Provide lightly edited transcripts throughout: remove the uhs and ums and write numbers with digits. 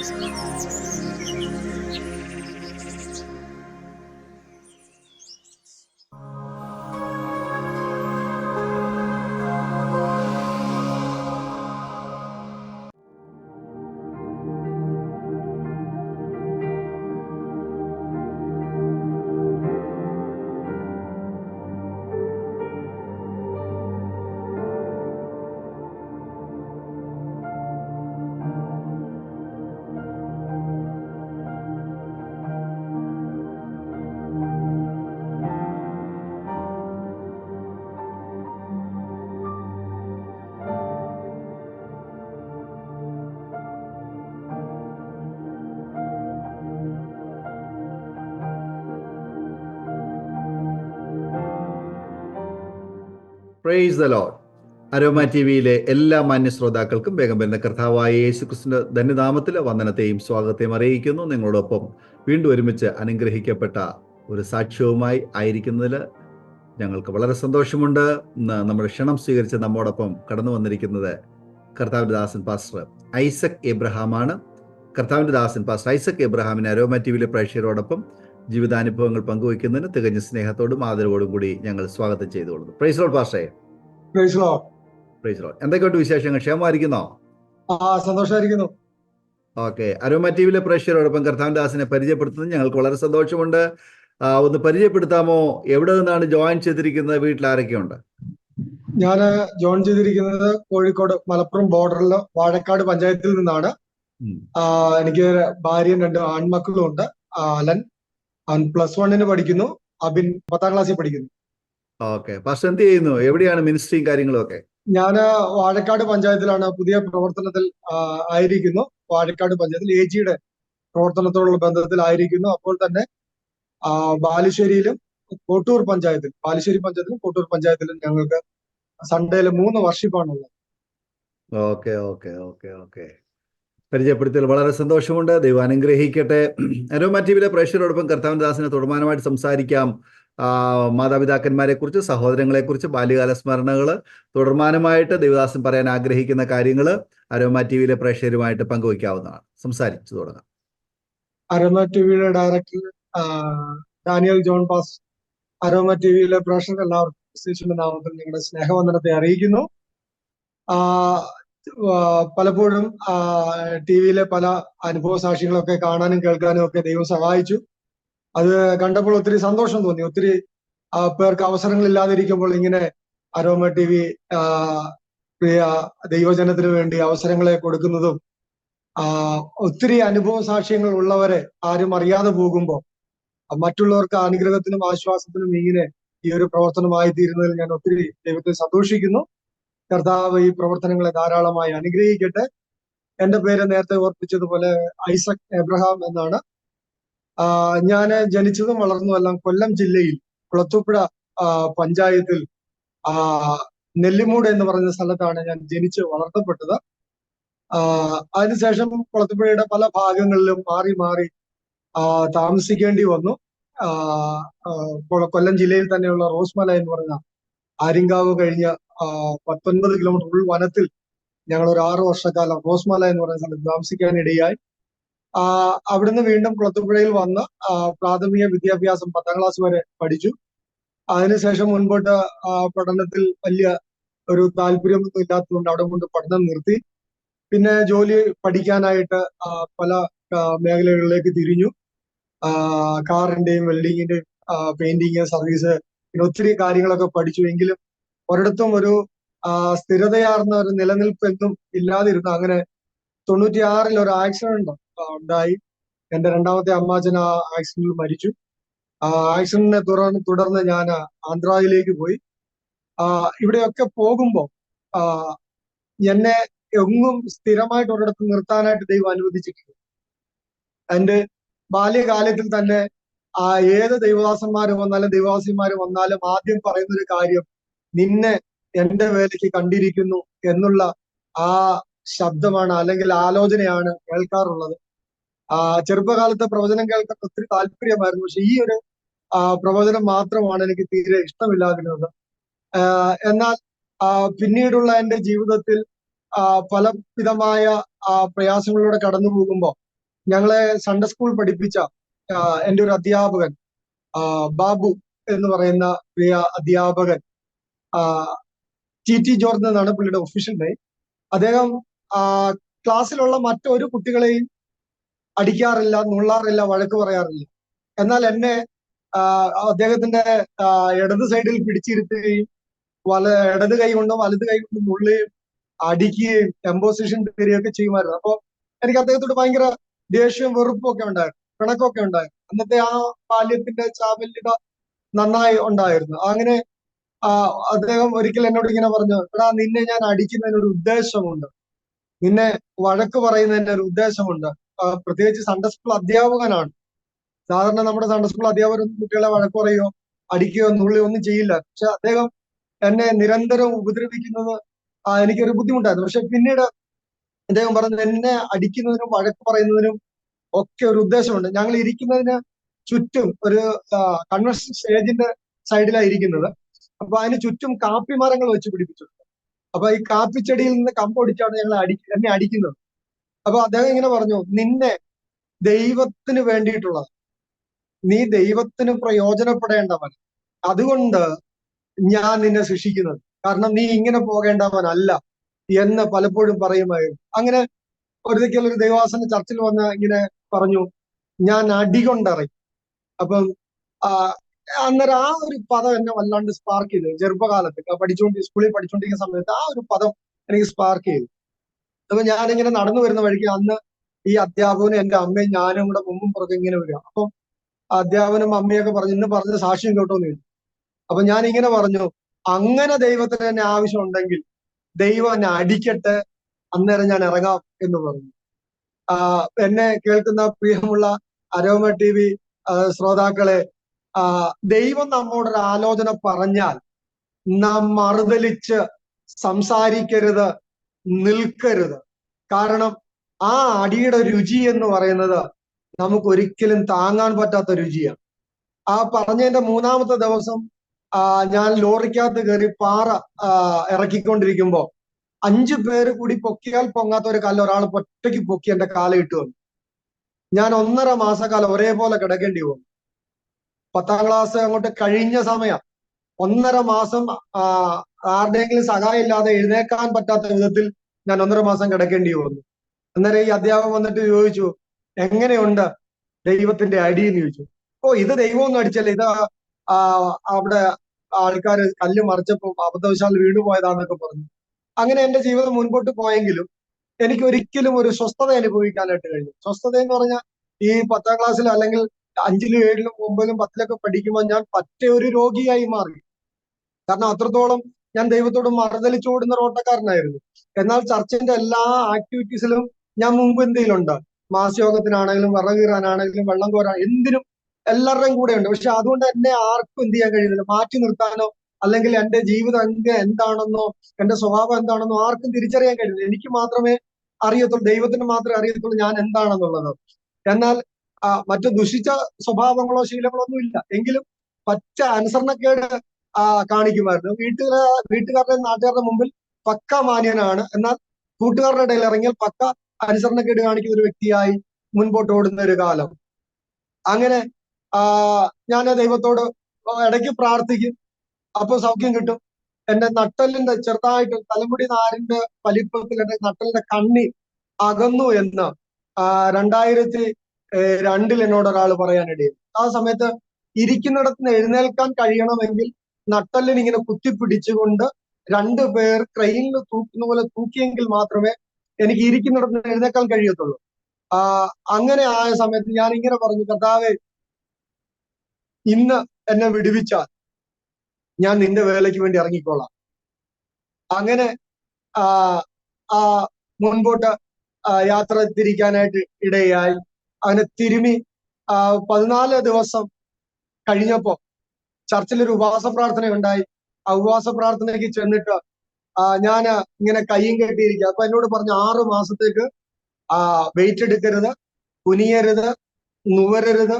Praise the Lord. Aroma T വിയിലെ എല്ലാ മാന്യ ശ്രോതാക്കൾക്കും വേഗം വരുന്ന കർത്താവായ യേശുക്രിസ്തുവിന്റെ ധന്യനാമത്തിൽ വന്ദനത്തെയും സ്വാഗതത്തെയും അറിയിക്കുന്നു. നിങ്ങളോടൊപ്പം വീണ്ടും ഒരുമിച്ച് അനുഗ്രഹിക്കപ്പെട്ട ഒരു സാക്ഷ്യവുമായി ആയിരിക്കുന്നതിൽ ഞങ്ങൾക്ക് വളരെ സന്തോഷമുണ്ട്. ഇന്ന് നമ്മുടെ ക്ഷണം സ്വീകരിച്ച് നമ്മോടൊപ്പം കടന്നു വന്നിരിക്കുന്നത് കർത്താവിൻ്റെ ദാസൻ പാസ്റ്റർ ഐസക് എബ്രഹാമാണ്. കർത്താവിൻ്റെ ദാസൻ പാസ്റ്റർ ഐസക് എബ്രഹാമിനെ അരോമ ടി വിയിലെ പ്രേക്ഷകരോടൊപ്പം ജീവിതാനുഭവങ്ങൾ പങ്കുവയ്ക്കുന്നതിന് തികഞ്ഞ സ്നേഹത്തോടും ആദരവോടും കൂടി ഞങ്ങൾ സ്വാഗതം ചെയ്തുകൊള്ളുന്നു. പ്രൈസ് ലോർഡ് പാസ്റ്ററെ. Praise Lord. Praise Lord. എന്തൊക്കെയുണ്ട് വിശേഷങ്ങൾ? ക്ഷേമമായിരിക്കുന്നോ? സന്തോഷമായിരിക്കുന്നു. ഓക്കെ. അരോമ ടി വിയിലെ പ്രേക്ഷകരോടൊപ്പം കർത്താവിൻ്റെ ദാസനെ പരിചയപ്പെടുത്തുന്നത് ഞങ്ങൾക്ക് വളരെ സന്തോഷമുണ്ട്. ഒന്ന് പരിചയപ്പെടുത്താമോ? എവിടെ നിന്നാണ് ജോയിൻ ചെയ്തിരിക്കുന്നത്? വീട്ടിൽ ആരൊക്കെയുണ്ട്? ഞാൻ ജോയിൻ ചെയ്തിരിക്കുന്നത് കോഴിക്കോട് മലപ്പുറം ബോർഡറിൽ വാഴക്കാട് പഞ്ചായത്തിൽ നിന്നാണ്. എനിക്ക് ഭാര്യയും 2 ആൺമക്കളും ഉണ്ട്. അലൻ +1 പഠിക്കുന്നു, അബിൻ 10ാം ക്ലാസ്സിൽ പഠിക്കുന്നു. ഓക്കെ. പാസ്റ്റർ എന്ത് ചെയ്യുന്നു? എവിടെയാണ് മിനിസ്ട്രിയും കാര്യങ്ങളും ഒക്കെ? ഞാൻ വാഴക്കാട് പഞ്ചായത്തിലാണ് പുതിയ പ്രവർത്തനത്തിൽ ആയിരിക്കുന്നു. വാഴക്കാട് പഞ്ചായത്തിൽ AGയുടെ പ്രവർത്തനത്തോടുള്ള ബന്ധത്തിലായിരിക്കുന്നു. അപ്പോൾ തന്നെ ബാലുശ്ശേരിയിലും കോട്ടൂർ പഞ്ചായത്തിൽ, ബാലുശ്ശേരി പഞ്ചായത്തിലും കോട്ടൂർ പഞ്ചായത്തിലും ഞങ്ങൾക്ക് സൺഡേയിൽ 3 വർഷിപ്പാണുള്ളത്. Okay okay okay okay. പരിചയപ്പെടുത്തിയാൽ വളരെ സന്തോഷമുണ്ട്. ദൈവം അനുഗ്രഹിക്കട്ടെ. അരോമ ടി വിയിലെ പ്രേക്ഷകരോടൊപ്പം കർത്താവിൻ്റെ ദാസനെ തുടർമാനമായിട്ട് സംസാരിക്കാം. മാതാപിതാക്കന്മാരെ കുറിച്ച്, സഹോദരങ്ങളെ കുറിച്ച്, ബാല്യകാല സ്മരണകൾ, തുടർമാനമായിട്ട് ദൈവദാസൻ പറയാൻ ആഗ്രഹിക്കുന്ന കാര്യങ്ങൾ അരോമ ടി വിയിലെ പ്രേക്ഷകരുമായിട്ട് പങ്കുവയ്ക്കാവുന്നതാണ്. സംസാരിച്ചു തുടങ്ങാം. അരോമ ടി വിയുടെ director Daniel John pass, aroma T വിയിലെ പ്രേക്ഷകർ എല്ലാവർക്കും ക്രിസ്തുവിന്റെ നാമത്തിൽ ഞങ്ങളുടെ സ്നേഹവന്ദനത്തെ അറിയിക്കുന്നു. പലപ്പോഴും ടി വിയിലെ പല അനുഭവ സാക്ഷികളൊക്കെ കാണാനും കേൾക്കാനും ഒക്കെ ദൈവം സഹായിച്ചു. അത് കണ്ടപ്പോൾ ഒത്തിരി സന്തോഷം തോന്നി. ഒത്തിരി പേർക്ക് അവസരങ്ങൾ ഇല്ലാതിരിക്കുമ്പോൾ ഇങ്ങനെ അരോമ ടി വി പ്രിയ ദൈവജനത്തിന് വേണ്ടി അവസരങ്ങളെ കൊടുക്കുന്നതും ഒത്തിരി അനുഭവ സാക്ഷ്യങ്ങൾ ഉള്ളവരെ ആരും അറിയാതെ പോകുമ്പോൾ മറ്റുള്ളവർക്ക് അനുഗ്രഹത്തിനും ആശ്വാസത്തിനും ഇങ്ങനെ ഈ ഒരു പ്രവർത്തനമായി തീരുന്നതിൽ ഞാൻ ഒത്തിരി ദൈവത്തെ സന്തോഷിക്കുന്നു. കർത്താവ് ഈ പ്രവർത്തനങ്ങളെ ധാരാളമായി അനുഗ്രഹിക്കട്ടെ. എന്റെ പേര് നേരത്തെ ഓർപ്പിച്ചതുപോലെ ഐസക് എബ്രഹാം എന്നാണ്. ഞാൻ ജനിച്ചതും വളർന്നതെല്ലാം കൊല്ലം ജില്ലയിൽ കുളത്തൂപ്പുഴ പഞ്ചായത്തിൽ നെല്ലിമൂട് എന്ന് പറയുന്ന സ്ഥലത്താണ് ഞാൻ ജനിച്ച് വളർത്തപ്പെട്ടത്. അതിനുശേഷം കുളത്തൂപ്പുഴയുടെ പല ഭാഗങ്ങളിലും മാറി മാറി താമസിക്കേണ്ടി വന്നു. കൊല്ലം ജില്ലയിൽ തന്നെയുള്ള റോസ്മല എന്ന് പറയുന്ന ആര്യങ്കാവ് കഴിഞ്ഞ് 19 കിലോമീറ്റർ ഉൾവനത്തിൽ ഞങ്ങൾ ഒരു 6 വർഷക്കാലം റോസ്മല എന്ന് പറയുന്ന സ്ഥലത്ത് താമസിക്കാനിടയായി. അവിടുന്ന് വീണ്ടും കുളത്തൂപ്പുഴയിൽ വന്ന് പ്രാഥമിക വിദ്യാഭ്യാസം 10ാം ക്ലാസ് വരെ പഠിച്ചു. അതിനുശേഷം മുൻപോട്ട് പഠനത്തിൽ വലിയ ഒരു താല്പര്യമൊന്നും ഇല്ലാത്തതുകൊണ്ട് അവിടെ കൊണ്ട് പഠനം നിർത്തി. പിന്നെ ജോലി പഠിക്കാനായിട്ട് പല മേഖലകളിലേക്ക് തിരിഞ്ഞു. കാറിന്റെയും വെൽഡിങ്ങിന്റെയും പെയിന്റിങ് സർവീസ്, പിന്നെ ഒത്തിരി കാര്യങ്ങളൊക്കെ പഠിച്ചു. എങ്കിലും ഒരിടത്തും ഒരു സ്ഥിരതയാർന്ന ഒരു നിലനിൽപ്പ് എന്നും ഇല്ലാതിരുന്നു. അങ്ങനെ 96-ൽ ഒരു ആക്സിഡന്റ് ഉണ്ടായി. എന്റെ 2ാമത്തെ അമ്മാച്ചൻ ആ ആക്സിഡന്റിൽ മരിച്ചു. ആക്സിഡന്റിനെ തുടർന്ന് ഞാൻ ആന്ധ്രയിലേക്ക് പോയി. ഇവിടെയൊക്കെ പോകുമ്പോൾ എന്നെ എങ്ങും സ്ഥിരമായിട്ട് ഒരിടത്ത് നിർത്താനായിട്ട് ദൈവം അനുവദിച്ചിട്ടില്ല. എന്റെ ബാല്യകാലത്തിൽ തന്നെ ഏത് ദൈവദാസന്മാര് വന്നാലും ദൈവദാസിമാര് വന്നാലും ആദ്യം പറയുന്നൊരു കാര്യം, നിന്നെ എന്റെ വേലയ്ക്ക് കണ്ടിരിക്കുന്നു എന്നുള്ള ആ ശബ്ദമാണ്, അല്ലെങ്കിൽ ആലോചനയാണ് കേൾക്കാറുള്ളത്. ചെറുപ്പകാലത്ത് പ്രവചനം കേൾക്കാൻ ഒത്തിരി താല്പര്യമായിരുന്നു. പക്ഷെ ഈ ഒരു പ്രവചനം മാത്രമാണ് എനിക്ക് തീരെ ഇഷ്ടമില്ലാതിരുന്നത്. എന്നാൽ പിന്നീടുള്ള എൻ്റെ ജീവിതത്തിൽ പല വിധമായ പ്രയാസങ്ങളിലൂടെ കടന്നു പോകുമ്പോൾ ഞങ്ങളെ സൺഡേ സ്കൂൾ പഠിപ്പിച്ച എൻ്റെ ഒരു അധ്യാപകൻ ബാബു എന്ന് പറയുന്ന പ്രിയ അധ്യാപകൻ, ടി ജോർജ് എന്നാണ് പുള്ളിയുടെ ഒഫീഷ്യൽ നെയിം. അദ്ദേഹം ക്ലാസ്സിലുള്ള മറ്റൊരു കുട്ടികളെയും അടിക്കാറില്ല, നുള്ളാറില്ല, വഴക്ക് പറയാറില്ല. എന്നാൽ എന്നെ അദ്ദേഹത്തിന്റെ ഇടത് സൈഡിൽ പിടിച്ചിരുത്തുകയും ഇടത് കൈ കൊണ്ടോ വലത് കൈ കൊണ്ടോ നുള്ളുകയും അടിക്കുകയും എംപോസിഷൻ തരികയൊക്കെ ചെയ്യുമായിരുന്നു. അപ്പൊ എനിക്ക് അദ്ദേഹത്തോട് ഭയങ്കര ദേഷ്യവും വെറുപ്പും ഒക്കെ ഉണ്ടായിരുന്നു, പിണക്കമൊക്കെ ഉണ്ടായിരുന്നു. അന്നത്തെ ആ ബാല്യത്തിന്റെ ചാബല്യത നന്നായി ഉണ്ടായിരുന്നു. അങ്ങനെ അദ്ദേഹം ഒരിക്കൽ എന്നോട് ഇങ്ങനെ പറഞ്ഞു, എടാ നിന്നെ ഞാൻ അടിക്കുന്നതിനൊരു ഉദ്ദേശമുണ്ട്, നിന്നെ വഴക്ക് പറയുന്നതിന്റെ ഒരു ഉദ്ദേശമുണ്ട്. പ്രത്യേകിച്ച് സൺഡേ സ്കൂൾ അധ്യാപകനാണ്. സാധാരണ നമ്മുടെ സൺഡേ സ്കൂൾ അധ്യാപകരൊന്നും കുട്ടികളെ വഴക്ക് പറയുകയോ അടിക്കുകയോ നുള്ളുകയോ ഒന്നും ചെയ്യില്ല. പക്ഷെ അദ്ദേഹം എന്നെ നിരന്തരം ഉപദ്രവിക്കുന്നത് എനിക്കൊരു ബുദ്ധിമുട്ടായിരുന്നു. പക്ഷെ പിന്നീട് അദ്ദേഹം പറഞ്ഞു, എന്നെ അടിക്കുന്നതിനും വഴക്ക് പറയുന്നതിനും ഒക്കെ ഒരു ഉദ്ദേശമുണ്ട്. ഞങ്ങൾ ഇരിക്കുന്നതിന് ചുറ്റും ഒരു കൺവെൻഷൻ സ്റ്റേജിന്റെ സൈഡിലാണ് ഇരിക്കുന്നത്. അപ്പൊ അതിന് ചുറ്റും കാപ്പി മരങ്ങൾ വെച്ച് പിടിപ്പിച്ചിട്ടുണ്ട്. അപ്പൊ ഈ കാപ്പിച്ചെടിയിൽ നിന്ന് കമ്പൊടിച്ചാണ് ഞങ്ങൾ എന്നെ അടിക്കുന്നത്. അപ്പൊ അദ്ദേഹം ഇങ്ങനെ പറഞ്ഞു, നിന്നെ ദൈവത്തിന് വേണ്ടിയിട്ടുള്ളത്, നീ ദൈവത്തിന് പ്രയോജനപ്പെടേണ്ടവൻ, അതുകൊണ്ട് ഞാൻ നിന്നെ ശിക്ഷിക്കുന്നത്, കാരണം നീ ഇങ്ങനെ പോകേണ്ടവനല്ല എന്ന് പലപ്പോഴും പറയുമായിരുന്നു. അങ്ങനെ ഒരിക്കൽ ഒരു ദൈവാസന ചർച്ചിൽ വന്ന് ഇങ്ങനെ പറഞ്ഞു, ഞാൻ അടികൊണ്ടിറങ്ങി. അപ്പം അന്നേരം ആ ഒരു പദം എന്നെ വല്ലാണ്ട് സ്പാർക്ക് ചെയ്തു. ചെറുപ്പകാലത്ത് സ്കൂളിൽ പഠിച്ചുകൊണ്ടിരിക്കുന്ന സമയത്ത് ആ ഒരു പദം എനിക്ക് സ്പാർക്ക് ചെയ്തു. അപ്പൊ ഞാനിങ്ങനെ നടന്നു വരുന്ന വഴിക്ക് അന്ന് ഈ അധ്യാപകനും എന്റെ അമ്മയും ഞാനും കൂടെ മുമ്പും പുറകെ ഇങ്ങനെ വരിക. അപ്പം അധ്യാപകനും അമ്മയൊക്കെ പറഞ്ഞു, ഇന്ന് പറഞ്ഞ സാക്ഷ്യം കേട്ടോന്ന് ചോദിച്ചു. അപ്പൊ ഞാൻ ഇങ്ങനെ പറഞ്ഞു, അങ്ങനെ ദൈവത്തിന് എന്നെ ആവശ്യമുണ്ടെങ്കിൽ ദൈവം എന്നെ അടിക്കട്ടെ, അന്നേരം ഞാൻ ഇറങ്ങാം എന്ന് പറഞ്ഞു. എന്നെ കേൾക്കുന്ന പ്രിയമുള്ള അരോമ TV ശ്രോതാക്കളെ, ദൈവം നമ്മോടൊരു ആലോചന പറഞ്ഞാൽ നാം മറുതലിച്ച് സംസാരിക്കരുത്, നിൽക്കരുത്. കാരണം ആ അടിയുടെ രുചി എന്ന് പറയുന്നത് നമുക്ക് ഒരിക്കലും താങ്ങാൻ പറ്റാത്ത രുചിയാണ്. ആ പറഞ്ഞതിന്റെ 3-ാമത്തെ ദിവസം ഞാൻ ലോറിക്കകത്ത് കയറി പാറ ഇറക്കിക്കൊണ്ടിരിക്കുമ്പോ 5 പേര് കൂടി പൊക്കിയാൽ പൊങ്ങാത്ത ഒരു കല്ല് ഒരാൾ ഒറ്റയ്ക്ക് പൊക്കി എന്റെ കാലിട്ട് വന്നു. ഞാൻ 1.5 മാസക്കാലം ഒരേപോലെ കിടക്കേണ്ടി വന്നു. 10ാം ക്ലാസ് അങ്ങോട്ട് കഴിഞ്ഞ സമയം 1.5 മാസം ആരുടെയെങ്കിലും സഹായം ഇല്ലാതെ എഴുന്നേക്കാൻ പറ്റാത്ത വിധത്തിൽ ഞാൻ 1.5 മാസം കിടക്കേണ്ടി വന്നു. അന്നേരം ഈ അധ്യാപകൻ വന്നിട്ട് ചോദിച്ചു, എങ്ങനെയുണ്ട് ദൈവത്തിന്റെ അടി എന്ന് ചോദിച്ചു. ഇത് ദൈവമൊന്നും അടിച്ചല്ലേ, ഇത് അവിടെ ആൾക്കാർ കല്ല് മറിച്ചപ്പോ അബദ്ധവശാൽ വീണുപോയതാന്നൊക്കെ പറഞ്ഞു. അങ്ങനെ എന്റെ ജീവിതം മുൻപോട്ട് പോയെങ്കിലും എനിക്ക് ഒരിക്കലും ഒരു സ്വസ്ഥത അനുഭവിക്കാനായിട്ട് കഴിഞ്ഞു. സ്വസ്ഥത എന്ന് പറഞ്ഞാൽ ഈ 10ാം ക്ലാസ്സിൽ അല്ലെങ്കിൽ 5ലും 7ലും 9ലും 10ലൊക്കെ പഠിക്കുമ്പോൾ ഞാൻ പറ്റ ഒരു രോഗിയായി മാറി. കാരണം അത്രത്തോളം ഞാൻ ദൈവത്തോട് മറുതലിച്ചോടുന്ന ഓട്ടക്കാരനായിരുന്നു. എന്നാൽ ചർച്ചിന്റെ എല്ലാ ആക്ടിവിറ്റീസിലും ഞാൻ മുൻപന്തിയിലുണ്ട്. മാസയോഗത്തിനാണെങ്കിലും വിറകീറാനാണെങ്കിലും വെള്ളം കോരാൻ എന്തിനും എല്ലാവരുടെയും കൂടെ ഉണ്ട്. പക്ഷെ അതുകൊണ്ട് എന്നെ ആർക്കും എന്ത് ചെയ്യാൻ കഴിയുന്നില്ല, മാറ്റി നിർത്താനോ അല്ലെങ്കിൽ എന്റെ ജീവിതം എന്താണെന്നോ എന്റെ സ്വഭാവം എന്താണെന്നോ ആർക്കും തിരിച്ചറിയാൻ കഴിയുന്നില്ല. എനിക്ക് മാത്രമേ അറിയത്തുള്ളൂ, ദൈവത്തിന് മാത്രമേ അറിയത്തുള്ളൂ ഞാൻ എന്താണെന്നുള്ളത്. എന്നാൽ മറ്റു ദുഷിച്ച സ്വഭാവങ്ങളോ ശീലങ്ങളോ ഒന്നും ഇല്ല. എങ്കിലും പച്ച അനുസരണക്കേട് കാണിക്കുമായിരുന്നു. വീട്ടുകാരുടെ നാട്ടുകാരുടെ മുമ്പിൽ പക്ക മാന്യനാണ്, എന്നാൽ കൂട്ടുകാരുടെ ഇടയിൽ ഇറങ്ങിയാൽ പക്ക അനുസരണക്കേട് കാണിക്കുന്ന ഒരു വ്യക്തിയായി മുൻപോട്ട് ഓടുന്ന ഒരു കാലം. അങ്ങനെ ഞാൻ ദൈവത്തോട് ഇടയ്ക്ക് പ്രാർത്ഥിക്കും, അപ്പൊ സൗഖ്യം കിട്ടും. എന്റെ നട്ടലിന്റെ ചെറുതായിട്ട് തലമുടി നാരിന്റെ വലിപ്പത്തിൽ എന്റെ നട്ടലിന്റെ കണ്ണി അകന്നു എന്ന് 2002 എന്നോട് ഒരാൾ പറയാനിടയും. ആ സമയത്ത് ഇരിക്കുന്നിടത്ത് നിന്ന് എഴുന്നേൽക്കാൻ കഴിയണമെങ്കിൽ നട്ടലിന് ഇങ്ങനെ കുത്തിപ്പിടിച്ചുകൊണ്ട് 2 പേർ ക്രെയിനിൽ തൂക്കുന്ന പോലെ തൂക്കിയെങ്കിൽ മാത്രമേ എനിക്ക് ഇരിക്കുന്നിടത്ത് നിന്ന് എഴുന്നേൽക്കാൻ കഴിയത്തുള്ളൂ. അങ്ങനെ ആയ സമയത്ത് ഞാൻ ഇങ്ങനെ പറഞ്ഞു, കർത്താവേ, ഇന്ന് എന്നെ വിടുവിച്ചാൽ ഞാൻ നിന്റെ വേലയ്ക്ക് വേണ്ടി ഇറങ്ങിക്കോളാം. അങ്ങനെ മുൻപോട്ട് യാത്ര തിരിക്കാനായിട്ട് ഇടയായി. അങ്ങനെ തിരുമി 14 ദിവസം കഴിഞ്ഞപ്പോ ചർച്ചിലൊരു ഉപവാസ പ്രാർത്ഥന ഉണ്ടായി. ആ ഉപവാസ പ്രാർത്ഥനയ്ക്ക് ചെന്നിട്ട് ഞാൻ ഇങ്ങനെ കയ്യും കെട്ടിയിരിക്കുക. അപ്പൊ എന്നോട് പറഞ്ഞു, 6 മാസത്തേക്ക് വെയിറ്റ് എടുക്കരുത്, കുനിയരുത്, നുവരരുത്.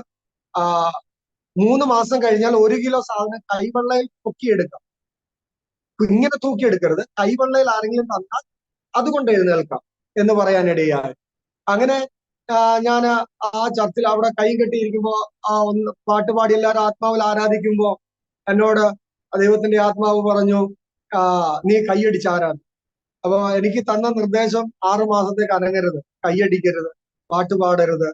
3 മാസം കഴിഞ്ഞാൽ 1 കിലോ സാധനം കൈവെള്ളയിൽ പൊക്കിയെടുക്കാം. ഇങ്ങനെ തൂക്കിയെടുക്കരുത്, കൈവെള്ളയിൽ ആരെങ്കിലും തന്നാൽ അതുകൊണ്ട് എഴുന്നേൽക്കാം എന്ന് പറയാനിടയായി. അങ്ങനെ ഞാൻ ആ ചർച്ചിൽ അവിടെ കൈ കെട്ടിയിരിക്കുമ്പോ ഒന്ന് പാട്ടുപാടി എല്ലാവരും ആത്മാവിൽ ആരാധിക്കുമ്പോ എന്നോട് ദൈവത്തിന്റെ ആത്മാവ് പറഞ്ഞു, നീ കൈയടിച്ച് ആരാധി. അപ്പൊ എനിക്ക് തന്ന നിർദ്ദേശം 6 മാസത്തേക്ക് അനങ്ങരുത്, കൈയടിക്കരുത്, പാട്ടുപാടരുത്,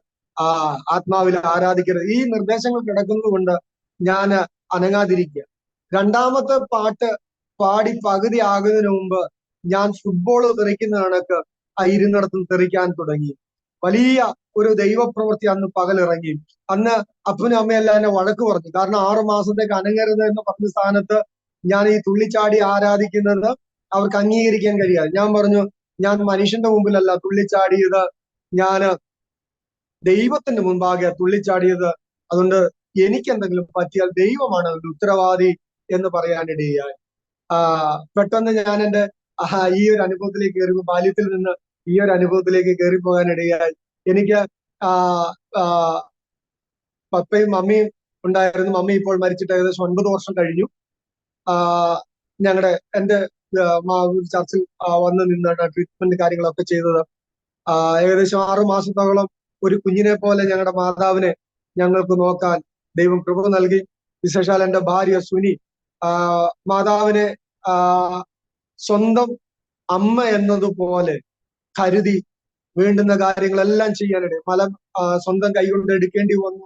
ആത്മാവിൽ ആരാധിക്കരുത്. ഈ നിർദ്ദേശങ്ങൾ കിടക്കുന്നത് കൊണ്ട് ഞാൻ അനങ്ങാതിരിക്കുക. രണ്ടാമത്തെ പാട്ട് പാടി പകുതി ആകുന്നതിന് മുമ്പ് ഞാൻ ഫുട്ബോൾ തെറിക്കുന്ന കണക്ക് ഇരുന്നിടത്തും തെറിക്കാൻ തുടങ്ങി. വലിയ ഒരു ദൈവപ്രവൃത്തി അന്ന് പകലിറങ്ങി. അന്ന് അപ്പനും അമ്മയെല്ലാം എന്നെ വഴക്ക് പറഞ്ഞു. കാരണം 6 മാസത്തേക്ക് അനങ്ങരുത് എന്ന് പറഞ്ഞ സ്ഥാനത്ത് ഞാൻ ഈ തുള്ളിച്ചാടി ആരാധിക്കുന്നത് അവർക്ക് അംഗീകരിക്കാൻ കഴിയാതെ. ഞാൻ പറഞ്ഞു, ഞാൻ മനുഷ്യന്റെ മുമ്പിലല്ല തുള്ളിച്ചാടിയത്, ഞാൻ ദൈവത്തിന്റെ മുൻപാകെ തുള്ളിച്ചാടിയത്. അതുകൊണ്ട് എനിക്ക് എന്തെങ്കിലും പറ്റിയാൽ ദൈവമാണ് അതിന്റെ ഉത്തരവാദി എന്ന് പറയാനിടയായി. പെട്ടെന്ന് ഞാൻ എൻ്റെ ഈ ഒരു അനുഭവത്തിലേക്ക് കയറിയപ്പോൾ, ബാല്യത്തിൽ നിന്ന് ഈ ഒരു അനുഭവത്തിലേക്ക് കയറി പോകാനിടയായി. എനിക്ക് പപ്പയും മമ്മിയും ഉണ്ടായിരുന്നു. മമ്മി ഇപ്പോൾ മരിച്ചിട്ട് ഏകദേശം 9 വർഷം കഴിഞ്ഞു. എൻ്റെ ചർച്ചിൽ വന്ന് നിന്നാണ് ട്രീറ്റ്മെന്റ് കാര്യങ്ങളൊക്കെ ചെയ്തത്. ഏകദേശം 6 മാസത്തോളം ഒരു കുഞ്ഞിനെ പോലെ ഞങ്ങളുടെ മാതാവിനെ ഞങ്ങൾക്ക് നോക്കാൻ ദൈവം കൃപ നൽകി. വിശേഷാൽ എൻ്റെ ഭാര്യ സുനി മാതാവിനെ സ്വന്തം അമ്മ എന്നതുപോലെ കരുതി വേണ്ടുന്ന കാര്യങ്ങളെല്ലാം ചെയ്യാനിടെ സ്വന്തം കൈകൊണ്ട് എടുക്കേണ്ടി വന്നു.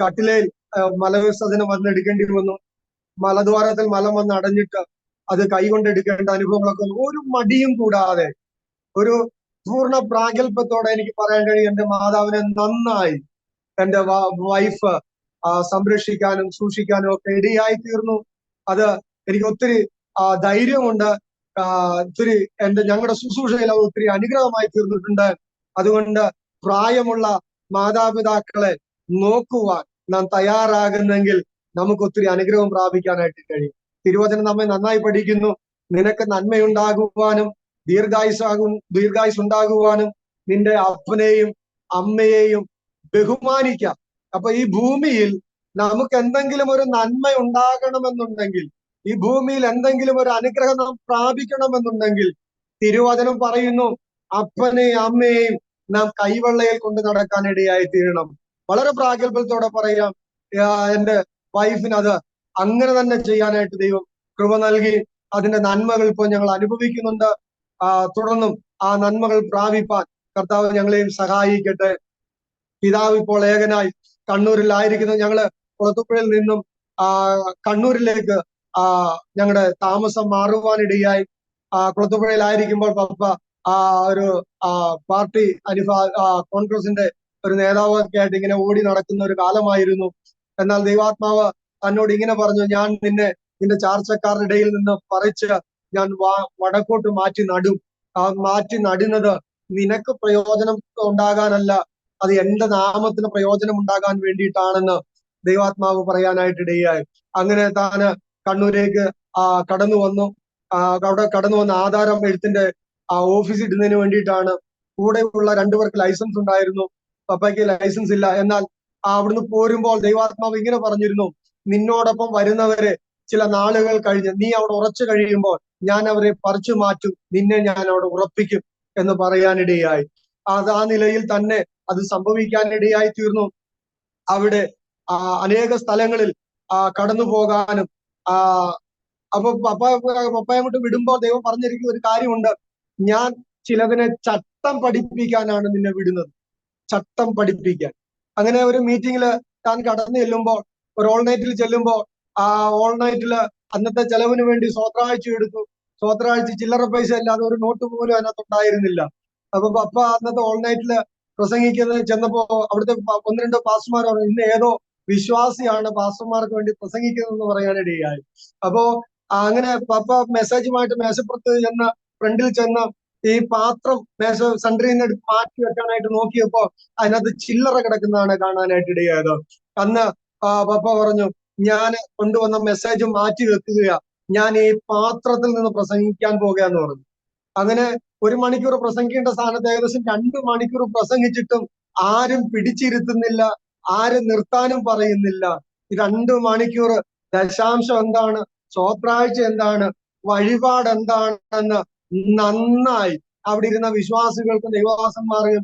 കട്ടിലയിൽ മലവിസർജനം വന്നെടുക്കേണ്ടി വന്നു. മലദ്വാരത്തിൽ മലം വന്ന് അടഞ്ഞിട്ട് അത് കൈകൊണ്ട് എടുക്കേണ്ട അനുഭവങ്ങളൊക്കെ ഒരു മടിയും കൂടാതെ ഒരു പൂർണ്ണ പ്രാഗൽഭ്യത്തോടെ എനിക്ക് പറയാൻ കഴിയും. എൻ്റെ മാതാവിനെ നന്നായി എൻ്റെ വൈഫ് സംരക്ഷിക്കാനും സൂക്ഷിക്കാനും ഒക്കെ ഇടയായി തീർന്നു. അത് എനിക്ക് ഒത്തിരി ധൈര്യമുണ്ട്. ഒത്തിരി ഞങ്ങളുടെ ശുശ്രൂഷയിൽ അത് ഒത്തിരി അനുഗ്രഹമായി തീർന്നിട്ടുണ്ട്. അതുകൊണ്ട് പ്രായമുള്ള മാതാപിതാക്കളെ നോക്കുവാൻ നാം തയ്യാറാകുന്നെങ്കിൽ നമുക്ക് ഒത്തിരി അനുഗ്രഹം പ്രാപിക്കാനായിട്ട് കഴിയും. തിരുവചനം നമ്മെ നന്നായി പഠിക്കുന്നു. നിനക്ക് നന്മയുണ്ടാകുവാനും ദീർഘായുസ് ഉണ്ടാകുവാനും നിന്റെ അപ്പനെയും അമ്മയെയും ബഹുമാനിക്കാം. അപ്പൊ ഈ ഭൂമിയിൽ നമുക്ക് എന്തെങ്കിലും ഒരു നന്മ ഉണ്ടാകണമെന്നുണ്ടെങ്കിൽ, ഈ ഭൂമിയിൽ എന്തെങ്കിലും ഒരു അനുഗ്രഹം നാം പ്രാപിക്കണമെന്നുണ്ടെങ്കിൽ, തിരുവചനം പറയുന്നു അപ്പനെയും അമ്മയെയും നാം കൈവെള്ളയിൽ കൊണ്ട് നടക്കാൻ ഇടയായി തീരണം. വളരെ പ്രാഗൽഭ്യത്തോടെ പറയാം, എൻ്റെ വൈഫിന് അത് അങ്ങനെ തന്നെ ചെയ്യാനായിട്ട് ദൈവം കൃപ നൽകി. അതിന്റെ നന്മകൾ ഇപ്പോൾ ഞങ്ങൾ അനുഭവിക്കുന്നുണ്ട്. തുടർന്നും ആ നന്മകൾ പ്രാപിപ്പാൻ കർത്താവ് ഞങ്ങളെയും സഹായിക്കട്ടെ. പിതാവ് ഇപ്പോൾ ഏകനായി കണ്ണൂരിലായിരിക്കുന്നു. ഞങ്ങള് കുളത്തുപുഴയിൽ നിന്നും കണ്ണൂരിലേക്ക് ഞങ്ങളുടെ താമസം മാറുവാനിടയായി. കുളത്തുപുഴയിലായിരിക്കുമ്പോൾ പപ്പ ഒരു പാർട്ടി കോൺഗ്രസിന്റെ ഒരു നേതാവൊക്കെ ആയിട്ട് ഇങ്ങനെ ഓടി നടക്കുന്ന ഒരു കാലമായിരുന്നു. എന്നാൽ ദൈവാത്മാവ് തന്നോട് ഇങ്ങനെ പറഞ്ഞു, ഞാൻ നിന്റെ ചാർച്ചക്കാരുടെ ഇടയിൽ നിന്ന് പറിച്ച് ഞാൻ വടക്കോട്ട് മാറ്റി നടും. മാറ്റി നടുന്നത് നിനക്ക് പ്രയോജനം ഉണ്ടാകാനല്ല, അത് എൻ്റെ നാമത്തിന് പ്രയോജനം ഉണ്ടാകാൻ വേണ്ടിയിട്ടാണെന്ന് ദൈവാത്മാവ് പറയാനായിട്ടിടയായി. അങ്ങനെ താന് കണ്ണൂരേക്ക് കടന്നു വന്നു. അവിടെ കടന്നു വന്ന ആധാരം എഴുത്തിന്റെ ഓഫീസ് ഇടുന്നതിന് വേണ്ടിയിട്ടാണ്. കൂടെയുള്ള 2 പേർക്ക് ലൈസൻസ് ഉണ്ടായിരുന്നു, പപ്പയ്ക്ക് ലൈസൻസ് ഇല്ല. എന്നാൽ അവിടുന്ന് പോരുമ്പോൾ ദൈവാത്മാവ് ഇങ്ങനെ പറഞ്ഞിരുന്നു, നിന്നോടൊപ്പം വരുന്നവരെ ചില നാളുകൾ കഴിഞ്ഞ് നീ അവിടെ ഉറച്ചു കഴിയുമ്പോൾ ഞാൻ അവരെ പറിച്ചു മാറ്റും, നിന്നെ ഞാൻ അവിടെ ഉറപ്പിക്കും എന്ന് പറയാനിടയായി. ആ നിലയിൽ തന്നെ അത് സംഭവിക്കാനിടയായി തീർന്നു. അവിടെ അനേക സ്ഥലങ്ങളിൽ കടന്നു പോകാനും അപ്പൊ പപ്പയങ്ങോട്ട് വിടുമ്പോൾ ദൈവം പറഞ്ഞിരിക്കുന്ന ഒരു കാര്യമുണ്ട്, ഞാൻ ചിലതിനെ ചട്ടം പഠിപ്പിക്കാനാണ് നിന്നെ വിടുന്നത്, ചട്ടം പഠിപ്പിക്കാൻ. അങ്ങനെ ഒരു മീറ്റിങ്ങിൽ താൻ കടന്നു ചെല്ലുമ്പോൾ, ഒരു ഓൾ നൈറ്റിൽ ചെല്ലുമ്പോൾ, ഓൾ നൈറ്റില് അന്നത്തെ ചെലവിന് വേണ്ടി സ്വോത്രാഴ്ച എടുത്തു. സ്വോത്രാഴ്ച ചില്ലറ പൈസ അല്ലാതെ ഒരു നോട്ട് പോലും അതിനകത്ത് ഉണ്ടായിരുന്നില്ല. അപ്പൊ പപ്പ അന്നത്തെ ഓൾ നൈറ്റില് പ്രസംഗിക്കുന്നത് ചെന്നപ്പോ അവിടുത്തെ 1-2 പാസ്റ്റർമാർ പറഞ്ഞു, ഇന്ന് ഏതോ വിശ്വാസിയാണ് പാസ്റ്റർമാർക്ക് വേണ്ടി പ്രസംഗിക്കുന്നതെന്ന് പറയാനിടയായി. അപ്പോ അങ്ങനെ പപ്പ മെസ്സേജുമായിട്ട് മേശപ്പുറത്ത് ചെന്ന് ഫ്രണ്ടിൽ ചെന്ന് ഈ പാത്രം സെന്ററിൽ നിന്ന് മാറ്റി വെക്കാനായിട്ട് നോക്കിയപ്പോ അതിനകത്ത് ചില്ലറ കിടക്കുന്നതാണ് കാണാനായിട്ട് ഇടയായത്. അന്ന് പപ്പ പറഞ്ഞു, ഞാൻ കൊണ്ടുവന്ന മെസ്സേജ് മാറ്റി വെക്കുകയാ, ഞാൻ ഈ പാത്രത്തിൽ നിന്ന് പ്രസംഗിക്കാൻ പോകുകയെന്ന് പറഞ്ഞു. അങ്ങനെ 1 മണിക്കൂർ പ്രസംഗിക്കേണ്ട സ്ഥാനത്ത് ഏകദേശം 2 മണിക്കൂർ പ്രസംഗിച്ചിട്ടും ആരും പിടിച്ചിരുത്തുന്നില്ല, ആരും നിർത്താനും പറയുന്നില്ല. 2 മണിക്കൂർ ദശാംശം എന്താണ്, സ്വോത്രാഴ്ച എന്താണ്, വഴിപാട് എന്താണെന്ന് നന്നായി അവിടെ ഇരുന്ന വിശ്വാസികൾക്കും ദൈവദാസന്മാർക്കും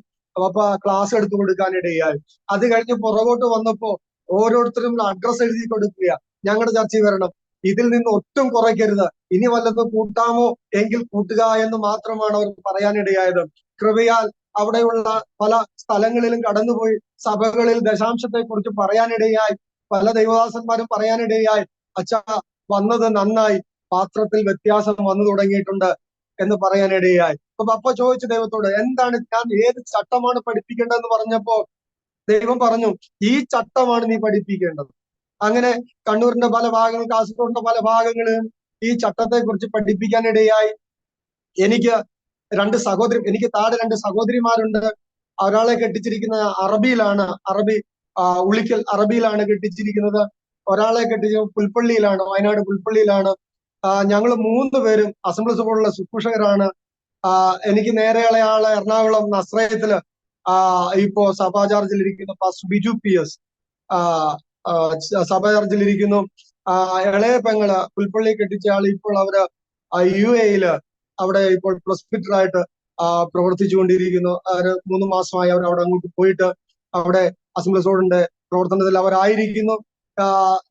ക്ലാസ് എടുത്തു കൊടുക്കാനിടയായി. അത് കഴിഞ്ഞ് പുറകോട്ട് വന്നപ്പോ ഓരോരുത്തരും അഡ്രസ്സ് എഴുതി കൊടുക്കുക, ഞങ്ങളുടെ ചർച്ചയിൽ വരണം, ഇതിൽ നിന്ന് ഒട്ടും കുറയ്ക്കരുത്, ഇനി വല്ലതും കൂട്ടാമോ എങ്കിൽ കൂട്ടുക എന്ന് മാത്രമാണ് അവർ പറയാനിടയായത്. കൃപയാൽ അവിടെയുള്ള പല സ്ഥലങ്ങളിലും കടന്നുപോയി സഭകളിൽ ദശാംശത്തെ കുറിച്ച് പറയാനിടയായി. പല ദൈവദാസന്മാരും പറയാനിടയായി, അച്ഛാ വന്നത് നന്നായി, പാത്രത്തിൽ വ്യത്യാസം വന്നു തുടങ്ങിയിട്ടുണ്ട് എന്ന് പറയാനിടയായി. അപ്പൊ പപ്പ ചോദിച്ചു ദൈവത്തോട്, എന്താണ് ഞാൻ ഏത് ചട്ടമാണ് പഠിപ്പിക്കേണ്ടതെന്ന് പറഞ്ഞപ്പോ ദൈവം പറഞ്ഞു, ഈ ചട്ടമാണ് നീ പഠിപ്പിക്കേണ്ടത്. അങ്ങനെ കണ്ണൂരിന്റെ പല ഭാഗങ്ങളും കാസർഗോഡിന്റെ പല ഭാഗങ്ങളും ഈ ചട്ടത്തെ കുറിച്ച് പഠിപ്പിക്കാനിടയായി. എനിക്ക് എനിക്ക് താഴെ രണ്ട് സഹോദരിമാരുണ്ട്. ഒരാളെ കെട്ടിച്ചിരിക്കുന്ന അറബിയിലാണ്, ഉളിക്കൽ അറബിയിലാണ് കെട്ടിച്ചിരിക്കുന്നത്. ഒരാളെ കെട്ടിച്ച പുൽപ്പള്ളിയിലാണ്, വയനാട് പുൽപ്പള്ളിയിലാണ്. ഞങ്ങൾ 3 പേരും അസംബ്ലീസ് പോലുള്ള ശുശ്രൂഷകരാണ്. എനിക്ക് നേരെ ഇളയാള് എറണാകുളം നസ്രയത്തില് ഇപ്പോ സഭാ ചാർജിലിരിക്കുന്ന പാസ്റ്റർ ബിജു PS സഭാ ചാർജിലിരിക്കുന്നു. ഇളയ പെങ്ങള് പുൽപ്പള്ളി കെട്ടിച്ച ആൾ ഇപ്പോൾ അവര് UAE അവിടെ ഇപ്പോൾ പ്രൊസ്പിറ്ററായിട്ട് പ്രവർത്തിച്ചുകൊണ്ടിരിക്കുന്നു. 3 മാസമായി അവർ അവിടെ അങ്ങോട്ട് പോയിട്ട് അവിടെ അസംബ്ലീസ് റോഡിന്റെ പ്രവർത്തനത്തിൽ അവരായിരിക്കുന്നു.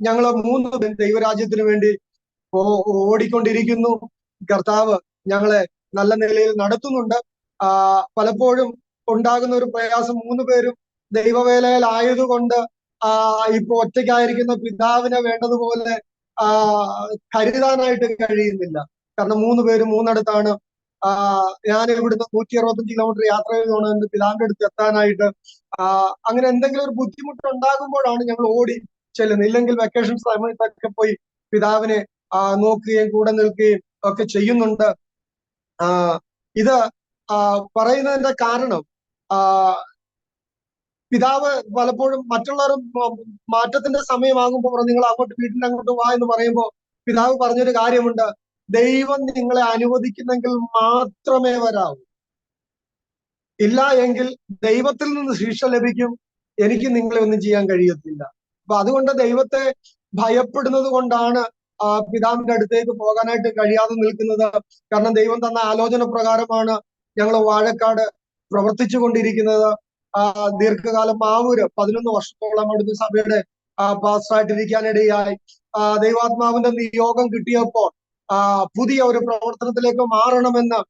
ഞങ്ങള് 3 പേരും ദൈവരാജ്യത്തിന് വേണ്ടി ഓടിക്കൊണ്ടിരിക്കുന്നു. കർത്താവ് ഞങ്ങളെ നല്ല നിലയിൽ നടത്തുന്നുണ്ട്. പലപ്പോഴും ഉണ്ടാകുന്ന ഒരു പ്രയാസം, 3 പേരും ദൈവവേലയിലായതുകൊണ്ട് ഇപ്പൊ ഒറ്റയ്ക്കായിരിക്കുന്ന പിതാവിനെ വേണ്ടതുപോലെ കരുതാനായിട്ട് കഴിയുന്നില്ല. കാരണം 3 പേരും 3 ഞാൻ ഇവിടുന്ന് 165 കിലോമീറ്റർ യാത്ര ചെയ്തോണം എന്റെ പിതാവിന്റെ അടുത്ത് എത്താനായിട്ട്. അങ്ങനെ എന്തെങ്കിലും ഒരു ബുദ്ധിമുട്ട് ഉണ്ടാകുമ്പോഴാണ് ഞങ്ങൾ ഓടി ചെല്ലുന്നത്. ഇല്ലെങ്കിൽ വെക്കേഷൻ സമയത്തൊക്കെ പോയി പിതാവിനെ നോക്കുകയും കൂടെ നിൽക്കുകയും ഒക്കെ ചെയ്യുന്നുണ്ട്. ഇത് പറയുന്നതിന്റെ കാരണം, പിതാവ് പലപ്പോഴും മറ്റുള്ളവർ മാറ്റത്തിന്റെ സമയമാകുമ്പോൾ നിങ്ങൾ വീട്ടിൽ അങ്ങോട്ട് വാ എന്ന് പറയുമ്പോൾ പിതാവ് പറഞ്ഞൊരു കാര്യമുണ്ട്, ദൈവം നിങ്ങളെ അനുവദിക്കുന്നെങ്കിൽ മാത്രമേ വരാവൂ, ഇല്ല എങ്കിൽ ദൈവത്തിൽ നിന്ന് ശിക്ഷ ലഭിക്കും, എനിക്ക് നിങ്ങളെ ഒന്നും ചെയ്യാൻ കഴിയത്തില്ല. അപ്പൊ അതുകൊണ്ട് ദൈവത്തെ ഭയപ്പെടുന്നത് കൊണ്ടാണ് പിതാവിന്റെ അടുത്തേക്ക് പോകാനായിട്ട് കഴിയാതെ നിൽക്കുന്നത്. കാരണം ദൈവം തന്ന ആലോചന പ്രകാരമാണ് ഞങ്ങൾ വാഴക്കാട് പ്രവർത്തിച്ചു കൊണ്ടിരിക്കുന്നത്. ദീർഘകാലം മാവൂര് 11 വർഷത്തോളം അവിടുത്തെ സഭയുടെ പാസ്റ്ററായിട്ടിരിക്കാനിടയായി. ദൈവാത്മാവിന്റെ നിയോഗം കിട്ടിയപ്പോൾ പുതിയ ഒരു പ്രവർത്തനത്തിലേക്ക് മാറണമെന്ന്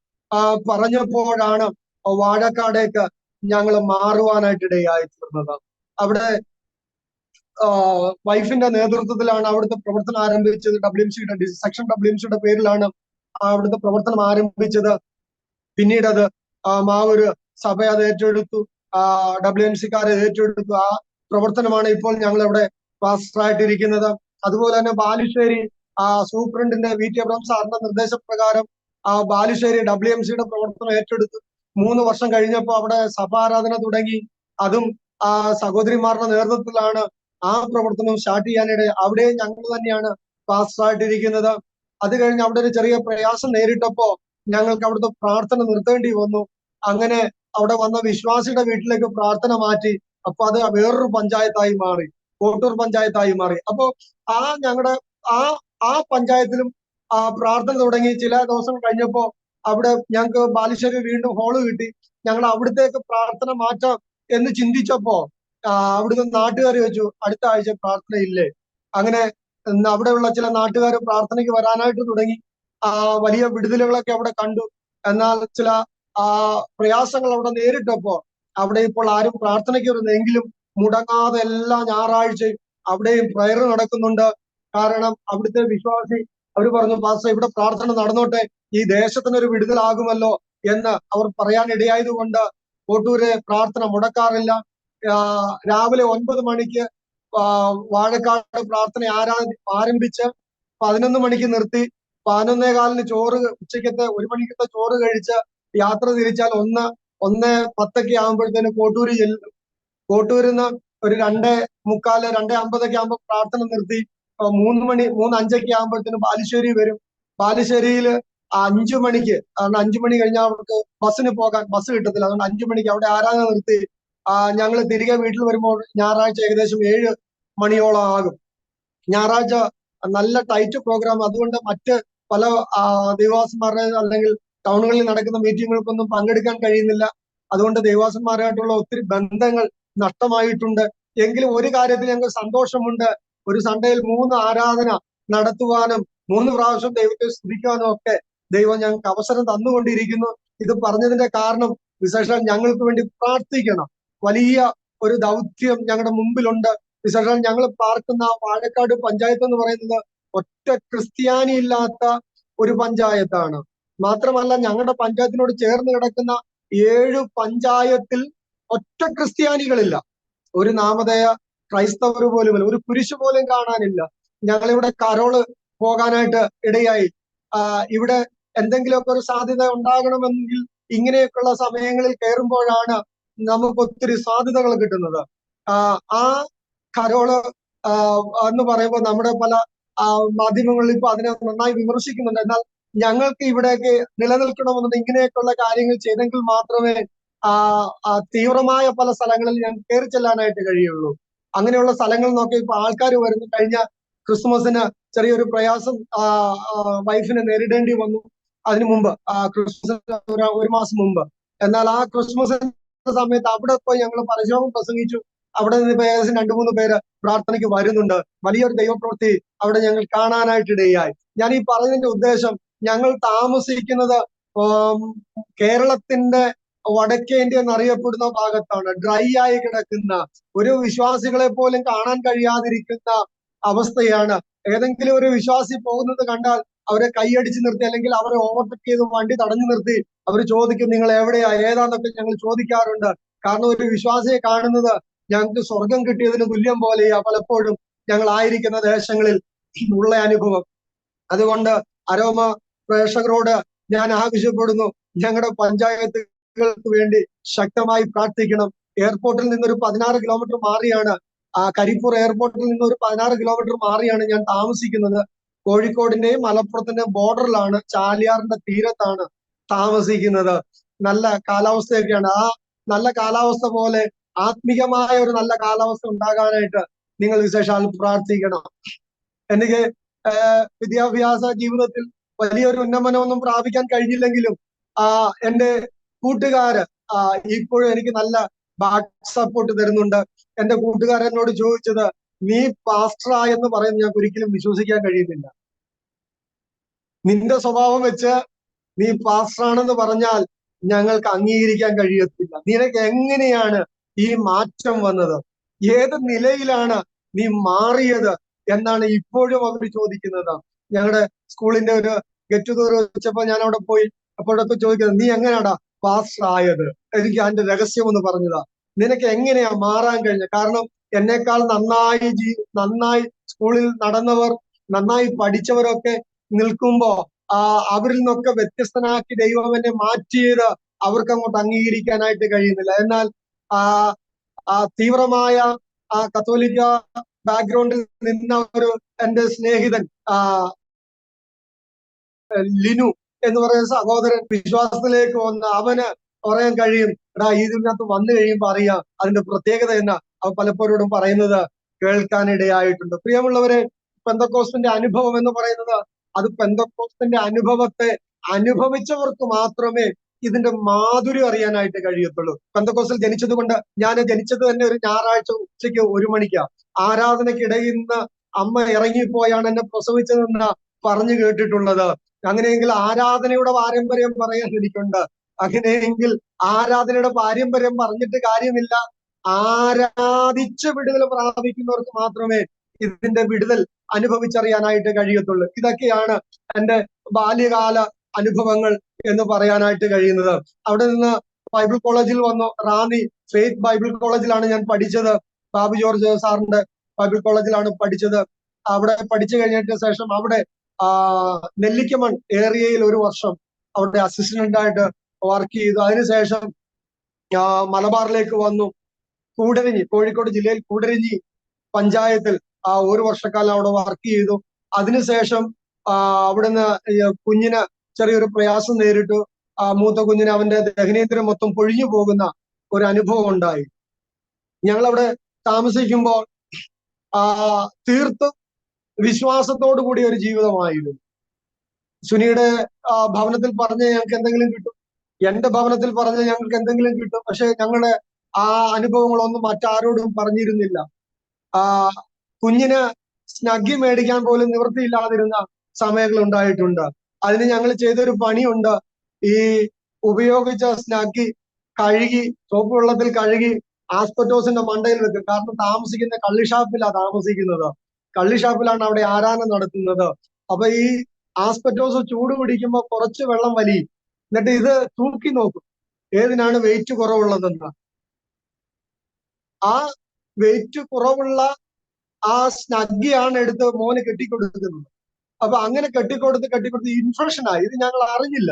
പറഞ്ഞപ്പോഴാണ് വാഴക്കാടേക്ക് ഞങ്ങൾ മാറുവാനായിട്ട് ഇടയായി തീർന്നത്. അവിടെ വൈഫിന്റെ നേതൃത്വത്തിലാണ് അവിടുത്തെ പ്രവർത്തനം ആരംഭിച്ചത്. സെക്ഷൻ WMCയുടെ പേരിലാണ് അവിടുത്തെ പ്രവർത്തനം ആരംഭിച്ചത്. പിന്നീട് അത് മാവൂര് സഭ അത് ഏറ്റെടുത്തു, WMCക്കാരെ ഏറ്റെടുത്തു. ആ പ്രവർത്തനമാണ് ഇപ്പോൾ ഞങ്ങൾ ഇവിടെ പാസ്റ്ററായിട്ടിരിക്കുന്നത്. അതുപോലെ തന്നെ ബാലുശ്ശേരി സൂപ്രണ്ടിന്റെ VT അബ്രഹാം സാറിന്റെ നിർദ്ദേശപ്രകാരം ബാലുശ്ശേരി WMCയുടെ പ്രവർത്തനം ഏറ്റെടുത്തു. 3 വർഷം കഴിഞ്ഞപ്പോൾ അവിടെ സഭാരാധന തുടങ്ങി. അതും സഹോദരിമാരുടെ നേതൃത്വത്തിലാണ് ആ പ്രവർത്തനം സ്റ്റാർട്ട് ചെയ്യാനിടെ. അവിടെയും ഞങ്ങൾ തന്നെയാണ് പാസ്റ്ററായിട്ടിരിക്കുന്നത്. അത് കഴിഞ്ഞ് അവിടെ ഒരു ചെറിയ പ്രയാസം നേരിട്ടപ്പോ ഞങ്ങൾക്ക് അവിടുത്തെ പ്രാർത്ഥന നിർത്തേണ്ടി വന്നു. അങ്ങനെ അവിടെ വന്ന വിശ്വാസിയുടെ വീട്ടിലേക്ക് പ്രാർത്ഥന മാറ്റി. അപ്പൊ അത് വേറൊരു പഞ്ചായത്തായി മാറി, കോട്ടൂർ പഞ്ചായത്തായി മാറി. അപ്പോ ഞങ്ങളുടെ ആ പഞ്ചായത്തിലും പ്രാർത്ഥന തുടങ്ങി. ചില ദിവസം കഴിഞ്ഞപ്പോ അവിടെ ഞങ്ങൾക്ക് ബാലുശ്ശേരി വീണ്ടും ഹോള് കിട്ടി. ഞങ്ങൾ അവിടത്തേക്ക് പ്രാർത്ഥന മാറ്റാം എന്ന് ചിന്തിച്ചപ്പോ അവിടുന്ന് നാട്ടുകാർ വെച്ചു, അടുത്ത ആഴ്ച പ്രാർത്ഥന ഇല്ലേ? അങ്ങനെ അവിടെയുള്ള ചില നാട്ടുകാർ പ്രാർത്ഥനയ്ക്ക് വരാനായിട്ട് തുടങ്ങി. വലിയ വിടുതലുകളൊക്കെ അവിടെ കണ്ടു. എന്നാൽ ചില പ്രയാസങ്ങൾ അവിടെ നേരിട്ടപ്പോ അവിടെ ഇപ്പോൾ ആരും പ്രാർത്ഥനയ്ക്ക് വരുന്നെങ്കിലും മുടങ്ങാതെ എല്ലാ ഞായറാഴ്ചയും അവിടെയും പ്രയർ നടക്കുന്നുണ്ട്. കാരണം അവിടുത്തെ വിശ്വാസി അവർ പറഞ്ഞു, പാസ്റ്റർ ഇവിടെ പ്രാർത്ഥന നടന്നോട്ടെ, ഈ ദേശത്തിനൊരു വിടുതലാകുമല്ലോ എന്ന് അവർ പറയാനിടയായത് കൊണ്ട് കോട്ടൂര് പ്രാർത്ഥന മുടക്കാറില്ല. രാവിലെ 9 മണിക്ക് വാഴക്കാട് പ്രാർത്ഥന ആരംഭിച്ച് 11 മണിക്ക് നിർത്തി. 11:15 ചോറ്, ഉച്ചക്കത്തെ 1 മണിക്കത്തെ ചോറ് കഴിച്ച് യാത്ര തിരിച്ചാൽ 1:10 ആകുമ്പോഴത്തേന് കോട്ടൂര് ചെല്ലും. കോട്ടൂരിന്ന് ഒരു 2:45, 2:50 ആകുമ്പോൾ പ്രാർത്ഥന നിർത്തി. 3:05 ആകുമ്പോഴത്തേന് ബാലുശ്ശേരി വരും. ബാലുശ്ശേരിയിൽ 5 മണിക്ക്, കാരണം 5 മണി കഴിഞ്ഞാൽ അവർക്ക് ബസ്സിന് പോകാൻ ബസ് കിട്ടത്തില്ല. അതുകൊണ്ട് 5 മണിക്ക് അവിടെ ആരാധന നിർത്തി ഞങ്ങൾ തിരികെ വീട്ടിൽ വരുമ്പോൾ ഞായറാഴ്ച ഏകദേശം 7 മണിയോളം ആകും. ഞായറാഴ്ച നല്ല ടൈറ്റ് പ്രോഗ്രാം. അതുകൊണ്ട് മറ്റ് പല ദൈവദാസന്മാരുടെ അല്ലെങ്കിൽ ടൗണുകളിൽ നടക്കുന്ന മീറ്റിങ്ങുകൾക്കൊന്നും പങ്കെടുക്കാൻ കഴിയുന്നില്ല. അതുകൊണ്ട് ദൈവാസന്മാരായിട്ടുള്ള ഒത്തിരി ബന്ധങ്ങൾ നഷ്ടമായിട്ടുണ്ട്. എങ്കിലും ഒരു കാര്യത്തിൽ ഞങ്ങൾക്ക് സന്തോഷമുണ്ട്. ഒരു സൺഡേയിൽ 3 ആരാധന നടത്തുവാനും 3 പ്രാവശ്യം ദൈവത്തെ സ്തുതിക്കാനും ഒക്കെ ദൈവം ഞങ്ങൾക്ക് അവസരം തന്നുകൊണ്ടിരിക്കുന്നു. ഇത് പറഞ്ഞതിന്റെ കാരണം വിശേഷാൽ ഞങ്ങൾക്ക് വേണ്ടി പ്രാർത്ഥിക്കണം. വലിയ ഒരു ദൗത്യം ഞങ്ങളുടെ മുമ്പിലുണ്ട്. വിശേഷാൽ ഞങ്ങൾ പാർക്കുന്ന വാഴക്കാട് പഞ്ചായത്ത് എന്ന് പറയുന്നത് ഒറ്റ ക്രിസ്ത്യാനി ഇല്ലാത്ത ഒരു പഞ്ചായത്താണ്. മാത്രമല്ല ഞങ്ങളുടെ പഞ്ചായത്തിനോട് ചേർന്ന് കിടക്കുന്ന 7 പഞ്ചായത്തിൽ ഒറ്റ ക്രിസ്ത്യാനികളില്ല. ഒരു നാമധേയ ക്രൈസ്തവർ പോലുമില്ല, ഒരു കുരിശ് പോലും കാണാനില്ല. ഞങ്ങളിവിടെ കരോള് പോകാനായിട്ട് ഇടയായി. ഇവിടെ എന്തെങ്കിലുമൊക്കെ ഒരു സാധ്യത ഉണ്ടാകണമെങ്കിൽ ഇങ്ങനെയൊക്കെയുള്ള സമയങ്ങളിൽ കയറുമ്പോഴാണ് നമുക്ക് ഒത്തിരി സാധ്യതകൾ കിട്ടുന്നത്. ആ കരോള് എന്ന് പറയുമ്പോൾ നമ്മുടെ പല മാധ്യമങ്ങളിൽ ഇപ്പൊ അതിനെ നന്നായി വിമർശിക്കുന്നുണ്ട്. എന്നാൽ ഞങ്ങൾക്ക് ഇവിടെയൊക്കെ നിലനിൽക്കണമെന്നുണ്ടെങ്കിൽ ഇങ്ങനെയൊക്കെയുള്ള കാര്യങ്ങൾ ചെയ്തെങ്കിൽ മാത്രമേ തീവ്രമായ പല സ്ഥലങ്ങളിൽ ഞങ്ങൾക്ക് കയറി ചെല്ലാനായിട്ട് കഴിയുള്ളൂ. അങ്ങനെയുള്ള സ്ഥലങ്ങൾ നോക്കി ഇപ്പൊ ആൾക്കാർ വരുന്നു. കഴിഞ്ഞ ക്രിസ്മസിന് ചെറിയൊരു പ്രയാസം വൈഫിന് നേരിടേണ്ടി വന്നു. അതിനു മുമ്പ് ക്രിസ്മസിന് ഒരു മാസം മുമ്പ്. എന്നാൽ ആ ക്രിസ്മസിന്റെ സമയത്ത് അവിടെ പോയി ഞങ്ങൾ പരസ്യവും പ്രസംഗിച്ചു. അവിടെ നിന്ന് ഇപ്പൊ ഏകദേശം 2-3 പേര് പ്രാർത്ഥനയ്ക്ക് വരുന്നുണ്ട്. വലിയൊരു ദൈവപ്രവൃത്തി അവിടെ ഞങ്ങൾ കാണാനായിട്ട് ഇടയായി. ഞാൻ ഈ പറഞ്ഞതിന്റെ ഉദ്ദേശം, ഞങ്ങൾ താമസിക്കുന്നത് കേരളത്തിന്റെ വടക്കേ ഇന്ത്യ എന്നറിയപ്പെടുന്ന ഭാഗത്താണ്. ഡ്രൈ ആയി കിടക്കുന്ന, ഒരു വിശ്വാസികളെ പോലും കാണാൻ കഴിയാതിരിക്കുന്ന അവസ്ഥയാണ്. ഏതെങ്കിലും ഒരു വിശ്വാസി പോകുന്നത് കണ്ടാൽ അവരെ കൈയടിച്ച് നിർത്തി, അല്ലെങ്കിൽ അവരെ ഓവർടേക്ക് ചെയ്ത് വണ്ടി തടഞ്ഞു നിർത്തി അവർ ചോദിക്കും നിങ്ങൾ എവിടെയാ ഏതാന്നൊക്കെ ഞങ്ങൾ ചോദിക്കാറുണ്ട്. കാരണം ഒരു വിശ്വാസിയെ കാണുന്നത് ഞങ്ങൾക്ക് സ്വർഗം കിട്ടിയതിന് തുല്യം പോലെയാ പലപ്പോഴും ഞങ്ങൾ ആയിരിക്കുന്ന ദേശങ്ങളിൽ ഉള്ള അനുഭവം. അതുകൊണ്ട് അരോമ പ്രേക്ഷകരോട് ഞാൻ ആവശ്യപ്പെടുന്നു, ഞങ്ങളുടെ പഞ്ചായത്തുകൾക്ക് വേണ്ടി ശക്തമായി പ്രാർത്ഥിക്കണം. എയർപോർട്ടിൽ നിന്നൊരു 16 കിലോമീറ്റർ മാറിയാണ്, കരിപ്പൂർ എയർപോർട്ടിൽ നിന്ന് ഒരു 16 കിലോമീറ്റർ മാറിയാണ് ഞാൻ താമസിക്കുന്നത്. കോഴിക്കോടിന്റെയും മലപ്പുറത്തിന്റെയും ബോർഡറിലാണ്, ചാലിയാറിന്റെ തീരത്താണ് താമസിക്കുന്നത്. നല്ല കാലാവസ്ഥയൊക്കെയാണ്. ആ നല്ല കാലാവസ്ഥ പോലെ ആത്മീകമായ ഒരു നല്ല കാലാവസ്ഥ ഉണ്ടാകാനായിട്ട് നിങ്ങൾ വിശേഷാൽ പ്രാർത്ഥിക്കണം. എനിക്ക് വിദ്യാഭ്യാസ ജീവിതത്തിൽ വലിയൊരു ഉന്നമനമൊന്നും പ്രാപിക്കാൻ കഴിഞ്ഞില്ലെങ്കിലും എന്റെ കൂട്ടുകാര് ഇപ്പോഴും എനിക്ക് നല്ല ബാക്ക് സപ്പോർട്ട് തരുന്നുണ്ട്. എന്റെ കൂട്ടുകാരനോട് ചോദിച്ചത്, നീ പാസ്റ്ററായെന്ന് പറയുന്നത് ഞങ്ങൾക്ക് ഒരിക്കലും വിശ്വസിക്കാൻ കഴിയുന്നില്ല. നിന്റെ സ്വഭാവം വെച്ച് നീ പാസ്റ്ററാണെന്ന് പറഞ്ഞാൽ ഞങ്ങൾക്ക് അംഗീകരിക്കാൻ കഴിയത്തില്ല. നിനക്ക് എങ്ങനെയാണ് ഈ മാറ്റം വന്നത്? ഏത് നിലയിലാണ് നീ മാറിയത് എന്നാണ് ഇപ്പോഴും അവർ ചോദിക്കുന്നത്. ഞങ്ങളുടെ സ്കൂളിന്റെ ഒരു ഗെറ്റ് ടുഗദർ വെച്ചപ്പോ ഞാൻ അവിടെ പോയി, അപ്പോഴൊക്കെ ചോദിക്കുന്നത്, നീ എങ്ങനെയാടാ പാസ്റ്റർ ആയത്? എനിക്ക് അതിന്റെ രഹസ്യം ഒന്ന് പറഞ്ഞതാ. നിനക്ക് എങ്ങനെയാ മാറാൻ കഴിഞ്ഞത്? കാരണം എന്നേക്കാൾ നന്നായി സ്കൂളിൽ നടന്നവർ, നന്നായി പഠിച്ചവരൊക്കെ നിൽക്കുമ്പോ അവരിൽ നിന്നൊക്കെ വ്യത്യസ്തനാക്കി ദൈവം എന്നെ മാറ്റിയത് അവർക്ക് അങ്ങോട്ട് അംഗീകരിക്കാനായിട്ട് കഴിയുന്നില്ല. എന്നാൽ തീവ്രമായ കത്തോലിക്ക ബാക്ക്ഗ്രൗണ്ടിൽ നിന്ന ഒരു എന്റെ സ്നേഹിതൻ ലിനു എന്ന് പറയുന്ന സഹോദരൻ വിശ്വാസത്തിലേക്ക് വന്ന് അവന് പറയാൻ കഴിയും, ഇതിനകത്ത് വന്നു കഴിയുമ്പോൾ അറിയാം അതിന്റെ പ്രത്യേകത എന്നാ. അവ പലപ്പോഴും പറയുന്നത് കേൾക്കാനിടയായിട്ടുണ്ട്. പ്രിയമുള്ളവരെ, പെന്തക്കോസ്തിന്റെ അനുഭവം എന്ന് പറയുന്നത്, അത് പെന്തക്കോസ്തിന്റെ അനുഭവത്തെ അനുഭവിച്ചവർക്ക് മാത്രമേ ഇതിന്റെ മാധുര്യം അറിയാനായിട്ട് കഴിയത്തുള്ളൂ. പെന്തക്കോസ്തിൽ ജനിച്ചത് കൊണ്ട്, ഞാൻ ജനിച്ചത് തന്നെ ഒരു ഞായറാഴ്ച ഉച്ചയ്ക്ക് 1 മണിക്കാ. ആരാധനയ്ക്കിടയിൽ നിന്ന് അമ്മ ഇറങ്ങിപ്പോയാണ് എന്നെ പ്രസവിച്ചതെന്ന് പറഞ്ഞു കേട്ടിട്ടുള്ളത്. അങ്ങനെയെങ്കിൽ ആരാധനയുടെ പാരമ്പര്യം പറയാൻ എനിക്കുണ്ട്. അങ്ങനെയെങ്കിൽ ആരാധനയുടെ പാരമ്പര്യം പറഞ്ഞിട്ട് കാര്യമില്ല. ആരാധിച്ച് വിടുതൽ പ്രാപിക്കുന്നവർക്ക് മാത്രമേ ഇതിന്റെ വിടുതൽ അനുഭവിച്ചറിയാനായിട്ട് കഴിയത്തുള്ളൂ. ഇതൊക്കെയാണ് എന്റെ ബാല്യകാല അനുഭവങ്ങൾ എന്ന് പറയാനായിട്ട് കഴിയുന്നത്. അവിടെ നിന്ന് ബൈബിൾ കോളേജിൽ വന്നു. റാന്നി ഫെയ്ത്ത് ബൈബിൾ കോളേജിലാണ് ഞാൻ പഠിച്ചത്. ബാബു ജോർജ് സാറിന്റെ ബൈബിൾ കോളേജിലാണ് പഠിച്ചത്. അവിടെ പഠിച്ചു കഴിഞ്ഞതിന് ശേഷം അവിടെ നെല്ലിക്കമൺ ഏരിയയിൽ 1 വർഷം അവിടെ അസിസ്റ്റന്റ് ആയിട്ട് വർക്ക് ചെയ്തു. അതിനുശേഷം മലബാറിലേക്ക് വന്നു. കൂടരഞ്ഞി, കോഴിക്കോട് ജില്ലയിൽ കൂടരഞ്ഞി പഞ്ചായത്തിൽ 1 വർഷക്കാലം അവിടെ വർക്ക് ചെയ്തു. അതിനുശേഷം അവിടുന്ന് കുഞ്ഞിന് ചെറിയൊരു പ്രയാസം നേരിട്ടു. മൂത്ത കുഞ്ഞിന് അവന്റെ ദഹനേന്ദ്രിയം മൊത്തം പൊഴിഞ്ഞു പോകുന്ന ഒരു അനുഭവം ഉണ്ടായി. ഞങ്ങളവിടെ താമസിക്കുമ്പോൾ തീർത്തും വിശ്വാസത്തോടു കൂടിയ ഒരു ജീവിതമായിരുന്നു. സുനിയുടെ ഭവനത്തിൽ പറഞ്ഞ് ഞങ്ങൾക്ക് എന്തെങ്കിലും കിട്ടും, എന്റെ ഭവനത്തിൽ പറഞ്ഞ് ഞങ്ങൾക്ക് എന്തെങ്കിലും കിട്ടും. പക്ഷെ ഞങ്ങളുടെ ആ അനുഭവങ്ങളൊന്നും മറ്റാരോടും പറഞ്ഞിരുന്നില്ല. ആ കുഞ്ഞിന് സ്നഗ്ഗി മേടിക്കാൻ പോലും നിവൃത്തിയില്ലാതിരുന്ന സമയങ്ങൾ ഉണ്ടായിട്ടുണ്ട്. അതിന് ഞങ്ങൾ ചെയ്തൊരു പണിയുണ്ട്. ഈ ഉപയോഗിച്ച സ്നഗ്ഗി കഴുകി സോപ്പ് വെള്ളത്തിൽ കഴുകി ആസ്പെറ്റോസിന്റെ മണ്ടയിൽ വെക്കും. കാരണം താമസിക്കുന്ന കള്ളിഷാപ്പിലാണ് താമസിക്കുന്നത്. കള്ളിഷാപ്പിലാണ് അവിടെ ആരാധന നടത്തുന്നത്. അപ്പൊ ഈ ആസ്പെറ്റോസ് ചൂട് പിടിക്കുമ്പോൾ കുറച്ച് വെള്ളം വലിയും. എന്നിട്ട് ഇത് തൂക്കി നോക്കും ഏതിനാണ് വെയിറ്റ് കുറവുള്ളതെന്ന്. ആ വെയിറ്റ് കുറവുള്ള ആ സ്നഗ്ഗിയാണ് എടുത്ത് മോന് കെട്ടിക്കൊടുക്കുന്നത്. അപ്പൊ അങ്ങനെ കെട്ടിക്കൊടുത്ത് ഇൻഫെക്ഷനായി. ഇത് ഞങ്ങൾ അറിഞ്ഞില്ല.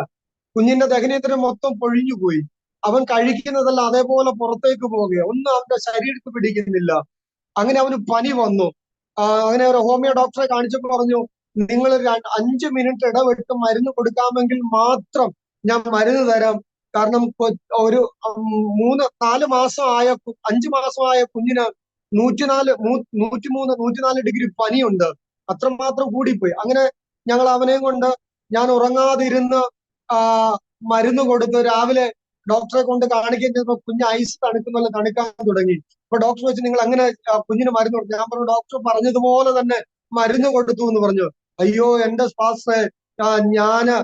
കുഞ്ഞിന്റെ ദഹനേന്ദ്രിയം മൊത്തം പൊഴിഞ്ഞു പോയി. അവൻ കഴിക്കുന്നതെല്ലാം അതേപോലെ പുറത്തേക്ക് പോവുകയാണ്. ഒന്നും അവന്റെ ശരീരത്തിൽ പിടിക്കുന്നില്ല. അങ്ങനെ അവന് പനി വന്നു. അങ്ങനെ ഒരു ഹോമിയോ ഡോക്ടറെ കാണിച്ചപ്പോൾ പറഞ്ഞു, നിങ്ങൾ 5 മിനിറ്റ് ഇടവിട്ട് മരുന്ന് കൊടുക്കാമെങ്കിൽ മാത്രം ഞാൻ മരുന്ന് തരാം. കാരണം ഒരു 4 മാസമായ 5 മാസമായ കുഞ്ഞിന് 103 ഡിഗ്രി പനിയുണ്ട്. അത്രമാത്രം കൂടിപ്പോയി. അങ്ങനെ ഞങ്ങൾ അവനെയും കൊണ്ട് ഞാൻ ഉറങ്ങാതിരുന്ന് മരുന്ന് കൊടുത്ത് രാവിലെ ഡോക്ടറെ കൊണ്ട് കാണിക്കാൻ ചെന്നപ്പോൾ കുഞ്ഞ് ഐസ് തണുക്കുന്നല്ല തണുക്കാൻ തുടങ്ങി. അപ്പൊ ഡോക്ടർ വെച്ച് നിങ്ങൾ അങ്ങനെ കുഞ്ഞിന് മരുന്ന് കൊടുത്തു? ഞാൻ പറഞ്ഞു ഡോക്ടർ പറഞ്ഞതുപോലെ തന്നെ മരുന്ന് കൊടുത്തു എന്ന് പറഞ്ഞു. അയ്യോ എന്റെ പാസ്റ്ററെ, ഞാന്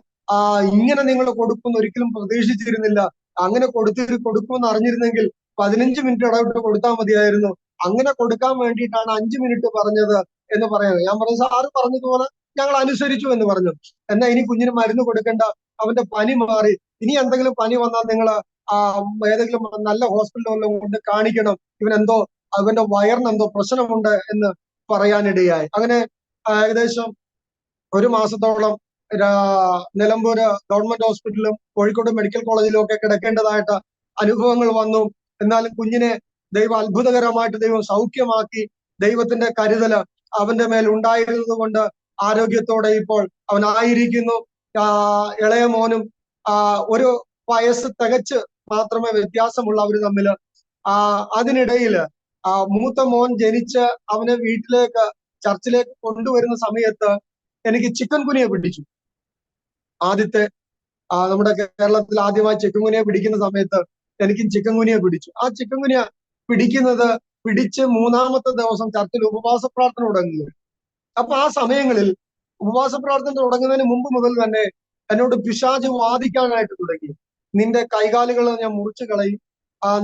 ഇങ്ങനെ നിങ്ങൾ കൊടുക്കുമെന്ന് ഒരിക്കലും പ്രതീക്ഷിച്ചിരുന്നില്ല. അങ്ങനെ കൊടുക്കുമെന്ന് അറിഞ്ഞിരുന്നെങ്കിൽ 15 മിനിറ്റ് ഇടവിട്ട് കൊടുത്താൽ മതിയായിരുന്നു. അങ്ങനെ കൊടുക്കാൻ വേണ്ടിയിട്ടാണ് 5 മിനിറ്റ് പറഞ്ഞത് എന്ന് പറയുന്നത്. ഞാൻ പറഞ്ഞു സാറ് പറഞ്ഞതുപോലെ ഞങ്ങൾ അനുസരിച്ചു എന്ന് പറഞ്ഞു. എന്നാ ഇനി കുഞ്ഞിന് മരുന്ന് കൊടുക്കേണ്ട, അവന്റെ പനി മാറി. ഇനി എന്തെങ്കിലും പനി വന്നാൽ നിങ്ങൾ ഏതെങ്കിലും നല്ല ഹോസ്പിറ്റലിലോ കൊണ്ട് കാണിക്കണം. ഇവനെന്തോ അവന്റെ വയറിന് എന്തോ പ്രശ്നമുണ്ട് എന്ന് പറയാനിടയായി. അങ്ങനെ ഏകദേശം 1 മാസത്തോളം നിലമ്പൂര് ഗവൺമെന്റ് ഹോസ്പിറ്റലിലും കോഴിക്കോട് മെഡിക്കൽ കോളേജിലും ഒക്കെ കിടക്കേണ്ടതായിട്ട് അനുഭവങ്ങൾ വന്നു. എന്നാലും കുഞ്ഞിനെ ദൈവം അത്ഭുതകരമായിട്ട് ദൈവം സൗഖ്യമാക്കി. ദൈവത്തിന്റെ കരുതല് അവന്റെ മേൽ ഉണ്ടായിരുന്നത് കൊണ്ട് ആരോഗ്യത്തോടെ ഇപ്പോൾ അവനായിരിക്കുന്നു. ഇളയ മോനും 1 വയസ്സ് തികച്ച് മാത്രമേ വ്യത്യാസമുള്ള അവര് തമ്മില്. അതിനിടയിൽ മൂത്ത മോൻ ജനിച്ച് അവനെ വീട്ടിലേക്ക് ചർച്ചിലേക്ക് കൊണ്ടുവരുന്ന സമയത്ത് എനിക്ക് ചിക്കൻ ഗുനിയ പിടിച്ചു. ആദ്യത്തെ നമ്മുടെ കേരളത്തിൽ ആദ്യമായി ചിക്കൻ ഗുനിയ പിടിക്കുന്ന സമയത്ത് എനിക്കും ചിക്കൻ ഗുനിയ പിടിച്ചു. ആ ചിക്കൻ ഗുനിയ പിടിച്ച് 3-ാമത്തെ ദിവസം ചർച്ചിൽ ഉപവാസ പ്രാർത്ഥന തുടങ്ങുന്നു. അപ്പൊ ആ സമയങ്ങളിൽ ഉപവാസ പ്രാർത്ഥന തുടങ്ങുന്നതിന് മുമ്പ് മുതൽ തന്നെ എന്നോട് പിശാച് വാദിക്കാനായിട്ട് തുടങ്ങി. നിന്റെ കൈകാലുകൾ ഞാൻ മുറിച്ചു കളയും,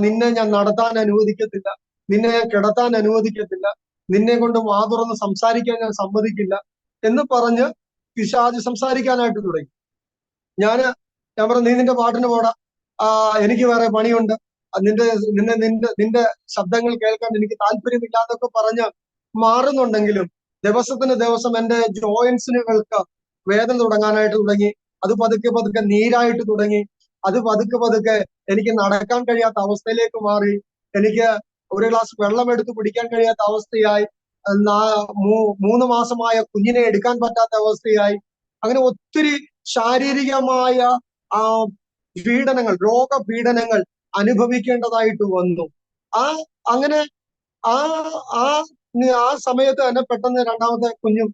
നിന്നെ ഞാൻ നടത്താൻ അനുവദിക്കത്തില്ല, നിന്നെ ഞാൻ കിടത്താൻ അനുവദിക്കത്തില്ല, നിന്നെ കൊണ്ട് വാ തുറന്ന് സംസാരിക്കാൻ ഞാൻ സമ്മതിക്കില്ല എന്ന് പറഞ്ഞ് പിശാച് സംസാരിക്കാനായിട്ട് തുടങ്ങി. ഞാൻ പറഞ്ഞു നീ നിന്റെ പാട്ടിന് പോടാ, എനിക്ക് വേറെ പണിയുണ്ട്, നിന്റെ ശബ്ദങ്ങൾ കേൾക്കാൻ എനിക്ക് താല്പര്യമില്ലാതൊക്കെ പറഞ്ഞ് മാറുന്നുണ്ടെങ്കിലും ദിവസത്തിന് ദിവസം എന്റെ ജോയിന്റ്സുകൾക്ക് വേദന തുടങ്ങാനായിട്ട് തുടങ്ങി. അത് പതുക്കെ നീരായിട്ട് തുടങ്ങി. അത് പതുക്കെ എനിക്ക് നടക്കാൻ കഴിയാത്ത അവസ്ഥയിലേക്ക് മാറി. എനിക്ക് 1 ഗ്ലാസ് വെള്ളം എടുത്ത് കുടിക്കാൻ കഴിയാത്ത അവസ്ഥയായി. 3 മാസമായ കുഞ്ഞിനെ എടുക്കാൻ പറ്റാത്ത അവസ്ഥയായി. അങ്ങനെ ഒത്തിരി ശാരീരികമായ പീഡനങ്ങൾ, രോഗപീഡനങ്ങൾ അനുഭവിക്കേണ്ടതായിട്ട് വന്നു. അങ്ങനെ ആ ആ ആ സമയത്ത് തന്നെ പെട്ടെന്ന് 2ാമത്തെ കുഞ്ഞും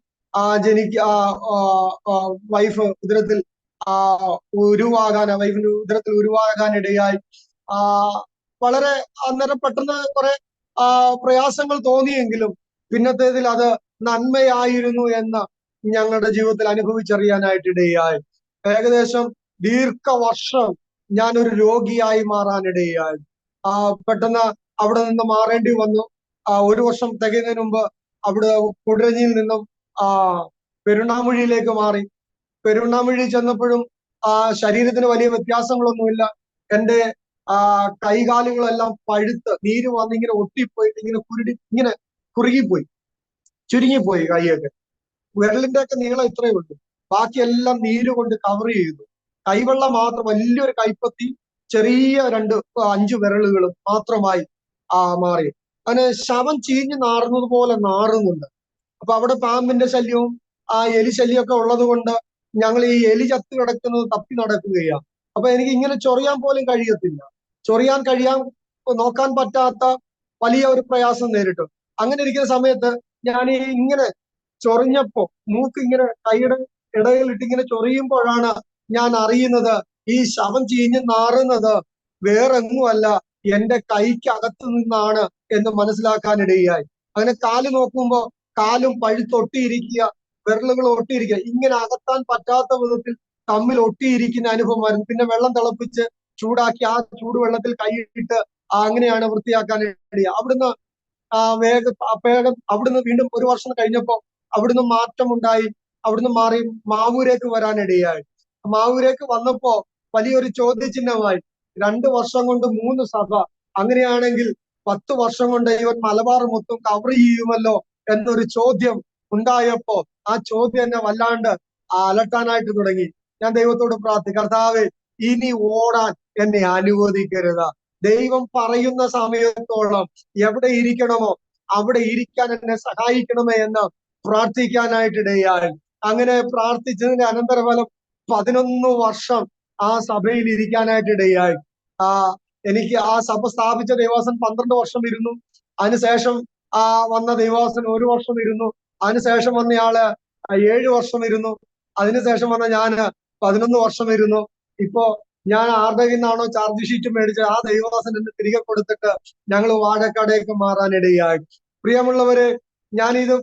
വൈഫ് ഉദരത്തിൽ വൈഫിന്റെ ഉദരത്തിൽ ഉരുവാകാനിടയായി. വളരെ അന്നേരം പെട്ടെന്ന് കുറെ പ്രയാസങ്ങൾ തോന്നിയെങ്കിലും പിന്നത്തേതിൽ അത് നന്മയായിരുന്നു എന്ന് ഞങ്ങളുടെ ജീവിതത്തിൽ അനുഭവിച്ചറിയാനായിട്ട് ഇടയായി. ഏകദേശം ദീർഘവർഷം ഞാനൊരു രോഗിയായി മാറാനിടയായി. പെട്ടെന്ന് അവിടെ നിന്ന് മാറേണ്ടി വന്നു. 1 വർഷം തികയുന്നതിന് മുമ്പ് അവിടെ കുടരഞ്ഞിയിൽ നിന്നും പെരുണ്ണാമുഴിയിലേക്ക് മാറി. പെരുണ്ണാമുഴി ചെന്നപ്പോഴും ശരീരത്തിന് വലിയ വ്യത്യാസങ്ങളൊന്നുമില്ല. എന്റെ കൈകാലുകളെല്ലാം പഴുത്ത് നീര് വന്ന് ഇങ്ങനെ ഒട്ടിപ്പോയിട്ട് ഇങ്ങനെ കുറുകിപ്പോയി, ചുരുങ്ങിപ്പോയി. കൈയൊക്കെ വിരലിന്റെ ഒക്കെ നീളം ഇത്രയേ ഉള്ളൂ. ബാക്കിയെല്ലാം നീര് കൊണ്ട് കവർ ചെയ്തു. കൈവെള്ളം മാത്രം വലിയൊരു കൈപ്പത്തി, ചെറിയ 5 വിരലുകളും മാത്രമായി മാറി. അങ്ങനെ ശവം ചീഞ്ഞ് നാറുന്നത് പോലെ നാറുന്നുണ്ട്. അപ്പൊ അവിടെ പാമ്പിന്റെ ശല്യവും എലി ശല്യമൊക്കെ ഉള്ളത് കൊണ്ട് ഞങ്ങൾ ഈ എലി ചത്ത് കിടക്കുന്നത് തപ്പി നടക്കുകയാണ്. അപ്പൊ എനിക്ക് ഇങ്ങനെ ചൊറിയാൻ പോലും കഴിയത്തില്ല. നോക്കാൻ പറ്റാത്ത വലിയ ഒരു പ്രയാസം നേരിട്ടു. അങ്ങനെ ഇരിക്കുന്ന സമയത്ത് ഞാൻ ഇങ്ങനെ ചൊറിഞ്ഞപ്പോ മൂക്ക് ഇങ്ങനെ കൈയുടെ ഇടയിലിട്ട് ഇങ്ങനെ ചൊറിയുമ്പോഴാണ് ഞാൻ അറിയുന്നത് ഈ ശവം ചീഞ്ഞ് നാറുന്നത് വേറെങ്ങുമല്ല എന്റെ കൈക്കകത്ത് നിന്നാണ് എന്ന് മനസ്സിലാക്കാനിടയായി. അങ്ങനെ കാല് നോക്കുമ്പോ കാലും പഴുത്തൊട്ടിയിരിക്കുക, വിരലുകൾ ഒട്ടിയിരിക്കുക, ഇങ്ങനെ അകത്താൻ പറ്റാത്ത വിധത്തിൽ തമ്മിൽ ഒട്ടിയിരിക്കുന്ന അനുഭവമായിരുന്നു. പിന്നെ വെള്ളം തിളപ്പിച്ച് ചൂടാക്കി ആ ചൂടുവെള്ളത്തിൽ കൈയിട്ട് അങ്ങനെയാണ് വൃത്തിയാക്കാൻ ഇടയായി. അവിടുന്ന് വേഗം അവിടുന്ന് വീണ്ടും ഒരു വർഷം കഴിഞ്ഞപ്പോ അവിടുന്ന് മാറ്റമുണ്ടായി. അവിടുന്ന് മാറി മാവൂരേക്ക് വരാനിടയായി. മാവൂരേക്ക് വന്നപ്പോ വലിയൊരു ചോദ്യചിഹ്നമായി. 2 വർഷം കൊണ്ട് 3 സഭ, അങ്ങനെയാണെങ്കിൽ 10 വർഷം കൊണ്ട് ഇവൻ മലബാർ മൊത്തം കവർ ചെയ്യുമല്ലോ എന്നൊരു ചോദ്യം ഉണ്ടായപ്പോ ആ ചോദ്യം എന്നെ വല്ലാണ്ട് അലട്ടാനായിട്ട് തുടങ്ങി. ഞാൻ ദൈവത്തോട് പ്രാർത്ഥിച്ചു, കർത്താവേ, ഇനി ഓടാൻ എന്നെ അനുവദിക്കരുത്. ദൈവം പറയുന്ന സമയത്തോളം എവിടെ ഇരിക്കണമോ അവിടെ ഇരിക്കാൻ എന്നെ സഹായിക്കണമേ എന്ന് പ്രാർത്ഥിക്കാനായിട്ടിടയായി. അങ്ങനെ പ്രാർത്ഥിച്ചതിന്റെ അനന്തരഫലം 11 വർഷം ആ സഭയിൽ ഇരിക്കാനായിട്ടിടയായി. എനിക്ക് ആ സഭ സ്ഥാപിച്ച ദൈവാസൻ 12 വർഷം ഇരുന്നു. അതിനുശേഷം വന്ന ദൈവാസൻ 1 വർഷം ഇരുന്നു. അതിനുശേഷം വന്നയാള് 7 വർഷം ഇരുന്നു. അതിനുശേഷം വന്ന ഞാന് 11 വർഷം ഇരുന്നു. ഇപ്പോ ഞാൻ ആരുടെ നിന്നാണോ ചാർജ് ഷീറ്റ് മേടിച്ചത് ആ ദൈവദാസൻ എന്നെ തിരികെ കൊടുത്തിട്ട് ഞങ്ങൾ വാഴക്കാടേക്ക് മാറാനിടയായി. പ്രിയമുള്ളവരെ, ഞാൻ ഇത്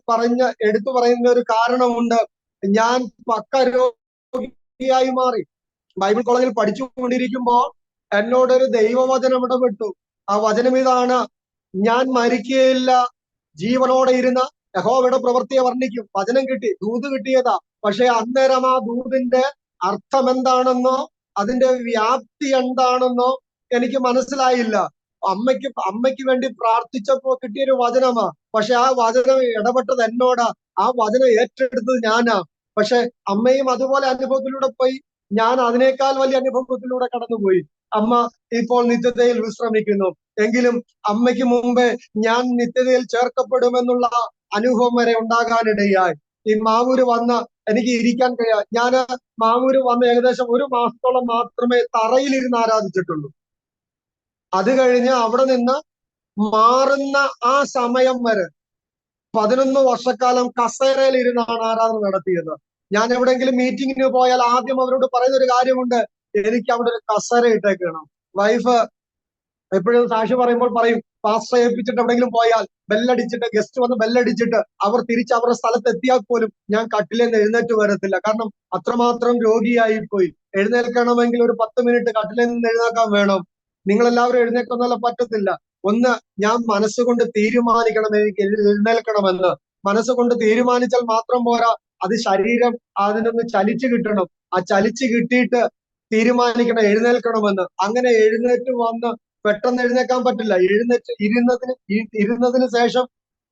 എടുത്തു പറയുന്ന ഒരു കാരണമുണ്ട്. ഞാൻ പക്ക രോഗിയായി മാറി. ബൈബിൾ കോളേജിൽ പഠിച്ചുകൊണ്ടിരിക്കുമ്പോ എന്നോടൊരു ദൈവവചനം ഇടപെട്ടു. ആ വചനം ഇതാണ്: ഞാൻ മരിക്കുകയില്ല, ജീവനോടെ ഇരുന്ന യഹോവയുടെ പ്രവൃത്തിയെ വർണ്ണിക്കും. വചനം കിട്ടി, ദൂത് കിട്ടിയതാ. പക്ഷെ അന്നേരം ആ ദൂതിന്റെ അർത്ഥം എന്താണെന്നോ അതിന്റെ വ്യാപ്തി എന്താണെന്നോ എനിക്ക് മനസ്സിലായില്ല. അമ്മയ്ക്ക് വേണ്ടി പ്രാർത്ഥിച്ചപ്പോ കിട്ടിയൊരു വചനമാ. പക്ഷെ ആ വചനം ഇടപെട്ടത് എന്നോടാ, ആ വചനം ഏറ്റെടുത്തത് ഞാനാ. പക്ഷെ അമ്മയും അതുപോലെ അനുഭവത്തിലൂടെ പോയി, ഞാൻ അതിനേക്കാൾ വലിയ അനുഭവത്തിലൂടെ കടന്നുപോയി. അമ്മ ഇപ്പോൾ നിത്യതയിൽ വിശ്രമിക്കുന്നു. എങ്കിലും അമ്മയ്ക്ക് മുമ്പേ ഞാൻ നിത്യതയിൽ ചേർക്കപ്പെടുമെന്നുള്ള അനുഭവം വരെ ഉണ്ടാകാനിടയായി. ഈ മാവൂര് വന്ന് എനിക്ക് ഇരിക്കാൻ കഴിയാ. ഞാൻ മാവൂര് വന്ന് ഏകദേശം 1 മാസത്തോളം മാത്രമേ തറയിലിരുന്ന് ആരാധിച്ചിട്ടുള്ളൂ. അത് കഴിഞ്ഞ് അവിടെ നിന്ന് മാറുന്ന ആ സമയം വരെ 11 വർഷക്കാലം കസേരയിൽ ഇരുന്നാണ് ആരാധന നടത്തിയത്. ഞാൻ എവിടെയെങ്കിലും മീറ്റിങ്ങിന് പോയാൽ ആദ്യം അവരോട് പറയുന്ന ഒരു കാര്യമുണ്ട്: എനിക്ക് അവിടെ ഒരു കസേര ഇട്ടേക്കണം. വൈഫ് എപ്പോഴും സാക്ഷി പറയുമ്പോൾ പറയും, പാസ്റ്റർ ഏൽപ്പിച്ചിട്ട് എവിടെയെങ്കിലും പോയാൽ ബെല്ലടിച്ചിട്ട്, ഗസ്റ്റ് വന്ന് ബെല്ലടിച്ചിട്ട് അവർ തിരിച്ച് അവരുടെ സ്ഥലത്ത് എത്തിയാൽ പോലും ഞാൻ കട്ടിലേന്ന് എഴുന്നേറ്റ് വരത്തില്ല. കാരണം അത്രമാത്രം രോഗിയായി പോയി. എഴുന്നേൽക്കണമെങ്കിൽ ഒരു 10 മിനിറ്റ് കട്ടിലേൽ നിന്ന് എഴുന്നേക്കാൻ വേണം. നിങ്ങളെല്ലാവരും എഴുന്നേൽക്കുന്നല്ല, പറ്റത്തില്ല. ഒന്ന്, ഞാൻ മനസ്സുകൊണ്ട് തീരുമാനിക്കണം എനിക്ക് എഴുന്നേൽക്കണമെന്ന്. മനസ്സുകൊണ്ട് തീരുമാനിച്ചാൽ മാത്രം പോരാ, അത് ശരീരം അതിനൊന്ന് ചലിച്ചു കിട്ടണം. ആ ചലിച്ചു കിട്ടിയിട്ട് തീരുമാനിക്കണം എഴുന്നേൽക്കണമെന്ന്. അങ്ങനെ എഴുന്നേറ്റ് വന്ന് പെട്ടെന്ന് എഴുന്നേക്കാൻ പറ്റില്ല. ഇരുന്നതിന് ശേഷം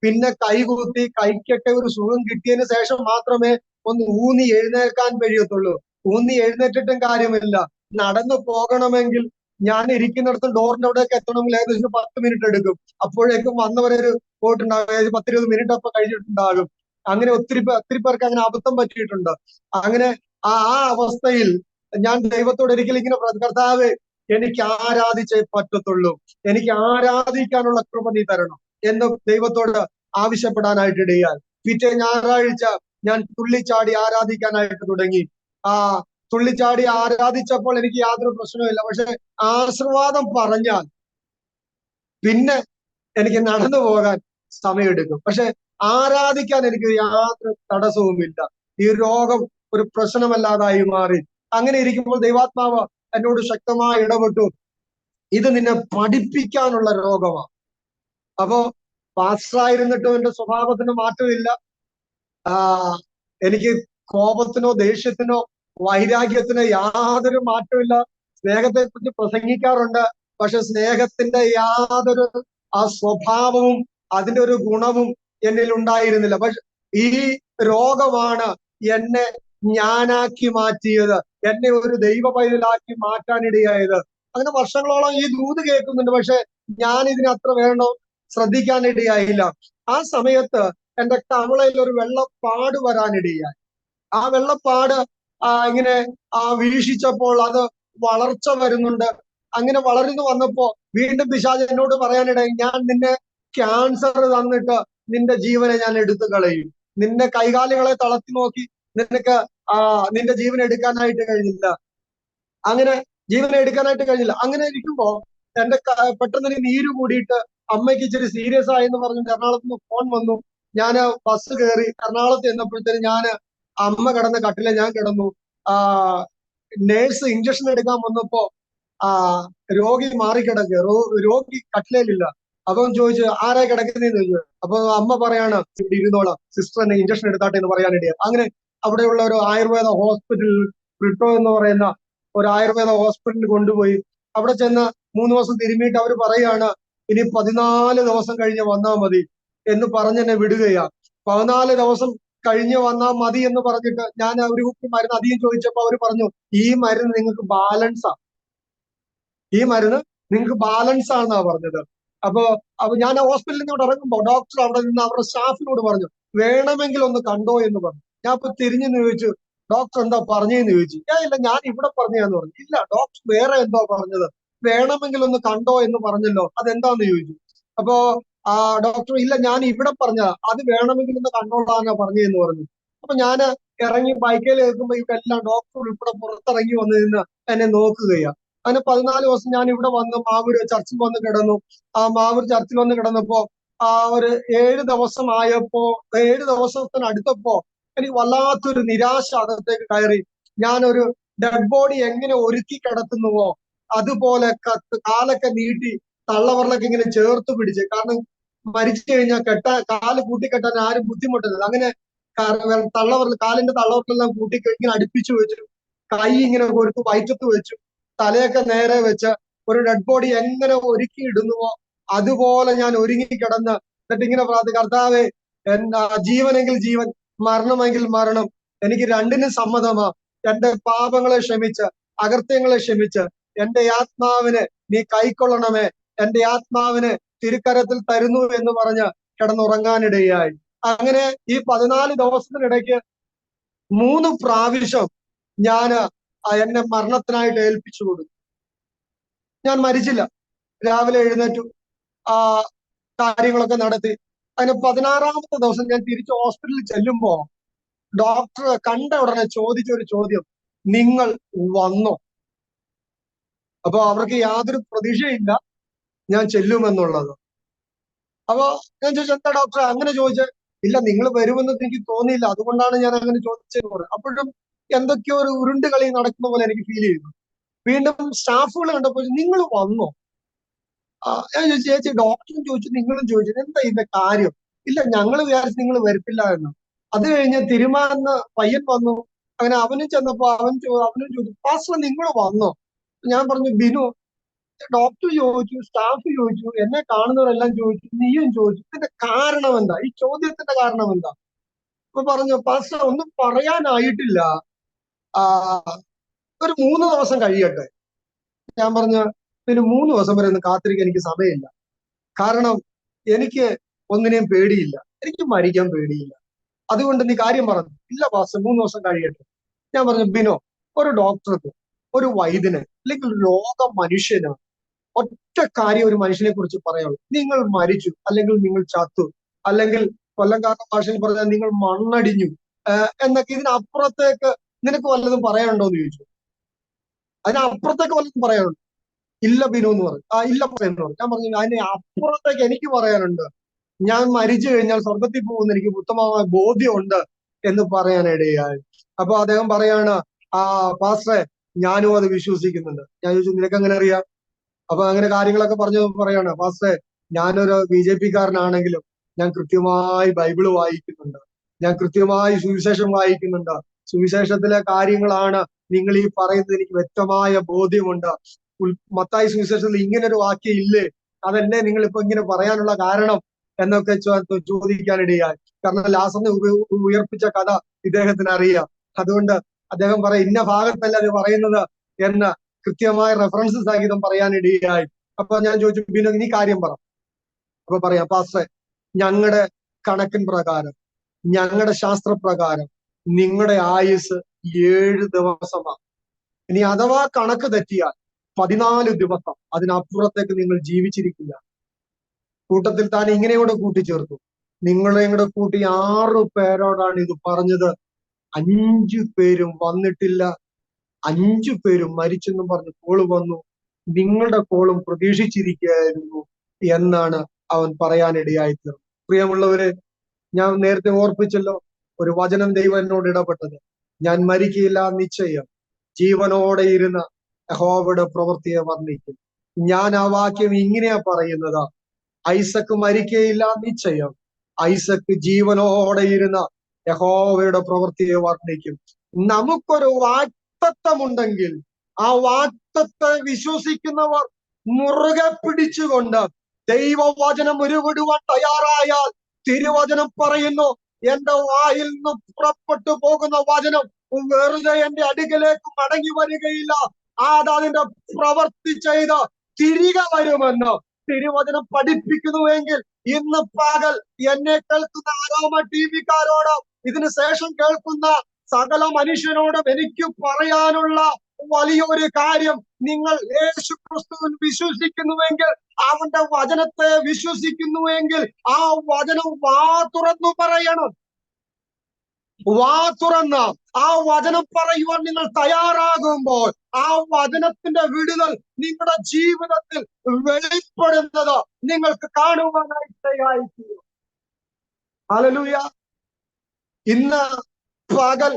പിന്നെ കൈകൂത്തി കൈക്കൊക്കെ ഒരു സുഖം കിട്ടിയതിന് ശേഷം മാത്രമേ ഒന്ന് ഊന്നി എഴുന്നേൽക്കാൻ കഴിയത്തുള്ളൂ. ഊന്നി എഴുന്നേറ്റിട്ടും കാര്യമില്ല. നടന്നു പോകണമെങ്കിൽ ഞാൻ ഇരിക്കുന്നിടത്തും ഡോറിന്റെ അവിടെയൊക്കെ എത്തണമെങ്കിൽ ഏകദേശം 10 മിനിറ്റ് എടുക്കും. അപ്പോഴേക്കും വന്നവരൊരു പോയിട്ടുണ്ടാകും, ഏകദേശം 10-20 മിനിറ്റ് അപ്പൊ കഴിഞ്ഞിട്ടുണ്ടാകും. അങ്ങനെ ഒത്തിരി പേർക്ക് അങ്ങനെ അബദ്ധം പറ്റിയിട്ടുണ്ട്. അങ്ങനെ ആ അവസ്ഥയിൽ ഞാൻ ദൈവത്തോട് ഒരിക്കലും ഇങ്ങനെ, കർത്താവേ, എനിക്ക് ആരാധിച്ചേ പറ്റത്തുള്ളൂ, എനിക്ക് ആരാധിക്കാനുള്ള കൃപ നീ തരണം എന്ന് ദൈവത്തോട് ആവശ്യപ്പെടാനായിട്ടിടയാൽ പിറ്റേ ഞായറാഴ്ച ഞാൻ തുള്ളിച്ചാടി ആരാധിക്കാനായിട്ട് തുടങ്ങി. തുള്ളിച്ചാടി ആരാധിച്ചപ്പോൾ എനിക്ക് യാതൊരു പ്രശ്നവുമില്ല. പക്ഷെ ആശീർവാദം പറഞ്ഞാൽ പിന്നെ എനിക്ക് നടന്നു പോകാൻ സമയമെടുക്കും. പക്ഷെ ആരാധിക്കാൻ എനിക്ക് യാതൊരു തടസ്സവുമില്ല. ഈ രോഗം ഒരു പ്രശ്നമല്ലാതായി മാറി. അങ്ങനെ ഇരിക്കുമ്പോൾ ദൈവാത്മാവ് എന്നോട് ശക്തമായി ഇടപെട്ടു. ഇത് നിന്നെ പഠിപ്പിക്കാനുള്ള രോഗമാണ്. അപ്പോ പാസ്റ്ററായിരുന്നിട്ടും എന്റെ സ്വഭാവത്തിന് മാറ്റമില്ല. എനിക്ക് കോപത്തിനോ ദേഷ്യത്തിനോ വൈരാഗ്യത്തിനോ യാതൊരു മാറ്റമില്ല. സ്നേഹത്തെ കുറിച്ച് പ്രസംഗിക്കാറുണ്ട്. പക്ഷെ സ്നേഹത്തിന്റെ യാതൊരു സ്വഭാവവും അതിന്റെ ഒരു ഗുണവും എന്നിൽ ഉണ്ടായിരുന്നില്ല. പക്ഷെ ഈ രോഗമാണ് എന്നെ ഞാനാക്കി മാറ്റിയത്, എന്നെ ഒരു ദൈവ പൈതലാക്കി മാറ്റാനിടയായത്. അങ്ങനെ വർഷങ്ങളോളം ഈ ദൂത് കേൾക്കുന്നുണ്ട്. പക്ഷെ ഞാൻ ഇതിന് അത്ര ശ്രദ്ധിക്കാനിടയായില്ല. ആ സമയത്ത് എന്റെ കവളയിൽ ഒരു വെള്ളപ്പാട് വരാനിടയായി. ആ വെള്ളപ്പാട് ഇങ്ങനെ വീക്ഷിച്ചപ്പോൾ അത് വളർച്ച വരുന്നുണ്ട്. അങ്ങനെ വളർന്നു വന്നപ്പോ വീണ്ടും പിശാച് എന്നോട് പറയാനിടയായി, ഞാൻ നിന്നെ ക്യാൻസർ തന്നിട്ട് നിന്റെ ജീവനെ ഞാൻ എടുത്തു കളയും. നിന്റെ കൈകാലുകളെ തളർത്തി നോക്കി നിനക്ക് നിന്റെ ജീവൻ എടുക്കാനായിട്ട് കഴിഞ്ഞില്ല. അങ്ങനെ ജീവനെ എടുക്കാനായിട്ട് കഴിഞ്ഞില്ല. അങ്ങനെ ഇരിക്കുമ്പോ എന്റെ പെട്ടെന്ന് എനിക്ക് നീര് കൂടിയിട്ട് അമ്മയ്ക്ക് ഇച്ചിരി സീരിയസ് ആയെന്ന് പറഞ്ഞിട്ട് എറണാകുളത്ത് നിന്ന് ഫോൺ വന്നു. ഞാൻ ബസ് കയറി എറണാകുളത്ത് ചെന്നപ്പോഴത്തേന് അമ്മ കിടന്ന കട്ടിലെ ഞാൻ കിടന്നു. ആ നേഴ്സ് ഇഞ്ചക്ഷൻ എടുക്കാൻ വന്നപ്പോ ആ രോഗി മാറിക്കിടക്കുക, രോഗി കട്ടിലേലില്ല. അപ്പം ചോദിച്ചു ആരാ കിടക്കുന്നതെന്ന് ചോദിച്ചു. അപ്പൊ അമ്മ പറയാണ് ഇവിടെ ഇരുന്നോളാം, സിസ്റ്റർ എന്നെ ഇഞ്ചക്ഷൻ എടുത്താട്ടെ എന്ന് പറയാനിടയാ. അങ്ങനെ അവിടെയുള്ള ഒരു ആയുർവേദ ഹോസ്പിറ്റൽ, ബ്രിട്ടോ എന്ന് പറയുന്ന ഒരു ആയുർവേദ ഹോസ്പിറ്റലിൽ കൊണ്ടുപോയി. അവിടെ ചെന്ന് 3 ദിവസം തിരുമിയിട്ട് അവർ പറയാണ് ഇനി 14 ദിവസം കഴിഞ്ഞ് വന്നാൽ മതി എന്ന് പറഞ്ഞെന്നെ വിടുകയാ. 14 ദിവസം കഴിഞ്ഞ് വന്നാൽ മതി എന്ന് പറഞ്ഞിട്ട് ഞാൻ ഒരു കുപ്പി മരുന്ന് അധികം ചോദിച്ചപ്പോ അവർ പറഞ്ഞു ഈ മരുന്ന് നിങ്ങൾക്ക് ബാലൻസാ, ഈ മരുന്ന് നിങ്ങൾക്ക് ബാലൻസ് ആണെന്നാ പറഞ്ഞത്. അപ്പൊ ഞാൻ ഹോസ്പിറ്റലിൽ നിന്ന് ഇവിടെ ഇറങ്ങുമ്പോ ഡോക്ടർ അവിടെ നിന്ന് അവരുടെ സ്റ്റാഫിനോട് പറഞ്ഞു വേണമെങ്കിൽ ഒന്ന് കണ്ടോ എന്ന് പറഞ്ഞു. ഞാൻ ഇപ്പൊ തിരിഞ്ഞു ചോദിച്ചു ഡോക്ടർ എന്താ പറഞ്ഞതെന്ന് ചോദിച്ചു. ഇല്ല ഞാൻ ഇവിടെ പറഞ്ഞാന്ന് പറഞ്ഞു. ഇല്ല ഡോക്ടർ വേറെ എന്തോ പറഞ്ഞത്, വേണമെങ്കിൽ ഒന്ന് കണ്ടോ എന്ന് പറഞ്ഞല്ലോ, അതെന്താന്ന് ചോദിച്ചു. അപ്പോ ഡോക്ടർ ഇല്ല ഞാൻ ഇവിടെ പറഞ്ഞതാ, അത് വേണമെങ്കിൽ ഒന്ന് കണ്ടോളാന്നാ പറഞ്ഞതെന്ന് പറഞ്ഞു. അപ്പൊ ഞാൻ ഇറങ്ങി ബൈക്കിൽ കേൾക്കുമ്പോ ഇവരെല്ലാം ഡോക്ടർ ഉൾപ്പെടെ പുറത്തിറങ്ങി വന്നു നിന്ന് എന്നെ നോക്കുകയാ. അങ്ങനെ 14 ദിവസം ഞാൻ ഇവിടെ വന്ന് മാവൂര് ചർച്ചിൽ വന്ന് കിടന്നു. മാവൂർ ചർച്ചിൽ വന്ന് കിടന്നപ്പോ ഒരു 7 ദിവസം ആയപ്പോ, 7 ദിവസത്തിന് അടുത്തപ്പോ എനിക്ക് വല്ലാത്തൊരു നിരാശ അകത്തേക്ക് കയറി. ഞാനൊരു ഡെഡ് ബോഡി എങ്ങനെ ഒരുക്കി കിടത്തുന്നുവോ അതുപോലെ കാലൊക്കെ നീട്ടി തള്ളവറിലൊക്കെ ഇങ്ങനെ ചേർത്ത് പിടിച്ച്, കാരണം മരിച്ചു കഴിഞ്ഞാൽ കാല് കൂട്ടിക്കെട്ടാൻ ആരും ബുദ്ധിമുട്ടരുത്. അങ്ങനെ തള്ളവറിൽ, കാലിന്റെ തള്ളവറിലെല്ലാം ഇങ്ങനെ അടുപ്പിച്ചു വെച്ചു, കൈ ഇങ്ങനെ കൊടുത്ത് വയറ്റത്ത് വെച്ചു, തലയൊക്കെ നേരെ വെച്ച് ഒരു ഡെഡ് ബോഡി എങ്ങനെ ഒരുക്കി ഇടുന്നുവോ അതുപോലെ ഞാൻ ഒരുങ്ങി കിടന്ന് എന്നിട്ട് ഇങ്ങനെ കർത്താവേ ജീവനെങ്കിൽ ജീവൻ, മരണമെങ്കിൽ മരണം, എനിക്ക് രണ്ടിനും സമ്മതമാ. എന്റെ പാപങ്ങളെ ക്ഷമിച്ച്, അകൃത്യങ്ങളെ ക്ഷമിച്ച് എന്റെ ആത്മാവിനെ നീ കൈക്കൊള്ളണമേ, എന്റെ ആത്മാവിനെ തിരുക്കരത്തിൽ തരുന്നു എന്ന് പറഞ്ഞ് കിടന്നുറങ്ങാനിടയായി. അങ്ങനെ ഈ 14 ദിവസത്തിനിടയ്ക്ക് 3 പ്രാവശ്യം ഞാൻ എന്നെ മരണത്തിനായിട്ട് ഏൽപ്പിച്ചു കൊടുത്തു. ഞാൻ മരിച്ചില്ല. രാവിലെ എഴുന്നേറ്റു, കാര്യങ്ങളൊക്കെ നടത്തി. അതിന് 16ാമത്തെ ദിവസം ഞാൻ തിരിച്ച് ഹോസ്പിറ്റലിൽ ചെല്ലുമ്പോ ഡോക്ടർ കണ്ട ഉടനെ ചോദിച്ച ഒരു ചോദ്യം, നിങ്ങൾ വന്നോ? അപ്പൊ അവർക്ക് യാതൊരു പ്രതീക്ഷയില്ല ഞാൻ ചെല്ലുമെന്നുള്ളത്. അപ്പൊ ഞാൻ ചോദിച്ചു എന്താ ഡോക്ടർ അങ്ങനെ ചോദിച്ചത്? ഇല്ല നിങ്ങൾ വരുമെന്ന് എനിക്ക് തോന്നിയില്ല, അതുകൊണ്ടാണ് ഞാൻ അങ്ങനെ ചോദിച്ചതെന്ന് പറഞ്ഞു. അപ്പോഴും എന്തൊക്കെയോ ഒരു ഉരുണ്ട് കളി നടക്കുന്ന പോലെ എനിക്ക് ഫീൽ ചെയ്തു. വീണ്ടും സ്റ്റാഫുകൾ കണ്ടപ്പോ നിങ്ങൾ വന്നോ? ഞാൻ ചോദിച്ചു ചേച്ചി ഡോക്ടറും ചോദിച്ചു നിങ്ങളും ചോദിച്ചു എന്താ ഇതിന്റെ കാര്യം? ഇല്ല ഞങ്ങൾ വിചാരിച്ചു നിങ്ങൾ വരത്തില്ല എന്ന്. അത് കഴിഞ്ഞ് തിരുമാന്ന് പയ്യൻ വന്നു. അങ്ങനെ അവനും ചെന്നപ്പോ അവനും ചോദിച്ചു പാസ്റ്റർ നിങ്ങൾ വന്നോ? ഞാൻ പറഞ്ഞു ബിനു, ഡോക്ടർ ചോദിച്ചു, സ്റ്റാഫ് ചോദിച്ചു, എന്നെ കാണുന്നവരെല്ലാം ചോദിച്ചു, നീയും ചോദിച്ചു, ഇതിന്റെ കാരണം എന്താ? ഈ ചോദ്യത്തിന്റെ കാരണം എന്താ? അപ്പൊ പറഞ്ഞു പാസ്റ്റർ ഒന്നും പറയാനായിട്ടില്ല, ഒരു 3 ദിവസം കഴിയട്ടെ. ഞാൻ പറഞ്ഞു പിന്നെ 3 ദിവസം വരെ ഒന്ന് കാത്തിരിക്കാൻ എനിക്ക് സമയമില്ല. കാരണം എനിക്ക് ഒന്നിനെയും പേടിയില്ല, എനിക്ക് മരിക്കാൻ പേടിയില്ല. അതുകൊണ്ട് നീ കാര്യം പറഞ്ഞു. ഇല്ല പാസ്റ്റർ 3 ദിവസം കഴിയട്ടെ. ഞാൻ പറഞ്ഞു ബിനോ, ഒരു ഡോക്ടർക്ക്, ഒരു വൈദ്യന്, അല്ലെങ്കിൽ ഒരു ലോക മനുഷ്യന് ഒറ്റ കാര്യം ഒരു മനുഷ്യനെ കുറിച്ച് പറയാനുള്ളൂ, നിങ്ങൾ മരിച്ചു, അല്ലെങ്കിൽ നിങ്ങൾ ചത്തു, അല്ലെങ്കിൽ കൊല്ലംകാരുടെ ഭാഷയിൽ പറഞ്ഞാൽ നിങ്ങൾ മണ്ണടിഞ്ഞു എന്നൊക്കെ. ഇതിനപ്പുറത്തേക്ക് നിനക്ക് വല്ലതും പറയാനുണ്ടോ എന്ന് ചോദിച്ചു. അതിനപ്പുറത്തേക്ക് വല്ലതും പറയാനുണ്ടോ? ഇല്ല ബിനു എന്ന് പറഞ്ഞു. ഇല്ല എന്ന് പറഞ്ഞു. ഞാൻ പറഞ്ഞു അതിന് അപ്പുറത്തേക്ക് എനിക്ക് പറയാനുണ്ട്. ഞാൻ മരിച്ചു കഴിഞ്ഞാൽ സ്വർഗത്തിൽ പോകുന്ന എനിക്ക് ഉത്തമമായ ബോധ്യമുണ്ട് എന്ന് പറയാനിടയായി. അപ്പൊ അദ്ദേഹം പറയാണ് പാസ്റ്ററെ ഞാനും അത് വിശ്വസിക്കുന്നുണ്ട്. ഞാൻ ചോദിച്ചു നിനക്ക് എങ്ങനെ അറിയാം? അപ്പൊ അങ്ങനെ കാര്യങ്ങളൊക്കെ പറയാണ് പാസ്റ്ററെ ഞാനൊരു BJP കാരനാണെങ്കിലും ഞാൻ കൃത്യമായി ബൈബിള് വായിക്കുന്നുണ്ട്, ഞാൻ കൃത്യമായി സുവിശേഷം വായിക്കുന്നുണ്ട്, സുവിശേഷത്തിലെ കാര്യങ്ങളാണ് നിങ്ങൾ ഈ പറയുന്നത്, എനിക്ക് വ്യക്തമായ ബോധ്യമുണ്ട്. മത്തായി സുവിശേഷത്തിൽ ഇങ്ങനെ ഒരു വാക്യം ഇല്ലേ, അതല്ലേ നിങ്ങൾ ഇപ്പൊ ഇങ്ങനെ പറയാനുള്ള കാരണം എന്നൊക്കെ ചോദിക്കാനിടയായി. കാരണം ലാസറിനെ ഉയർപ്പിച്ച കഥ ഇദ്ദേഹത്തിന് അറിയാം. അതുകൊണ്ട് അദ്ദേഹം പറയും ഇന്ന ഭാഗത്തല്ല അത് പറയുന്നത് എന്ന് കൃത്യമായ റെഫറൻസ് സഹിതം പറയാനിടയായി. അപ്പൊ ഞാൻ ചോദിച്ചു പിന്നെ നീ കാര്യം പറ. അപ്പൊ പറയാം പാസ്റ്ററെ ഞങ്ങളുടെ കണക്കിൻ പ്രകാരം, ഞങ്ങളുടെ ശാസ്ത്രപ്രകാരം നിങ്ങളുടെ ആയുസ് 7 ദിവസമാണ്. ഇനി അഥവാ കണക്ക് തെറ്റിയാൽ 14 ദിവസം, അതിനപ്പുറത്തേക്ക് നിങ്ങൾ ജീവിച്ചിരിക്കില്ല. കൂട്ടത്തിൽ താൻ ഇങ്ങനെയോടെ കൂട്ടിച്ചേർത്തു, നിങ്ങളെയും കൂടെ കൂട്ടി 6 പേരോടാണ് ഇത് പറഞ്ഞത് 5 പേരും വന്നിട്ടില്ല, 5 പേരും മരിച്ചെന്നും പറഞ്ഞ് കോള് വന്നു. നിങ്ങളുടെ കോളും പ്രതീക്ഷിച്ചിരിക്കുകയായിരുന്നു എന്നാണ് അവൻ പറയാനിടയായി തീർന്നു. പ്രിയമുള്ളവരെ, ഞാൻ നേരത്തെ ഓർപ്പിച്ചല്ലോ, ഒരു വചനം ദൈവം എന്നോട് ഇടപെട്ടത്. ഞാൻ മരിക്കയില്ല നിശ്ചയം, ജീവനോടെ ഇരുന്ന യഹോവയുടെ പ്രവൃത്തിയെ വർണ്ണിക്കും. ഞാൻ ആ വാക്യം ഇങ്ങനെയാ പറയുന്നത്: ഐസക്ക് മരിക്കയില്ല നിശ്ചയം, ഐസക്ക് ജീവനോടെ ഇരുന്ന യഹോവയുടെ പ്രവൃത്തിയെ വർണ്ണിക്കും. നമുക്കൊരു വാഗ്ദത്തമുണ്ടെങ്കിൽ ആ വാഗ്ദത്തത്തെ വിശ്വസിക്കുന്നവർ മുറുകെ പിടിച്ചുകൊണ്ട് ദൈവവചനം ഉരുവിടുവാൻ തയ്യാറായാൽ, തിരുവചനം പറയുന്നു, എന്റെ വായിൽ നിന്ന് പുറപ്പെട്ടു പോകുന്ന വചനം വെറുതെ എന്റെ അടുക്കലേക്ക് മടങ്ങി വരികയില്ല, അതിന്റെ പ്രവൃത്തി ചെയ്ത് തിരികെ വരുമെന്ന് തിരുവചനം പഠിപ്പിക്കുന്നുവെങ്കിൽ, ഇന്ന് പകൽ എന്നെ കേൾക്കുന്ന ആരോമ ടിവിക്കാരോട്, ഇതിനു ശേഷം കേൾക്കുന്ന സകല മനുഷ്യരോടും എനിക്ക് പറയാനുള്ള വലിയൊരു കാര്യം, നിങ്ങൾ യേശു ക്രിസ്തുവിൽ വിശ്വസിക്കുന്നുവെങ്കിൽ, അവന്റെ വചനത്തെ വിശ്വസിക്കുന്നുവെങ്കിൽ, ആ വചനം വാ തുറന്നു പറയണം. വാ തുറന്ന് ആ വചനം പറയുവാൻ നിങ്ങൾ തയ്യാറാകുമ്പോൾ, ആ വചനത്തിന്റെ വിടുതൽ നിങ്ങളുടെ ജീവിതത്തിൽ വെളിപ്പെടുന്നത് നിങ്ങൾക്ക് കാണുവാനായിട്ട്. ഹല്ലേലൂയ. ഇന്ന് പകൽ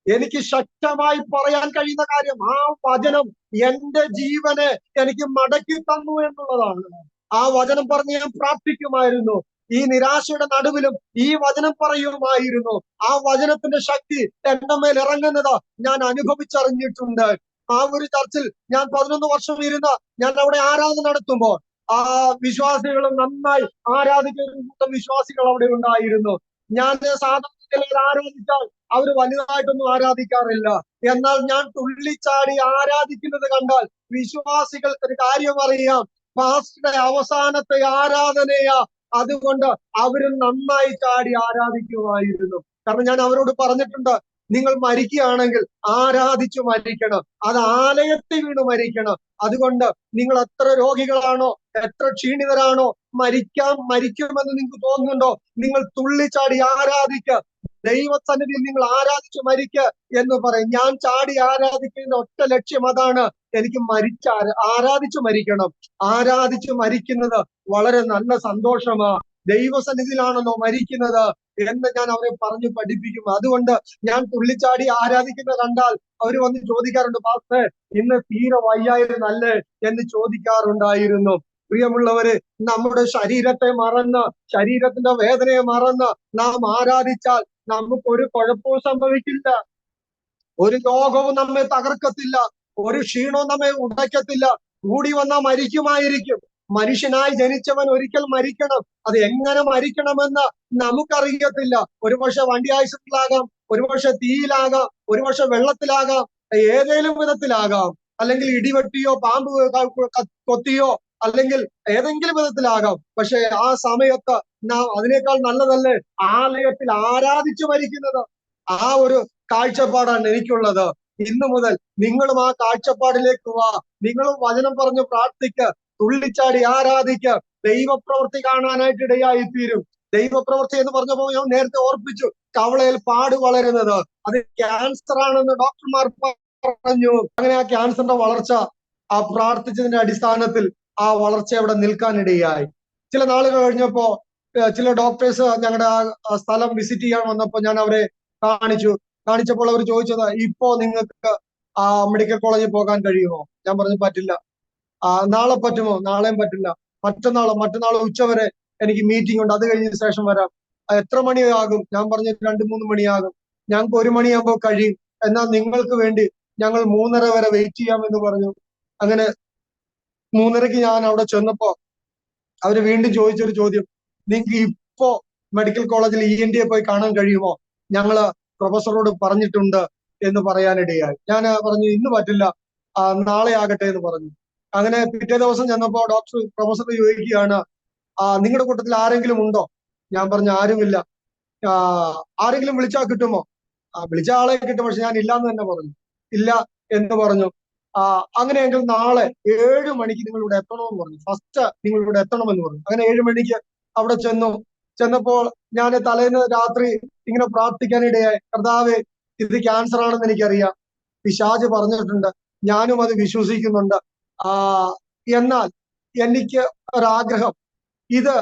എനിക്ക് ശക്തമായി പറയാൻ കഴിയുന്ന കാര്യം, ആ വചനം എന്റെ ജീവനെ എനിക്ക് മടക്കി തന്നു എന്നുള്ളതാണ്. ആ വചനം പറഞ്ഞ് ഞാൻ പ്രാർത്ഥിക്കുമായിരുന്നു. ഈ നിരാശയുടെ നടുവിലും ഈ വചനം പറയുമായിരുന്നു. ആ വചനത്തിന്റെ ശക്തി എന്റെ മേൽ ഇറങ്ങുന്നത് ഞാൻ അനുഭവിച്ചറിഞ്ഞിട്ടുണ്ട്. ആ ഒരു ചർച്ചിൽ ഞാൻ 11 വർഷം ഇരുന്ന് ഞാൻ അവിടെ ആരാധന നടത്തുമ്പോൾ, ആ വിശ്വാസികളും നന്നായി ആരാധിക്കുന്ന വിശ്വാസികൾ അവിടെ ഉണ്ടായിരുന്നു. ഞാൻ സാധാരണ ആരാധിച്ചാൽ അവര് വലുതായിട്ടൊന്നും ആരാധിക്കാറില്ല. എന്നാൽ ഞാൻ തുള്ളിച്ചാടി ആരാധിക്കുന്നത് കണ്ടാൽ വിശ്വാസികൾക്ക് ഒരു കാര്യം അറിയാം, പാസ്റ്ററുടെ അവസാനത്തെ ആരാധനയാ. അതുകൊണ്ട് അവര് നന്നായി ചാടി ആരാധിക്കുമായിരുന്നു. കാരണം ഞാൻ അവരോട് പറഞ്ഞിട്ടുണ്ട്, നിങ്ങൾ മരിക്കുകയാണെങ്കിൽ ആരാധിച്ചു മരിക്കണം, അത് ആലയത്തിൽ വീണ് മരിക്കണം. അതുകൊണ്ട് നിങ്ങൾ എത്ര രോഗികളാണോ, എത്ര ക്ഷീണിതരാണോ, മരിക്കുമെന്ന് നിങ്ങൾക്ക് തോന്നുന്നുണ്ടോ, നിങ്ങൾ തുള്ളിച്ചാടി ആരാധിക്കുക, ദൈവസന്നിധിയിൽ നിങ്ങൾ ആരാധിച്ചു മരിക്കുക എന്ന് പറയും. ഞാൻ ചാടി ആരാധിക്കുന്ന ഒറ്റ ലക്ഷ്യം അതാണ്, എനിക്ക് ആരാധിച്ചു മരിക്കണം. ആരാധിച്ചു മരിക്കുന്നത് വളരെ നല്ല സന്തോഷമാ. ദൈവസന്നിധിയിലാണല്ലോ മരിക്കുന്നത് എന്ന് ഞാൻ അവരെ പറഞ്ഞു പഠിപ്പിക്കും. അതുകൊണ്ട് ഞാൻ തുള്ളിച്ചാടി ആരാധിക്കുന്നത് കണ്ടാൽ അവർ വന്ന് ചോദിക്കാറുണ്ട്, പാസ്റ്റേ ഇന്ന് തീരെ വയ്യായിരുന്നല്ലേ എന്ന് ചോദിക്കാറുണ്ടായിരുന്നു. പ്രിയമുള്ളവര്, നമ്മുടെ ശരീരത്തെ മറന്ന്, ശരീരത്തിന്റെ വേദനയെ മറന്ന് നാം ആരാധിച്ചാൽ നമുക്കൊരു കുഴപ്പവും സംഭവിക്കില്ല. ഒരു രോഗവും നമ്മെ തകർക്കത്തില്ല, ഒരു ക്ഷീണവും നമ്മെ ഉടയ്ക്കത്തില്ല. കൂടി വന്നാൽ മരിക്കുമായിരിക്കും. മനുഷ്യനായി ജനിച്ചവൻ ഒരിക്കൽ മരിക്കണം. അത് എങ്ങനെ മരിക്കണമെന്ന് നമുക്കറിയത്തില്ല. ഒരുപക്ഷെ വണ്ടി ആക്സിഡന്റിലാകാം, ഒരുപക്ഷെ തീയിലാകാം, ഒരുപക്ഷെ വെള്ളത്തിലാകാം, ഏതെങ്കിലും വിധത്തിലാകാം. അല്ലെങ്കിൽ ഇടിവെട്ടിയോ പാമ്പ് കൊത്തിയോ അല്ലെങ്കിൽ ഏതെങ്കിലും വിധത്തിലാകാം. പക്ഷെ ആ സമയത്ത് നാം അതിനേക്കാൾ നല്ലതല്ലേ ആലയത്തിൽ ആരാധിച്ചു മരിക്കുന്നത്. ആ ഒരു കാഴ്ചപ്പാടാണ് എനിക്കുള്ളത്. ഇന്നു മുതൽ നിങ്ങളും ആ കാഴ്ചപ്പാടിലേക്ക് വാ. നിങ്ങളും വചനം പറഞ്ഞു പ്രാർത്ഥിക്ക്, തുള്ളിച്ചാടി ആരാധിക്ക്. ദൈവപ്രവൃത്തി കാണാനായിട്ട് ഇടയായി തീരും. ദൈവപ്രവൃത്തി എന്ന് പറഞ്ഞപ്പോൾ ഞാൻ നേരത്തെ ഓർപ്പിച്ചു, കവളയിൽ പാട് വളരുന്നത് അത് ക്യാൻസർ ആണെന്ന് ഡോക്ടർമാർ പറഞ്ഞു. അങ്ങനെ ആ ക്യാൻസറിന്റെ വളർച്ച ആ പ്രാർത്ഥിച്ചതിന്റെ അടിസ്ഥാനത്തിൽ ആ വളർച്ച അവിടെ നിൽക്കാനിടയായി. ചില നാളുകൾ കഴിഞ്ഞപ്പോ ചില ഡോക്ടേഴ്സ് ഞങ്ങളുടെ ആ സ്ഥലം വിസിറ്റ് ചെയ്യാൻ വന്നപ്പോ ഞാൻ അവരെ കാണിച്ചപ്പോൾ അവർ ചോദിച്ചത്, ഇപ്പോ നിങ്ങൾക്ക് ആ മെഡിക്കൽ കോളേജിൽ പോകാൻ കഴിയുമോ? ഞാൻ പറഞ്ഞു പറ്റില്ല. നാളെ പറ്റുമോ? നാളെയും പറ്റില്ല. മറ്റന്നാൾ ഉച്ചവരെ എനിക്ക് മീറ്റിംഗ് ഉണ്ട്, അത് കഴിഞ്ഞ ശേഷം വരാം. എത്ര മണിയാകും? ഞാൻ പറഞ്ഞു 2-3 മണിയാകും. ഞങ്ങൾക്ക് 1 മണിയാകുമ്പോൾ കഴിയും. എന്നാൽ നിങ്ങൾക്ക് വേണ്ടി ഞങ്ങൾ 3:30 വരെ വെയിറ്റ് ചെയ്യാം എന്ന് പറഞ്ഞു. അങ്ങനെ 3:30 ഞാൻ അവിടെ ചെന്നപ്പോ അവര് വീണ്ടും ചോദിച്ചൊരു ചോദ്യം, നിങ്ങൾക്ക് ഇപ്പോ മെഡിക്കൽ കോളേജിൽ ENT പോയി കാണാൻ കഴിയുമോ? ഞങ്ങള് പ്രൊഫസറോട് പറഞ്ഞിട്ടുണ്ട് എന്ന് പറയാനിടയായി. ഞാൻ പറഞ്ഞു ഇന്ന് പറ്റില്ല, നാളെ ആകട്ടെ എന്ന് പറഞ്ഞു. അങ്ങനെ പിറ്റേ ദിവസം ചെന്നപ്പോ പ്രൊഫസർ ചോദിക്കുകയാണ്, നിങ്ങളുടെ കൂട്ടത്തിൽ ആരെങ്കിലും ഉണ്ടോ? ഞാൻ പറഞ്ഞു ആരുമില്ല. ആരെങ്കിലും വിളിച്ചാൽ കിട്ടുമോ? വിളിച്ച ആളെ കിട്ടും, പക്ഷെ ഞാൻ ഇല്ലാന്ന് തന്നെ പറഞ്ഞു. ഇല്ല എന്ന് പറഞ്ഞു. അങ്ങനെയെങ്കിൽ നാളെ 7 മണിക്ക് നിങ്ങൾ ഇവിടെ എത്തണമെന്ന് പറഞ്ഞു. ഫസ്റ്റ് നിങ്ങൾ ഇവിടെ എത്തണമെന്ന് പറഞ്ഞു. അങ്ങനെ 7 മണിക്ക് അവിടെ ചെന്നപ്പോൾ ഞാൻ തലേന്ന് രാത്രി ഇങ്ങനെ പ്രാർത്ഥിക്കാനിടയായി, കർത്താവേ ഇത് ക്യാൻസർ ആണെന്ന് എനിക്കറിയാം, പിശാച് പറഞ്ഞിട്ടുണ്ട്, ഞാനും അത് വിശ്വസിക്കുന്നുണ്ട്. എന്നാൽ എനിക്ക് ഒരാഗ്രഹം, ഇത്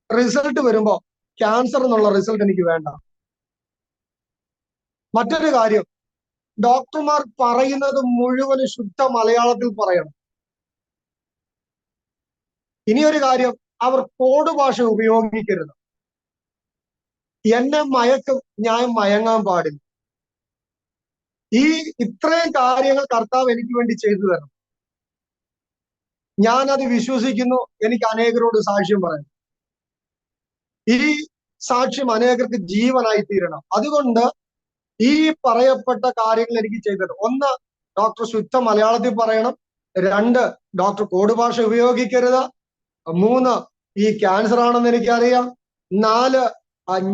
റിസൾട്ട് വരുമ്പോ ക്യാൻസർ എന്നുള്ള റിസൾട്ട് എനിക്ക് വേണ്ട. മറ്റൊരു കാര്യം, ഡോക്ടർമാർ പറയുന്നത് മുഴുവനും ശുദ്ധ മലയാളത്തിൽ പറയണം. ഇനിയൊരു കാര്യം, അവർ കോഡ് ഭാഷ ഉപയോഗിക്കരുത്. എന്നെ മയക്കും, ഞാൻ മയങ്ങാൻ പാടില്ല. ഈ ഇത്രയും കാര്യങ്ങൾ കർത്താവ് എനിക്ക് വേണ്ടി ചെയ്തു തരണം. ഞാനത് വിശ്വസിക്കുന്നു. എനിക്ക് അനേകരോട് സാക്ഷ്യം പറയാം. ഈ സാക്ഷ്യം അനേകർക്ക് ജീവനായി തീരണം. അതുകൊണ്ട് ഈ പറയപ്പെട്ട കാര്യങ്ങൾ എനിക്ക് ചെയ്തത്, ഒന്ന്, ഡോക്ടർ ശുദ്ധ മലയാളത്തിൽ പറയണം. രണ്ട്, ഡോക്ടർ കോഡ് ഭാഷ ഉപയോഗിക്കരുത്. മൂന്ന്, ഈ ക്യാൻസർ ആണെന്ന് എനിക്കറിയാം. നാല്,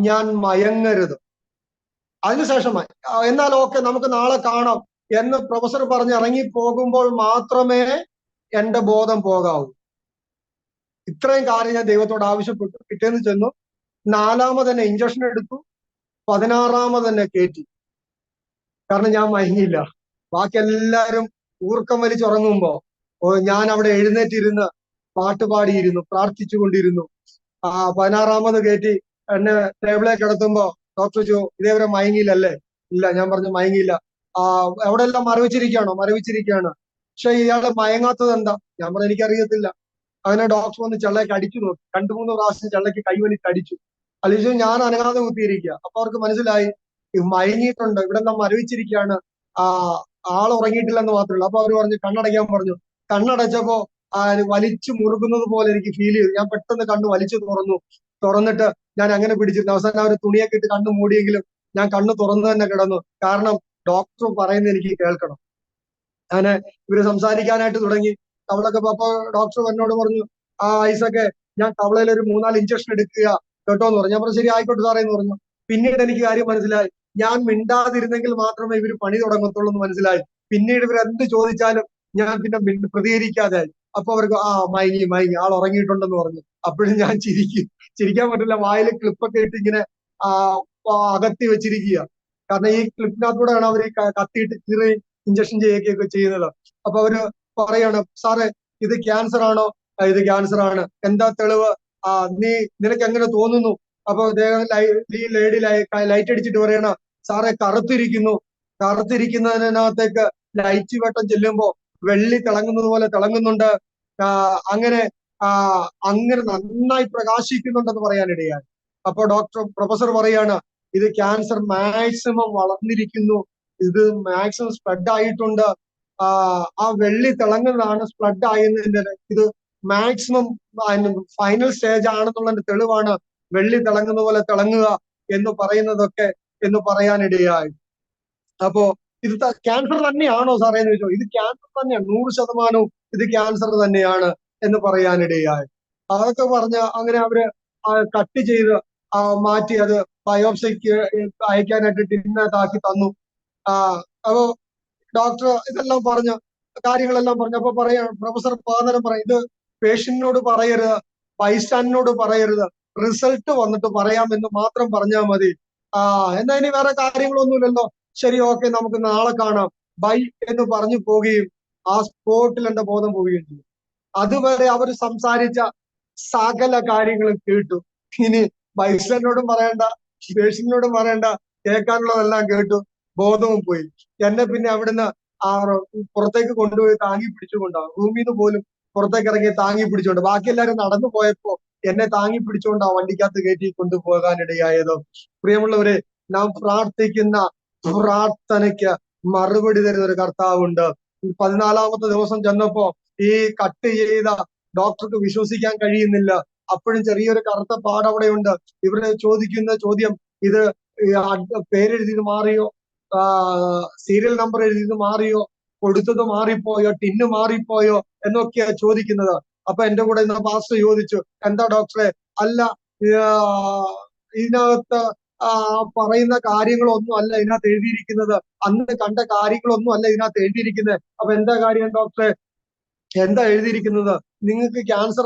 ഞാൻ മയങ്ങരുത്. അതിനുശേഷം എന്നാൽ ഓക്കെ, നമുക്ക് നാളെ കാണാം എന്ന് പ്രൊഫസർ പറഞ്ഞ് ഇറങ്ങി പോകുമ്പോൾ മാത്രമേ എന്റെ ബോധം പോകാവൂ. ഇത്രയും കാര്യം ഞാൻ ദൈവത്തോട് ആവശ്യപ്പെട്ടു. പിറ്റേന്ന് ചെന്നു, 4ാമത് തന്നെ ഇഞ്ചക്ഷൻ എടുത്തു, 16ാമത് തന്നെ കയറ്റി. കാരണം ഞാൻ മയങ്ങിയില്ല. ബാക്കി എല്ലാവരും ഊർക്കം വലിച്ചുറങ്ങുമ്പോ ഞാൻ അവിടെ എഴുന്നേറ്റിരുന്ന് പാട്ട് പാടിയിരുന്നു, പ്രാർത്ഥിച്ചുകൊണ്ടിരുന്നു. 16ാമത് കയറ്റി എന്നെ ടേബിളെ കിടത്തുമ്പോ ഡോക്ടർ ചോദിച്ചു, ഇതേവരെ മയങ്ങിയില്ലല്ലേ? ഇല്ല. ഞാൻ പറഞ്ഞു മയങ്ങിയില്ല. എവിടെ എല്ലാം മരവിച്ചിരിക്കുകയാണോ? മരവിച്ചിരിക്കുകയാണ്. പക്ഷെ ഇയാള് മയങ്ങാത്തത് എന്താ? ഞാൻ പറഞ്ഞു എനിക്കറിയത്തില്ല. അങ്ങനെ ഡോക്ടർ വന്ന് ചെള്ളയ്ക്ക് അടിച്ചു നോക്കി. 2-3 പ്രാവശ്യം ചെള്ളയ്ക്ക് കൈവലിച്ച് അടിച്ചു. അല്ലെ ഞാൻ അനങ്ങാതെ കുത്തിയിരിക്കുക. അപ്പൊ അവർക്ക് മനസ്സിലായി മയങ്ങിയിട്ടുണ്ട്, ഇവിടെ നിന്ന് മരവിച്ചിരിക്കുകയാണ്, ആൾ ഉറങ്ങിയിട്ടില്ലെന്ന് മാത്രമല്ല. അപ്പൊ അവർ പറഞ്ഞു കണ്ണടയ്ക്കാൻ പറഞ്ഞു. കണ്ണടച്ചപ്പോ വലിച്ചു മുറുകുന്നത് പോലെ എനിക്ക് ഫീൽ ചെയ്തു. ഞാൻ പെട്ടെന്ന് കണ്ണ് വലിച്ചു തുറന്നിട്ട് ഞാൻ അങ്ങനെ പിടിച്ചിരുന്നു. അവസാനം അവർ തുണിയൊക്കെ ഇട്ട് കണ്ണ് മൂടിയെങ്കിലും ഞാൻ കണ്ണ് തുറന്നു തന്നെ കിടന്നു. കാരണം ഡോക്ടർ പറയുന്നത് എനിക്ക് കേൾക്കണം. അങ്ങനെ ഇവര് സംസാരിക്കാനായിട്ട് തുടങ്ങി. കവളൊക്കെ അപ്പൊ ഡോക്ടർ എന്നോട് പറഞ്ഞു, ഐസൊക്കെ, ഞാൻ കവളയിൽ ഒരു 3-4 ഇഞ്ചക്ഷൻ എടുക്കുക കേട്ടോ എന്ന് പറഞ്ഞു. ഞാൻ പറഞ്ഞു ശരി, ആയിക്കോട്ടെ സാറേ എന്ന് പറഞ്ഞു. പിന്നീട് എനിക്ക് കാര്യം മനസ്സിലായി, ഞാൻ മിണ്ടാതിരുന്നെങ്കിൽ മാത്രമേ ഇവര് പണി തുടങ്ങത്തുള്ളൂ എന്ന് മനസ്സിലായി. പിന്നീട് ഇവർ എന്ത് ചോദിച്ചാലും ഞാൻ പിന്നെ പ്രതികരിക്കാതെ. അപ്പൊ അവർക്ക് മയങ്ങി ആൾ ഉറങ്ങിയിട്ടുണ്ടെന്ന് പറഞ്ഞു. അപ്പോഴും ഞാൻ ചിരിക്കാൻ പറ്റില്ല. വായിൽ ക്ലിപ്പൊക്കെ ഇട്ട് ഇങ്ങനെ അകത്തി വെച്ചിരിക്കുക. കാരണം ഈ ക്ലിപ്പിനകത്തൂടെയാണ് അവർ കത്തിയിട്ട് കീറി ഇഞ്ചക്ഷൻ ചെയ്യുകയൊക്കെ ചെയ്യുന്നത്. അപ്പൊ അവര് പറയാണ്, സാറേ ഇത് ക്യാൻസർ ആണോ? ഇത് ക്യാൻസർ ആണ്. എന്താ തെളിവ്? നിനക്ക് എങ്ങനെ തോന്നുന്നു? അപ്പൊ അദ്ദേഹം ഈ ലേഡി ലൈറ്റ് അടിച്ചിട്ട് പറയണ, സാറേ കറുത്തിരിക്കുന്നതിനകത്തേക്ക് ലൈറ്റ് വെട്ടം ചെല്ലുമ്പോ വെള്ളി തിളങ്ങുന്നത് പോലെ തിളങ്ങുന്നുണ്ട്. അങ്ങനെ നന്നായി പ്രകാശിക്കുന്നുണ്ടെന്ന് പറയാനിടയായി. അപ്പൊ പ്രൊഫസർ പറയാണ്, ഇത് ക്യാൻസർ മാക്സിമം വളർന്നിരിക്കുന്നു, ഇത് മാക്സിമം സ്പ്രെഡ് ആയിട്ടുണ്ട്. ആ വെള്ളി തിളങ്ങുന്നതാണ് സ്പ്രെഡ് ആയതിന്റെ, ഇത് മാക്സിമം ഫൈനൽ സ്റ്റേജ് ആണെന്നുള്ളതിന്റെ തെളിവാണ് വെള്ളി തിളങ്ങുന്ന പോലെ തിളങ്ങുക എന്ന് പറയുന്നതൊക്കെ എന്ന് പറയാനിടയായി. അപ്പോ ഇത് ക്യാൻസർ തന്നെയാണോ സാറേ എന്ന് ചോദിച്ചോ? ഇത് ക്യാൻസർ തന്നെയാണ്, 100% ഇത് ക്യാൻസർ തന്നെയാണ് എന്ന് പറയാനിടയായി. അതൊക്കെ പറഞ്ഞ് അങ്ങനെ അവര് കട്ട് ചെയ്ത് മാറ്റി അത് ബയോപ്സിക്ക് അയക്കാനായിട്ട് ടിന്നകത്താക്കി തന്നു. അപ്പോ ഡോക്ടർ ഇതെല്ലാം പറഞ്ഞു, കാര്യങ്ങളെല്ലാം പറഞ്ഞു. അപ്പൊ പ്രൊഫസർ പാതരം പറയും, ഇത് പേഷ്യന്റിനോട് പറയരുത്, ബൈസ്റ്റാൻഡിനോട് പറയരുത്, റിസൾട്ട് വന്നിട്ട് പറയാമെന്ന് മാത്രം പറഞ്ഞാൽ മതി. എന്നാ ഇനി വേറെ കാര്യങ്ങളൊന്നുമില്ലല്ലോ, ശരി ഓക്കെ നമുക്ക് നാളെ കാണാം, ബൈ എന്ന് പറഞ്ഞു പോവുകയും ആ സ്പോട്ടിൽ എന്റെ ബോധം പോവുകയും ചെയ്തു. അതുവരെ അവർ സംസാരിച്ച സകല കാര്യങ്ങളും കേട്ടു. ഇനി ബൈസ്റ്റാൻഡിനോടും പറയണ്ട, പേഷ്യന്റിനോടും പറയണ്ട, കേൾക്കാനുള്ളതെല്ലാം കേട്ടു, ബോധവും പോയി. എന്നെ പിന്നെ അവിടുന്ന് പുറത്തേക്ക് കൊണ്ടുപോയി താങ്ങി പിടിച്ചുകൊണ്ടാണ്, റൂമിൽ നിന്ന് പോലും പുറത്തേക്ക് ഇറങ്ങി താങ്ങി പിടിച്ചുകൊണ്ട്, ബാക്കി എല്ലാവരും നടന്നു പോയപ്പോ എന്നെ താങ്ങി പിടിച്ചുകൊണ്ട് ആ വണ്ടിക്കകത്ത് കയറ്റി കൊണ്ടുപോകാനിടയായത്. പ്രിയമുള്ളവരെ, നാം പ്രാർത്ഥിക്കുന്ന പ്രാർത്ഥനയ്ക്ക് മറുപടി തരുന്ന ഒരു കർത്താവുണ്ട്. 14ാമത്തെ ദിവസം ചെന്നപ്പോ ഈ കട്ട് ചെയ്ത ഡോക്ടർക്ക് വിശ്വസിക്കാൻ കഴിയുന്നില്ല. അപ്പോഴും ചെറിയൊരു കറുത്ത പാടവിടെയുണ്ട്. ഇവര് ചോദിക്കുന്ന ചോദ്യം, ഇത് പേരെഴുതിയത് മാറിയോ, സീരിയൽ നമ്പർ എഴുതിയത് മാറിയോ, കൊടുത്തത് മാറിപ്പോയോ, ടിന്ന് മാറിപ്പോയോ എന്നൊക്കെയാ ചോദിക്കുന്നത്. അപ്പൊ എന്റെ കൂടെ ഇന്ന് പാസ്റ്റർ ചോദിച്ചു, എന്താ ഡോക്ടറെ, അല്ല ഇതിനകത്ത് പറയുന്ന കാര്യങ്ങളൊന്നും അല്ല ഇതിനകത്ത് എഴുതിയിരിക്കുന്നത്, അന്ന് കണ്ട കാര്യങ്ങളൊന്നും അല്ല ഇതിനകത്ത് എഴുതിയിരിക്കുന്നത്. അപ്പൊ എന്താ കാര്യം ഡോക്ടറെ, എന്താ എഴുതിയിരിക്കുന്നത്? നിങ്ങൾക്ക് ക്യാൻസർ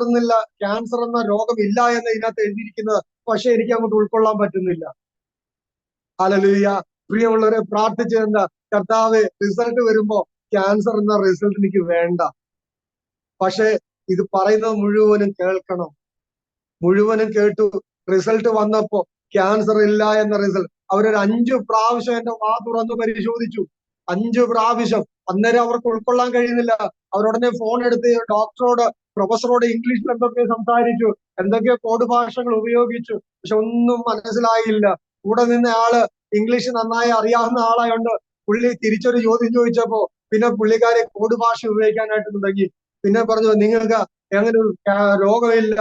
എന്ന രോഗം ഇല്ല എന്ന് ഇതിനകത്ത് എഴുതിയിരിക്കുന്നത്. പക്ഷെ എനിക്ക് അങ്ങോട്ട് ഉൾക്കൊള്ളാൻ പറ്റുന്നില്ല. ഹല്ലേലൂയ. പ്രിയമുള്ളവരെ പ്രാർത്ഥിച്ചതെന്താ? കർത്താവ്, റിസൾട്ട് വരുമ്പോ ക്യാൻസർ എന്ന റിസൾട്ട് എനിക്ക് വേണ്ട. പക്ഷെ ഇത് പറയുന്നത് മുഴുവനും കേൾക്കണം. മുഴുവനും കേട്ടു. റിസൾട്ട് വന്നപ്പോ ക്യാൻസർ ഇല്ല എന്ന റിസൾട്ട്. അവരൊരു 5 പ്രാവശ്യം എന്റെ വാ തുറന്ന് പരിശോധിച്ചു. 5 പ്രാവശ്യം. അന്നേരം അവർക്ക് ഉൾക്കൊള്ളാൻ കഴിയുന്നില്ല. അവരുടനെ ഫോൺ എടുത്ത് ഡോക്ടറോട്, പ്രൊഫസറോട് ഇംഗ്ലീഷിൽ എന്തൊക്കെയോ സംസാരിച്ചു, എന്തൊക്കെയോ കോഡ് ഭാഷകൾ ഉപയോഗിച്ചു. പക്ഷെ ഒന്നും മനസ്സിലായില്ല. കൂടെ നിന്ന ആള് ഇംഗ്ലീഷ് നന്നായി അറിയാവുന്ന ആളായോണ്ട് പുള്ളി തിരിച്ചൊരു ചോദ്യം ചോദിച്ചപ്പോ പിന്നെ പുള്ളിക്കാരെ കോഡ് ഭാഷ ഉപയോഗിക്കാനായിട്ട് തുടങ്ങി. പിന്നെ പറഞ്ഞു, നിങ്ങൾക്ക് അങ്ങനെ ഒരു രോഗമില്ല,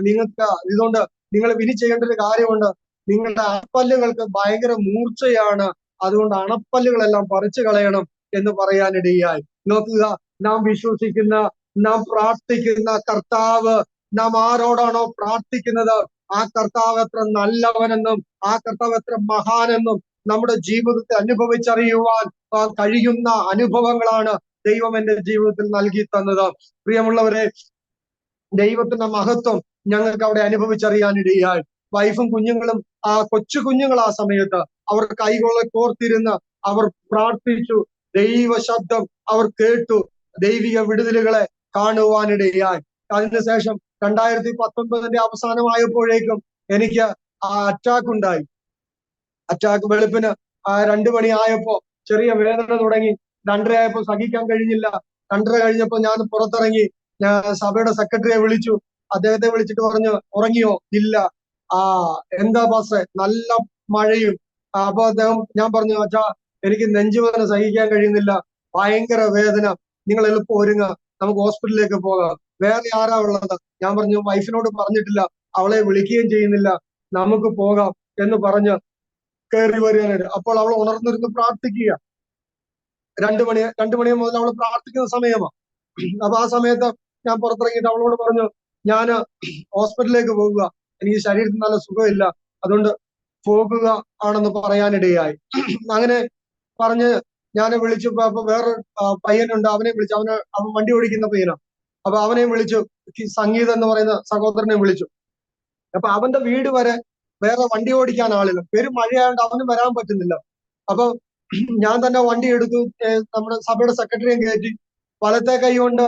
നിങ്ങൾക്ക് ഇതുകൊണ്ട് നിങ്ങൾ ഇനി ചെയ്യേണ്ട ഒരു കാര്യമുണ്ട്. നിങ്ങളുടെ അണപ്പല്ലുകൾക്ക് ഭയങ്കര മൂർച്ചയാണ്, അതുകൊണ്ട് അണപ്പല്ലുകളെല്ലാം പറിച്ചു കളയണം എന്ന് പറയാനിടയായി. നോക്കുക, നാം വിശ്വസിക്കുന്ന, നാം പ്രാർത്ഥിക്കുന്ന കർത്താവ്, നാം ആരോടാണോ പ്രാർത്ഥിക്കുന്നത് ആ കർത്താവ് എത്ര നല്ലവനെന്നും ആ കർത്താവ് എത്ര മഹാനെന്നും നമ്മുടെ ജീവിതത്തെ അനുഭവിച്ചറിയുവാൻ കഴിയുന്ന അനുഭവങ്ങളാണ് ദൈവം എന്റെ ജീവിതത്തിൽ നൽകി തന്നത്. പ്രിയമുള്ളവരെ, ദൈവത്തിന്റെ മഹത്വം ഞങ്ങൾക്ക് അവിടെ അനുഭവിച്ചറിയാനിടയായി. വൈഫും കുഞ്ഞുങ്ങളും, ആ കൊച്ചു കുഞ്ഞുങ്ങൾ ആ സമയത്ത് അവർ കൈകളെ കോർത്തിരുന്ന് അവർ പ്രാർത്ഥിച്ചു. ദൈവ ശബ്ദം അവർ കേട്ടു. ദൈവിക വിടുതലുകളെ കാണുവാനിടയായി. അതിനുശേഷം 2019 അവസാനമായപ്പോഴേക്കും എനിക്ക് അറ്റാക്ക് ഉണ്ടായി. അറ്റാക്ക് വെളുപ്പിന് 2 മണി ആയപ്പോ ചെറിയ വേദന തുടങ്ങി. 2:30 ആയപ്പോ സഹിക്കാൻ കഴിഞ്ഞില്ല. 2:30 കഴിഞ്ഞപ്പോ ഞാൻ പുറത്തിറങ്ങി. ഞാൻ സഭയുടെ സെക്രട്ടറിയെ വിളിച്ചു. അദ്ദേഹത്തെ വിളിച്ചിട്ട് പറഞ്ഞു, ഉറങ്ങിയോ? ഇല്ല. എന്താ പാസ്റ്ററെ? നല്ല മഴയും. അപ്പൊ ഞാൻ പറഞ്ഞു, അച്ഛാ, എനിക്ക് നെഞ്ചുവേദന സഹിക്കാൻ കഴിയുന്നില്ല, ഭയങ്കര വേദന, നിങ്ങൾ എളുപ്പം ഒരുങ്ങുക, നമുക്ക് ഹോസ്പിറ്റലിലേക്ക് പോകാം. വേറെ ആരാ ഉള്ളത്? ഞാൻ പറഞ്ഞു, വൈഫിനോട് പറഞ്ഞിട്ടില്ല, അവളെ വിളിക്കുകയും ചെയ്യുന്നില്ല, നമുക്ക് പോകാം എന്ന് പറഞ്ഞ് കയറി വരികയാണ്. അപ്പോൾ അവൾ ഉണർന്നിരുന്ന് പ്രാർത്ഥിക്കുക. 2 മണി മുതൽ അവൾ പ്രാർത്ഥിക്കുന്ന സമയമാണ്. അപ്പൊ ആ സമയത്ത് ഞാൻ പുറത്തിറങ്ങിയിട്ട് അവളോട് പറഞ്ഞു, ഞാൻ ഹോസ്പിറ്റലിലേക്ക് പോകുക, എനിക്ക് ശരീരത്തിന് നല്ല സുഖമില്ല, അതുകൊണ്ട് പോകുക ആണെന്ന് പറയാനിടയായി. അങ്ങനെ പറഞ്ഞ് ഞാൻ വിളിച്ചു. അപ്പൊ വേറെ പയ്യനുണ്ട്, അവനെ വിളിച്ചു. അവൻ വണ്ടി ഓടിക്കുന്ന പയ്യനാണ്. അപ്പൊ അവനെ വിളിച്ചു. സംഗീതം എന്ന് പറയുന്ന സഹോദരനെ വിളിച്ചു. അപ്പൊ അവന്റെ വീട് വരെ വേറെ വണ്ടി ഓടിക്കാൻ ആളില്ല. മഴയായതുകൊണ്ട് അവനും വരാൻ പറ്റുന്നില്ല. അപ്പൊ ഞാൻ തന്നെ വണ്ടി എടുത്തു. നമ്മുടെ സഭയുടെ സെക്രട്ടറിയും കയറ്റി. വലത്തെ കൈ കൊണ്ട്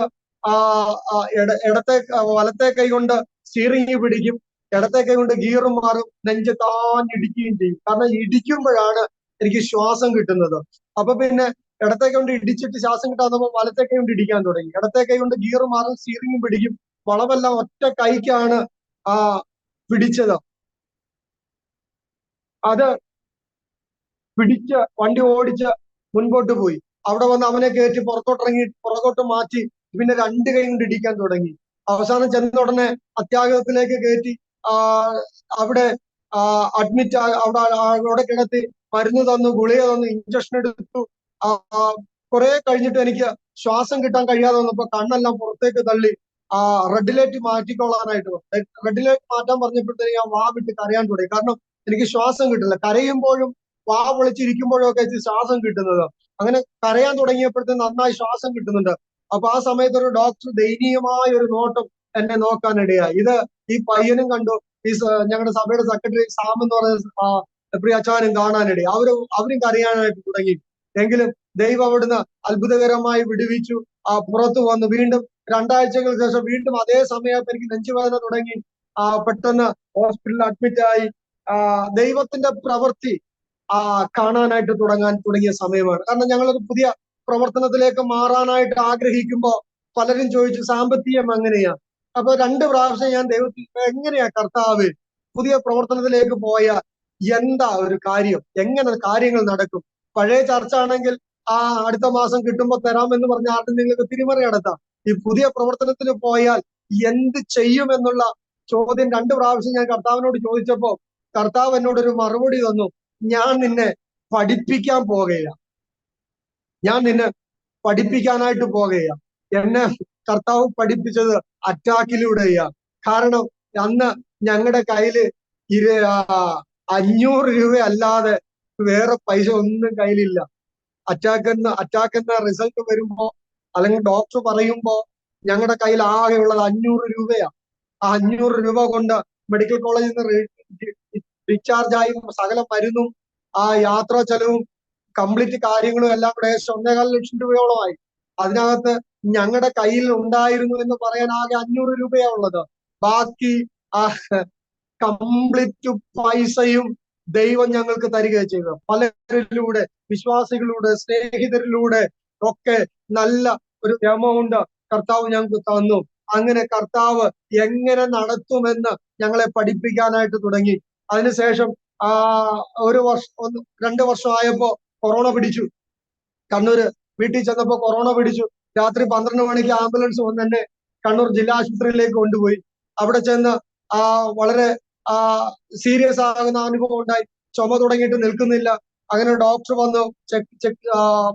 വലത്തെ കൈ കൊണ്ട് സ്റ്റീറിംഗ് പിടിക്കും, ഇടത്തെ കൈ കൊണ്ട് ഗിയറും മാറും, നെഞ്ച് താഞ്ഞിടിക്കുകയും ചെയ്യും. കാരണം ഇടിക്കുമ്പോഴാണ് എനിക്ക് ശ്വാസം കിട്ടുന്നത്. അപ്പൊ പിന്നെ ഇടത്തെ കൈ കൊണ്ട് ഇടിച്ചിട്ട് ശ്വാസം കിട്ടാത്തപ്പോൾ വലത്തെ കൈ കൊണ്ട് ഇടിക്കാൻ തുടങ്ങി. ഇടത്തെ കൈ കൊണ്ട് ഗിയർ മാറും, സ്റ്റീറിംഗ് പിടിക്കും. വളവെല്ലാം ഒറ്റ കൈക്കാണ് പിടിച്ചത്. അത് പിടിച്ച് വണ്ടി ഓടിച്ച് മുൻപോട്ട് പോയി. അവിടെ വന്ന് അവനെ കയറ്റി പുറത്തോട്ടിറങ്ങി, പുറകോട്ട് മാറ്റി. പിന്നെ 2 കൈ കൊണ്ട് ഇടിക്കാൻ തുടങ്ങി. അവസാനം ചെന്ന ഉടനെ അത്യാഹിതത്തിലേക്ക് കയറ്റി അവിടെ അഡ്മിറ്റ് അവിടെ കിടത്തി മരുന്ന് തന്നു, ഗുളിക തന്നു, ഇഞ്ചക്ഷൻ എടുത്തു. കുറെ കഴിഞ്ഞിട്ട് എനിക്ക് ശ്വാസം കിട്ടാൻ കഴിയാതെ വന്നപ്പോ കണ്ണെല്ലാം പുറത്തേക്ക് തള്ളി. റെഡ് ലൈറ്റ് മാറ്റിക്കൊള്ളാനായിട്ട് റെഡ് ലൈറ്റ് മാറ്റാൻ പറഞ്ഞപ്പോഴത്തേക്ക് ഞാൻ വാ വിട്ട് കരയാൻ തുടങ്ങി. കാരണം എനിക്ക് ശ്വാസം കിട്ടില്ല. കരയുമ്പോഴും വാ പൊളിച്ചിരിക്കുമ്പോഴും ഒക്കെ ശ്വാസം കിട്ടുന്നത്. അങ്ങനെ കരയാൻ തുടങ്ങിയപ്പോഴത്തേക്ക് നന്നായി ശ്വാസം കിട്ടുന്നുണ്ട്. അപ്പൊ ആ സമയത്ത് ഒരു ഡോക്ടർ ദയനീയമായ ഒരു നോട്ടം എന്നെ നോക്കാനിടയായി. ഇത് ഈ പയ്യനും കണ്ടു, ഈ ഞങ്ങളുടെ സഭയുടെ സെക്രട്ടറി സാം എന്ന് പറയുന്ന പ്രിയച്ചാനും കാണാനിടയായി. അവരും കരയാനായിട്ട് തുടങ്ങി. എങ്കിലും ദൈവം അവിടുന്ന് അത്ഭുതകരമായി വിടുവിച്ചു. പുറത്തു വന്നു. വീണ്ടും 2 ആഴ്ചകൾക്ക് ശേഷം വീണ്ടും അതേ സമയത്ത് എനിക്ക് നെഞ്ചുവേദന തുടങ്ങി. പെട്ടെന്ന് ഹോസ്പിറ്റലിൽ അഡ്മിറ്റ് ആയി. ദൈവത്തിന്റെ പ്രവൃത്തി കാണാനായിട്ട് തുടങ്ങിയ സമയമാണ്. കാരണം ഞങ്ങളൊരു പുതിയ പ്രവർത്തനത്തിലേക്ക് മാറാനായിട്ട് ആഗ്രഹിക്കുമ്പോൾ പലരും ചോദിച്ചു, സാമ്പത്തികം എങ്ങനെയാ? അപ്പൊ 2 പ്രാവശ്യം ഞാൻ ദൈവത്തിൽ, എങ്ങനെയാ കർത്താവ്, പുതിയ പ്രവർത്തനത്തിലേക്ക് പോയാൽ എന്താ ഒരു കാര്യം, എങ്ങനെ കാര്യങ്ങൾ നടക്കും? പഴയ ചർച്ച ആണെങ്കിൽ അടുത്ത മാസം കിട്ടുമ്പോ തരാമെന്ന് പറഞ്ഞ ആദ്യം നിങ്ങൾക്ക് തിരിമറി നടത്താം. ഈ പുതിയ പ്രവർത്തനത്തിന് പോയാൽ എന്ത് ചെയ്യുമെന്നുള്ള ചോദ്യം 2 പ്രാവശ്യം ഞാൻ കർത്താവിനോട് ചോദിച്ചപ്പോ കർത്താവ് എന്നോട് ഒരു മറുപടി തന്നു. ഞാൻ നിന്നെ പഠിപ്പിക്കാൻ പോകുകയാ, ഞാൻ നിന്നെ പഠിപ്പിക്കാനായിട്ട് പോകുകയാ. എന്നെ കർത്താവ് പഠിപ്പിച്ചത് അറ്റാക്കിലൂടെയാ. കാരണം അന്ന് ഞങ്ങളുടെ കയ്യില് 500 രൂപ അല്ലാതെ വേറെ പൈസ ഒന്നും കയ്യിലില്ല. അറ്റാക്ക് എന്ന റിസൾട്ട് വരുമ്പോ അല്ലെങ്കിൽ ഡോക്ടർ പറയുമ്പോ ഞങ്ങളുടെ കയ്യിൽ ആകെ ഉള്ളത് 500 രൂപയാ. ആ 500 രൂപ കൊണ്ട് മെഡിക്കൽ കോളേജിൽ നിന്ന് ഡിസ്ചാർജ് ആയി സകല മരുന്നും ആ യാത്രാ ചെലവും കംപ്ലീറ്റ് കാര്യങ്ങളും എല്ലാം കൂടെ ഏകദേശം 1,4 ലക്ഷം രൂപയോളമായി. അതിനകത്ത് ഞങ്ങളുടെ കയ്യിൽ ഉണ്ടായിരുന്നു എന്ന് പറയാൻ ആകെ 500 രൂപയാ ഉള്ളത്. ബാക്കി ആ കംപ്ലീറ്റ് പൈസയും ദൈവം ഞങ്ങൾക്ക് തരികയാണ് ചെയ്തത്. പലരിലൂടെ, വിശ്വാസികളിലൂടെ, സ്നേഹിതരിലൂടെ ഒക്കെ നല്ല ഒരു എമൗണ്ട് കർത്താവ് ഞങ്ങൾക്ക് തന്നു. അങ്ങനെ കർത്താവ് എങ്ങനെ നടത്തുമെന്ന് ഞങ്ങളെ പഠിപ്പിക്കാനായിട്ട് തുടങ്ങി. അതിനുശേഷം ആ 2 വർഷം ആയപ്പോ കൊറോണ പിടിച്ചു. കണ്ണൂര് വീട്ടിൽ ചെന്നപ്പോ കൊറോണ പിടിച്ചു. രാത്രി 12 മണിക്ക് ആംബുലൻസ് വന്ന് എന്നെ കണ്ണൂർ ജില്ലാ ആശുപത്രിയിലേക്ക് കൊണ്ടുപോയി. അവിടെ ചെന്ന് വളരെ സീരിയസ് ആകുന്ന അനുഭവം ഉണ്ടായി. ചുമ തുടങ്ങിയിട്ട് നിൽക്കുന്നില്ല. അങ്ങനെ ഡോക്ടർ വന്നു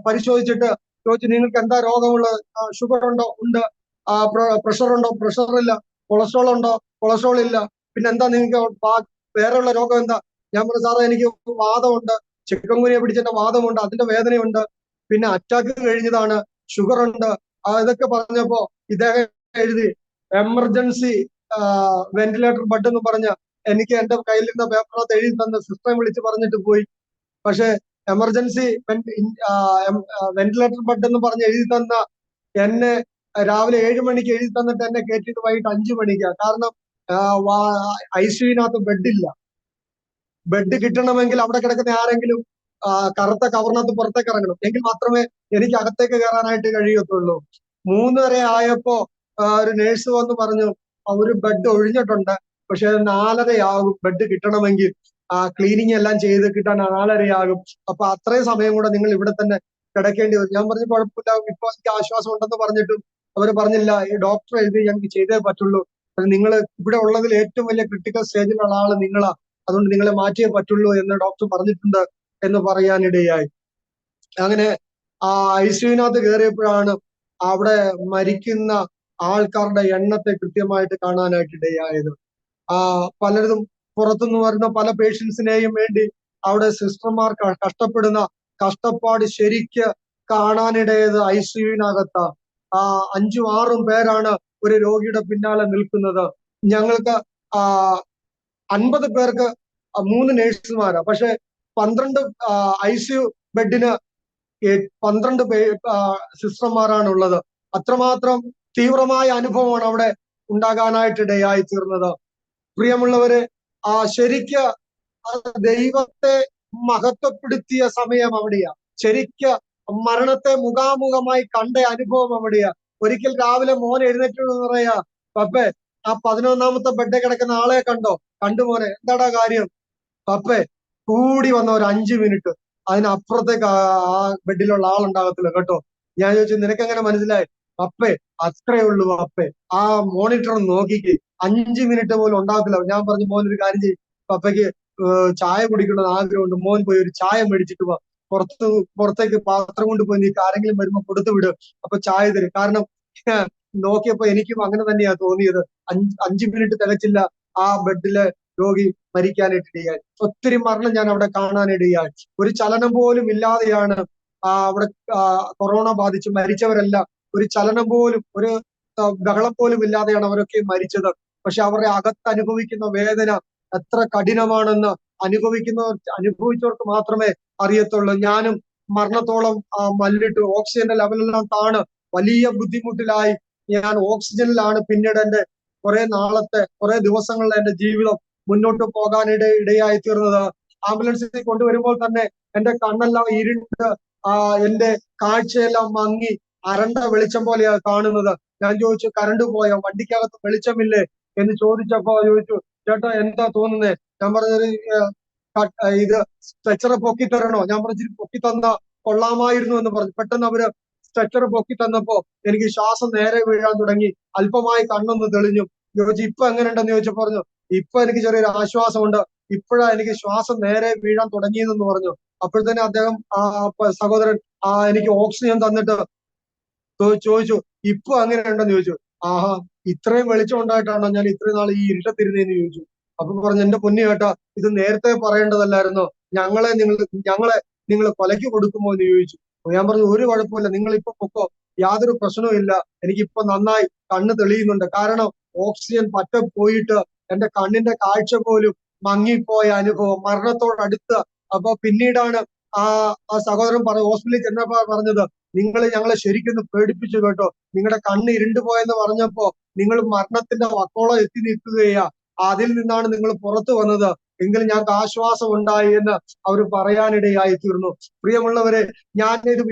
പരിശോധിച്ചിട്ട് ചോദിച്ചു, നിങ്ങൾക്ക് എന്താ രോഗമുള്ളത്? ഷുഗർ ഉണ്ടോ? ഉണ്ട്. പ്രഷർ ഉണ്ടോ? പ്രഷർ ഇല്ല. കൊളസ്ട്രോൾ ഉണ്ടോ? കൊളസ്ട്രോൾ ഇല്ല. പിന്നെ എന്താ നിങ്ങൾക്ക് വേറെയുള്ള രോഗം എന്താ? ഞാൻ പറഞ്ഞു, സാറേ എനിക്ക് വാദമുണ്ട്, ചിക്കൻ ഗുനിയ പിടിച്ചെന്റെ വാദമുണ്ട്, അതിന്റെ വേദനയുണ്ട്, പിന്നെ അറ്റാക്ക് കഴിഞ്ഞതാണ്, ഷുഗർ ഉണ്ട്. ഇതൊക്കെ പറഞ്ഞപ്പോ ഇദ്ദേഹം എഴുതി എമർജൻസി വെന്റിലേറ്റർ ബെഡ് എന്ന് പറഞ്ഞ എനിക്ക് എന്റെ കയ്യിലിരുന്ന പേപ്പറിനകത്ത് എഴുതി തന്ന സിസ്റ്ററെ വിളിച്ച് പറഞ്ഞിട്ട് പോയി. പക്ഷെ എമർജൻസി വെന്റിലേറ്റർ ബെഡ് എന്ന് പറഞ്ഞ് എഴുതി തന്ന എന്നെ രാവിലെ 7 മണിക്ക് എഴുതി തന്നിട്ട് എന്നെ കയറ്റിയത് വൈകിട്ട് 5 മണിക്കാണ്. കാരണം ICUവിനകത്ത് ബെഡില്ല. ബെഡ് കിട്ടണമെങ്കിൽ അവിടെ കിടക്കുന്ന ആരെങ്കിലും കറുത്ത കവറിനകത്ത് പുറത്തേക്ക് ഇറങ്ങണം, എങ്കിൽ മാത്രമേ എനിക്ക് അകത്തേക്ക് കയറാനായിട്ട് കഴിയത്തുള്ളൂ. 3:30 ആയപ്പോ ഒരു നേഴ്സ് വന്ന് പറഞ്ഞു, ഒരു ബെഡ് ഒഴിഞ്ഞിട്ടുണ്ട്, പക്ഷെ 4:30 ആകും ബെഡ് കിട്ടണമെങ്കിൽ. ക്ലീനിങ് എല്ലാം ചെയ്ത് കിട്ടാൻ 4:30 ആകും. അപ്പൊ അത്രയും സമയം കൂടെ നിങ്ങൾ ഇവിടെ തന്നെ കിടക്കേണ്ടി വരും. ഞാൻ പറഞ്ഞു, കുഴപ്പമില്ല, ഇപ്പൊ എനിക്ക് ആശ്വാസം ഉണ്ടെന്ന് പറഞ്ഞിട്ടും അവര് പറഞ്ഞില്ല, ഈ ഡോക്ടർ എഴുതി ഞങ്ങൾക്ക് ചെയ്തേ പറ്റുള്ളൂ, നിങ്ങൾ ഇവിടെ ഉള്ളതിൽ ഏറ്റവും വലിയ ക്രിട്ടിക്കൽ സ്റ്റേജിലുള്ള ആള് നിങ്ങളാ, അതുകൊണ്ട് നിങ്ങളെ മാറ്റിയേ പറ്റുള്ളൂ എന്ന് ഡോക്ടർ പറഞ്ഞിട്ടുണ്ട് എന്ന് പറയാനിടയായി. അങ്ങനെ ICUവിനകത്ത് കയറിയപ്പോഴാണ് അവിടെ മരിക്കുന്ന ആൾക്കാരുടെ എണ്ണത്തെ കൃത്യമായിട്ട് കാണാനായിട്ട് ഇടയായത്. പലരും പുറത്തുനിന്ന് വരുന്ന പല പേഷ്യൻസിനെയും വേണ്ടി അവിടെ സിസ്റ്റർമാർ കഷ്ടപ്പെടുന്ന കഷ്ടപ്പാട് ശരിക്ക് കാണാനിടയത് ICUവിനകത്താ. 5-6 പേരാണ് ഒരു രോഗിയുടെ പിന്നാലെ നിൽക്കുന്നത്. ഞങ്ങൾക്ക് 50 പേർക്ക് 3 നേഴ്സുമാരാ, പക്ഷെ 12 ICU ബെഡിന് 12 സിസ്റ്റർമാരാണ് ഉള്ളത്. അത്രമാത്രം തീവ്രമായ അനുഭവമാണ് അവിടെ ഉണ്ടാകാനായിട്ടിടയായി തീർന്നത്. പ്രിയമുള്ളവരെ, ശരിക്ക് ദൈവത്തെ മഹത്വപ്പെടുത്തിയ സമയം അവിടെയാ. ശരിക്ക് മരണത്തെ മുഖാമുഖമായി കണ്ട അനുഭവം അവിടെയാ. ഒരിക്കൽ രാവിലെ മോൻ എഴുന്നേറ്റ് പറയാ, പപ്പേ, 11ാമത്തെ ബെഡ് കിടക്കുന്ന ആളെ കണ്ടോ? കണ്ടു മോനെ. എന്താടാ കാര്യം? പപ്പേ, കൂടി വന്ന ഒരു 5 മിനിറ്റ്, അതിനപ്പുറത്തേക്ക് ആ ബെഡിലുള്ള ആളുണ്ടാകത്തില്ല കേട്ടോ. ഞാൻ ചോദിച്ചു, നിനക്കെങ്ങനെ മനസ്സിലായി? പപ്പേ, അത്രേ ഉള്ളൂ പപ്പേ, ആ മോണിറ്റർ നോക്കിക്ക് 5 മിനിറ്റ് പോലും ഉണ്ടാകത്തില്ല. ഞാൻ പറഞ്ഞു, മോൻ ഒരു കാര്യം ചെയ്യും, പപ്പയ്ക്ക് ചായ കുടിക്കണമെന്ന് ആഗ്രഹമുണ്ട്, മോൻ പോയി ഒരു ചായ മേടിച്ചിട്ട് പോ, പുറത്തേക്ക് പാത്രം കൊണ്ട് പോയി നീ ആരെങ്കിലും വരുമ്പോ കൊടുത്തു വിട്, അപ്പൊ ചായ തരും. കാരണം നോക്കിയപ്പോ എനിക്കും അങ്ങനെ തന്നെയാ തോന്നിയത്. 5 മിനിറ്റ് തികച്ചില്ല, ആ ബെഡിലെ രോഗി മരിക്കാനിടയായി. ഒത്തിരി മരണം ഞാൻ അവിടെ കാണാനിടയായി. ഒരു ചലനം പോലും ഇല്ലാതെയാണ് അവിടെ കൊറോണ ബാധിച്ച് മരിച്ചവരെല്ലാം. ഒരു ചലനം പോലും, ഒരു ബഹളം പോലും ഇല്ലാതെയാണ് അവരൊക്കെ മരിച്ചത്. പക്ഷെ അവരുടെ അകത്ത് അനുഭവിക്കുന്ന വേദന എത്ര കഠിനമാണെന്ന് അനുഭവിച്ചവർക്ക് മാത്രമേ അറിയത്തുള്ളൂ. ഞാനും മരണത്തോളം മല്ലിട്ട് ഓക്സിജന്റെ ലെവലെല്ലാം താണ് വലിയ ബുദ്ധിമുട്ടിലായി. ഞാൻ ഓക്സിജനിലാണ് പിന്നീട് എന്റെ കുറെ ദിവസങ്ങളിലെ എന്റെ ജീവിതം മുന്നോട്ട് ഇടയായി തീർന്നത്. ആംബുലൻസിൽ കൊണ്ടുവരുമ്പോൾ തന്നെ എന്റെ കണ്ണെല്ലാം ഇരുണ്ട്, എന്റെ കാഴ്ചയെല്ലാം മങ്ങി അരണ്ട വെളിച്ചം പോലെയാണ് കാണുന്നത്. ഞാൻ ചോദിച്ചു, കറണ്ട് പോയോ, വണ്ടിക്കകത്ത് വെളിച്ചമില്ലേ എന്ന് ചോദിച്ചപ്പോ ചോദിച്ചു, ചേട്ടാ എന്താ തോന്നുന്നേ? ഞാൻ പറഞ്ഞത്, ഇത് സ്ട്രെച്ചർ പൊക്കി തരണോ? ഞാൻ പറഞ്ഞു, പൊക്കി തന്ന കൊള്ളാമായിരുന്നു എന്ന് പറഞ്ഞു. പെട്ടെന്ന് അവര് സ്ട്രെച്ചർ പൊക്കി തന്നപ്പോ എനിക്ക് ശ്വാസം നേരെ വീഴാൻ തുടങ്ങി. അല്പമായി കണ്ണൊന്ന് തെളിഞ്ഞു. ചോദിച്ചു, ഇപ്പൊ എങ്ങനെയുണ്ടെന്ന് ചോദിച്ചപ്പോ പറഞ്ഞു, ഇപ്പൊ എനിക്ക് ചെറിയൊരു ആശ്വാസമുണ്ട്, ഇപ്പോഴാ എനിക്ക് ശ്വാസം നേരെ വീഴാൻ തുടങ്ങിയതെന്ന് പറഞ്ഞു. അപ്പോഴത്തേനെ അദ്ദേഹം സഹോദരൻ എനിക്ക് ഓക്സിജൻ തന്നിട്ട് ചോദിച്ചു, ഇപ്പൊ അങ്ങനെ ചോദിച്ചു. ആഹാ, ഇത്രയും വെളിച്ചം ഉണ്ടായിട്ടാണോ ഞാൻ ഇത്രയും നാൾ ഈ ഇരുട്ടത്തിരുന്നേന്ന് ചോദിച്ചു. അപ്പൊ പറഞ്ഞു, എന്റെ പൊന്നു ചേട്ടാ, ഇത് നേരത്തെ പറയേണ്ടതല്ലായിരുന്നോ? ഞങ്ങളെ നിങ്ങൾ കൊലയ്ക്ക് കൊടുക്കുമോ എന്ന് ചോദിച്ചു. ഞാൻ പറഞ്ഞു, ഒരു കുഴപ്പമില്ല, നിങ്ങൾ ഇപ്പൊ പൊക്കോ, യാതൊരു പ്രശ്നവും ഇല്ല, എനിക്കിപ്പൊ നന്നായി കണ്ണ് തെളിയുന്നുണ്ട്. കാരണം ഓക്സിജൻ പോയിട്ട് എന്റെ കണ്ണിന്റെ കാഴ്ച പോലും മങ്ങിപ്പോയ അനുഭവം, മരണത്തോടടുത്ത് അപ്പൊ പിന്നീടാണ് ആ ആ സഹോദരൻ ഹോസ്പിറ്റലിൽ ചെന്നപ്പോ പറഞ്ഞത്, നിങ്ങൾ ഞങ്ങളെ ശരിക്കും പേടിപ്പിച്ചു കേട്ടോ, നിങ്ങളുടെ കണ്ണ് ഇരുണ്ടുപോയെന്ന് പറഞ്ഞപ്പോ നിങ്ങൾ മരണത്തിന്റെ വക്കോളം എത്തി നിൽക്കുകയാ, അതിൽ നിന്നാണ് നിങ്ങൾ പുറത്തു വന്നത്, എങ്കിലും ഞങ്ങൾക്ക് ആശ്വാസം ഉണ്ടായി എന്ന് അവർ പറയാനിടയായി തീർന്നു. പ്രിയമുള്ളവരെ, ഞാൻ ഇത്